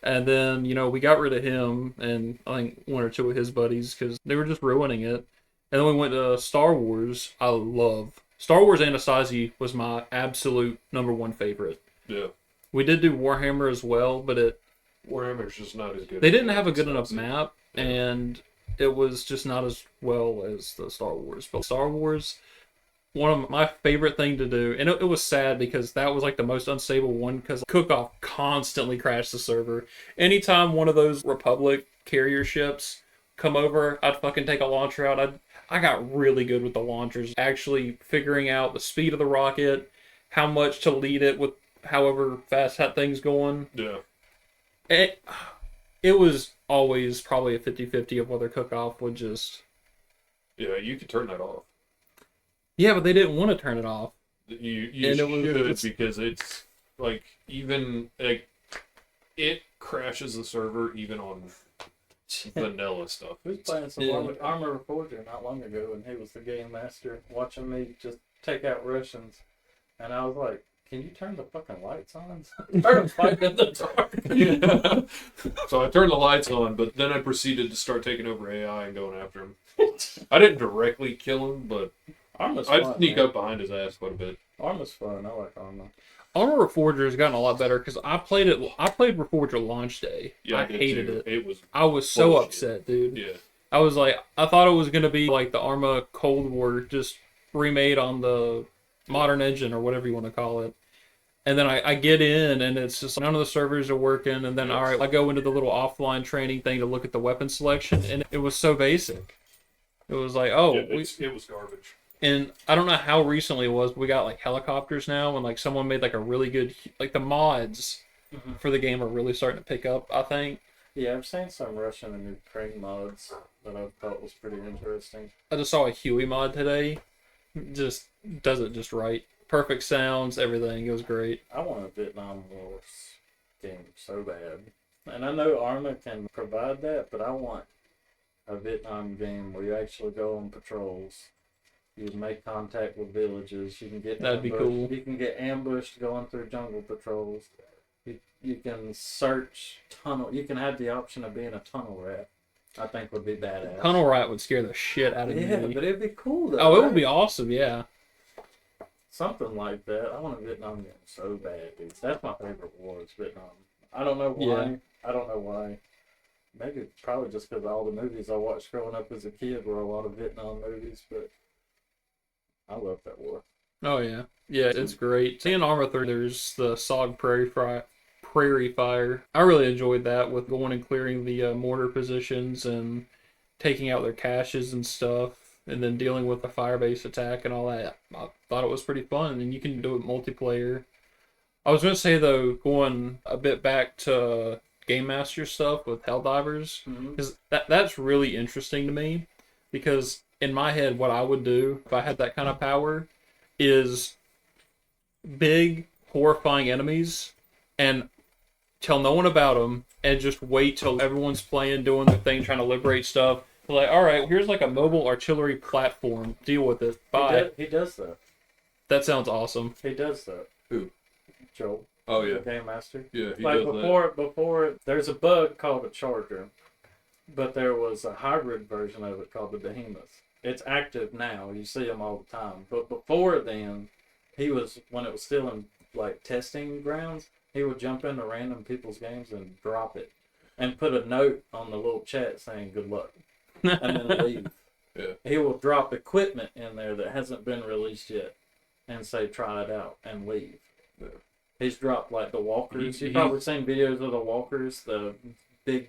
And then, we got rid of him and I think one or two of his buddies because they were just ruining it. And then we went to Star Wars. I love Star Wars. Anasazi was my absolute number one favorite. Yeah. We did do Warhammer as well, but Warhammer's just not as good. they didn't have a good enough map, Yeah. and it was just not as well as the Star Wars. But Star Wars, one of my favorite thing to do, and it was sad because that was like the most unstable one because Cook-Off constantly crashed the server. Anytime one of those Republic carrier ships come over, I'd fucking take a launcher out. I got really good with the launchers, actually figuring out the speed of the rocket, how much to lead it with however fast that thing's going. Yeah. It was always probably a 50-50 of whether Cook-Off would just... Yeah, you could turn that off. Yeah, but they didn't want to turn it off. You And should because it's like even like it crashes the server even on vanilla stuff. We was playing some Yeah. Armor Reforger not long ago, and he was the game master watching me just take out Russians. And I was like, can you turn the fucking lights on? Start fighting in the dark. Yeah. So I turned the lights on, but then I proceeded to start taking over AI and going after him. I didn't directly kill him, but Arma's I'd fun, sneak man. up behind his ass quite a bit. Arma's fun. I like Arma. Armor Reforger has gotten a lot better because I played Reforger launch day. Yeah, I did hated too. it. It was I was so bullshit. upset, dude. Yeah. I was like, I thought it was gonna be like the Arma Cold War, just remade on the modern engine or whatever you want to call it. And then I get in and it's just none of the servers are working. And then all right, I go into the little offline training thing to look at the weapon selection, and it was so basic. It was like, oh, Yeah, it was garbage. and I don't know how recently it was, but we got like helicopters now, and like someone made like a really good, like the mods for the game are really starting to pick up, I think. Yeah, I've seen some Russian and Ukraine mods that I thought was pretty interesting. I just saw a Huey mod today. Just does it just right. Perfect sounds, everything. It was great. I want a Vietnam Wars game so bad. And I know Arma can provide that, but I want a Vietnam game where you actually go on patrols You make contact with villages. You can get That'd be ambushed. cool. You can get ambushed going through jungle patrols. You can search tunnel. You can have the option of being a tunnel rat. I think would be badass. Tunnel rat would scare the shit out of Yeah, me. but it'd be cool though. Oh, it right? would be awesome, yeah. Something like that. I want a Vietnam game so bad, dude. That's my favorite war is Vietnam. I don't know why. Yeah. I don't know why. Maybe it's probably just because all the movies I watched growing up as a kid were a lot of Vietnam movies, but I love that war. Oh, yeah. Yeah, it's great. In Arma 3, there's the SOG Prairie Fire. I really enjoyed that with going and clearing the mortar positions and taking out their caches and stuff, and then dealing with the fire base attack and all that. I thought it was pretty fun, and you can do it multiplayer. I was going to say, though, going a bit back to Game Master stuff with Helldivers, because that's really interesting to me, because in my head, what I would do if I had that kind of power is big, horrifying enemies, and tell no one about them, and just wait till everyone's playing, doing their thing, trying to liberate stuff. Like, all right, here's like a mobile artillery platform. Deal with it. Bye. He does that. That sounds awesome. He does that. Who? Joel. Oh yeah. The Game Master. Yeah, he Like does before, there's a bug called a charger, but there was a hybrid version of it called the behemoth. It's active now. You see them all the time. But before then, when it was still in like testing grounds, he would jump into random people's games and drop it, and put a note on the little chat saying "good luck," and then leave. Yeah. He will drop equipment in there that hasn't been released yet, and say "try it out" and leave. Yeah. He's dropped like the walkers. You've probably seen videos of the walkers, the big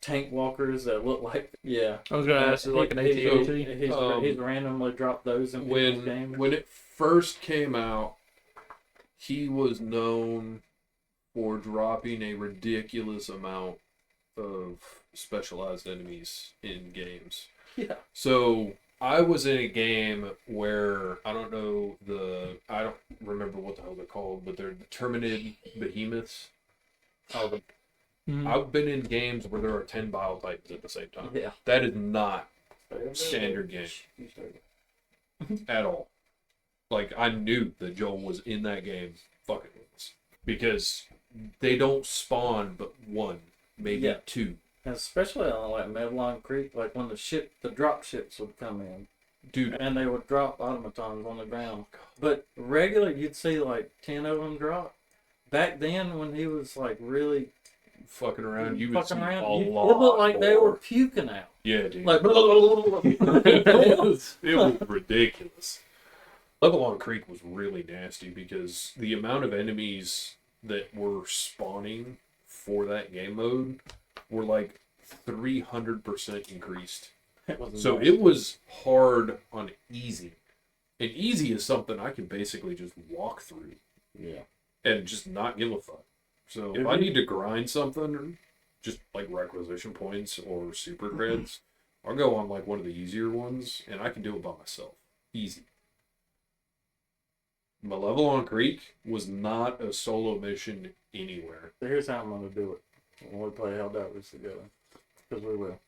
tank walkers that look like, yeah. I was going to ask, is it like an AT-AT? He's randomly dropped those in people's games. When it first came out, he was known for dropping a ridiculous amount of specialized enemies in games. Yeah. So I was in a game where I don't remember what the hell they're called, but they're Terminid behemoths. I've been in games where there are 10 bile titans at the same time. Yeah. That is not standard game at all. Like, I knew that Joel was in that game fucking with us, because they don't spawn but one, maybe two. And especially on like Medlon Creek, like when the drop ships would come in, dude, and they would drop automatons on the ground. But regularly, you'd see like 10 of them drop. Back then, when he was like really fucking around, you would see a lot. It looked like they were puking out. Yeah, dude. Like it was ridiculous. Levelon Creek was really nasty because the amount of enemies that were spawning for that game mode were like 300% increased. So it was hard on easy. And easy is something I can basically just walk through. Yeah. And just not give a fuck. So if I need to grind something, just like requisition points or super creds, I'll go on like one of the easier ones, and I can do it by myself. Easy. My level on Creek was not a solo mission anywhere. So here's how I'm going to do it when we play Helldivers together. Because we will.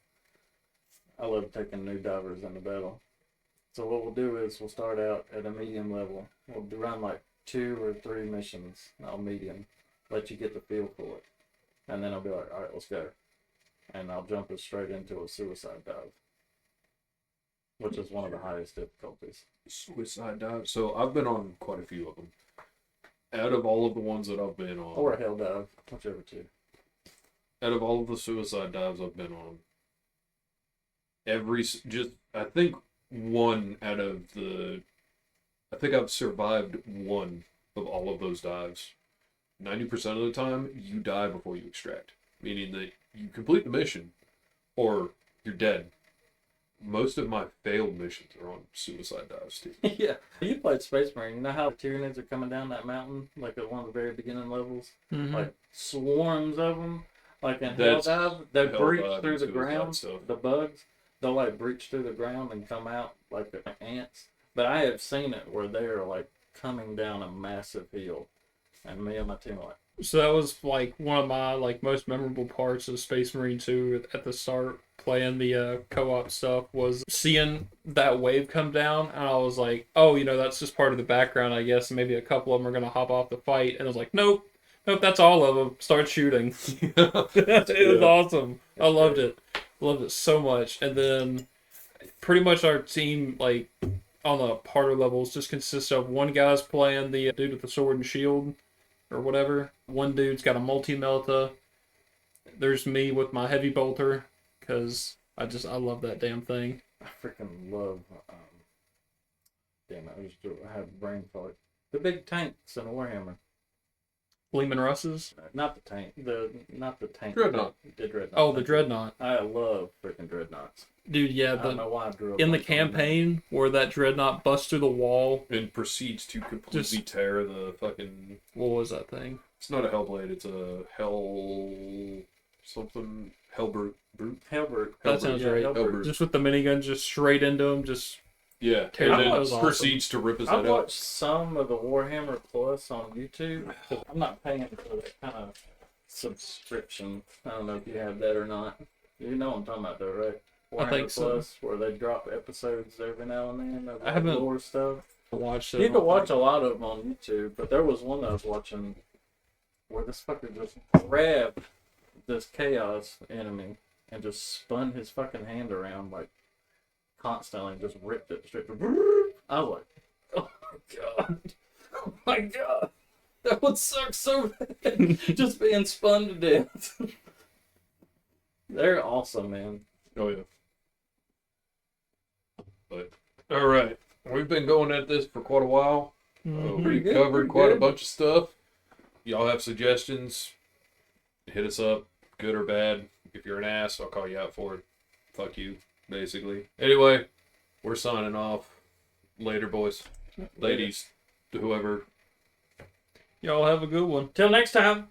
I love taking new divers into battle. So what we'll do is we'll start out at a medium level. We'll run like 2 or 3 missions. I'll medium. Let you get the feel for it. And then I'll be like, alright, let's go. And I'll jump us straight into a suicide dive. Which is one of the highest difficulties. Suicide dive? So I've been on quite a few of them. Out of all of the ones that I've been on. Or a hell dive, whichever two. Out of all of the suicide dives I've been on, I think I've survived one of all of those dives. 90% of the time, you die before you extract. Meaning that you complete the mission, or you're dead. Most of my failed missions are on suicide dives, too. Yeah. You played Space Marine. You know how the Tyranids are coming down that mountain? Like at one of the very beginning levels? Mm-hmm. Like swarms of them. Like in Helldive, they breach through the ground. The bugs, they'll like breach through the ground and come out like ants. But I have seen it where they're like coming down a massive hill. And me and my teammate. So that was like one of my like most memorable parts of Space Marine 2 at the start, playing the co-op stuff, was seeing that wave come down, and I was like, oh, you know, that's just part of the background, I guess, and maybe a couple of them are going to hop off the fight, and I was like, nope, that's all of them. Start shooting. It was awesome. I loved it. Loved it so much. And then pretty much our team, like, on the harder levels, just consists of one guy's playing the dude with the sword and shield, or whatever. One dude's got a multi-melta. There's me with my heavy bolter, because I love that damn thing. I freaking love, damn it, I have brain fart. The big tanks in Warhammer. Lehman Russes? Not the tank. Not the tank. Dreadnought. The Dreadnought. Oh, the Dreadnought. I love freaking Dreadnoughts. Dude, yeah. I don't know why I grew up in the like campaign where that Dreadnought busts through the wall. And proceeds to completely tear the fucking... What was that thing? It's not a Hellblade, it's a Hell... something... Hellbrute. Hellbrute. That sounds right. Hellbrute. Just with the minigun just straight into him, just... Yeah, tear and that. then That was awesome. proceeds to rip his I head out. watched some of the Warhammer Plus on YouTube. I'm not paying for that kind of subscription. I don't know if you have that or not. You know what I'm talking about though, right? Warhammer I think so. Plus, where they drop episodes every now and then of I haven't lore stuff. watched it. You can watch a lot of them on YouTube, but there was one that I was watching where this fucker just grabbed this chaos enemy and just spun his fucking hand around like constantly and just ripped it straight to... I was like, oh my god. Oh my god. That would suck so bad. Just being spun to death. They're awesome, man. Oh, yeah. But, alright. We've been going at this for quite a while. Mhm. Pretty We've good, covered pretty quite a good. bunch of stuff. Y'all have suggestions? Hit us up, good or bad. If you're an ass, I'll call you out for it. Fuck you, basically. Anyway, we're signing off. Later, boys. Ladies, whoever. Y'all have a good one. Till next time.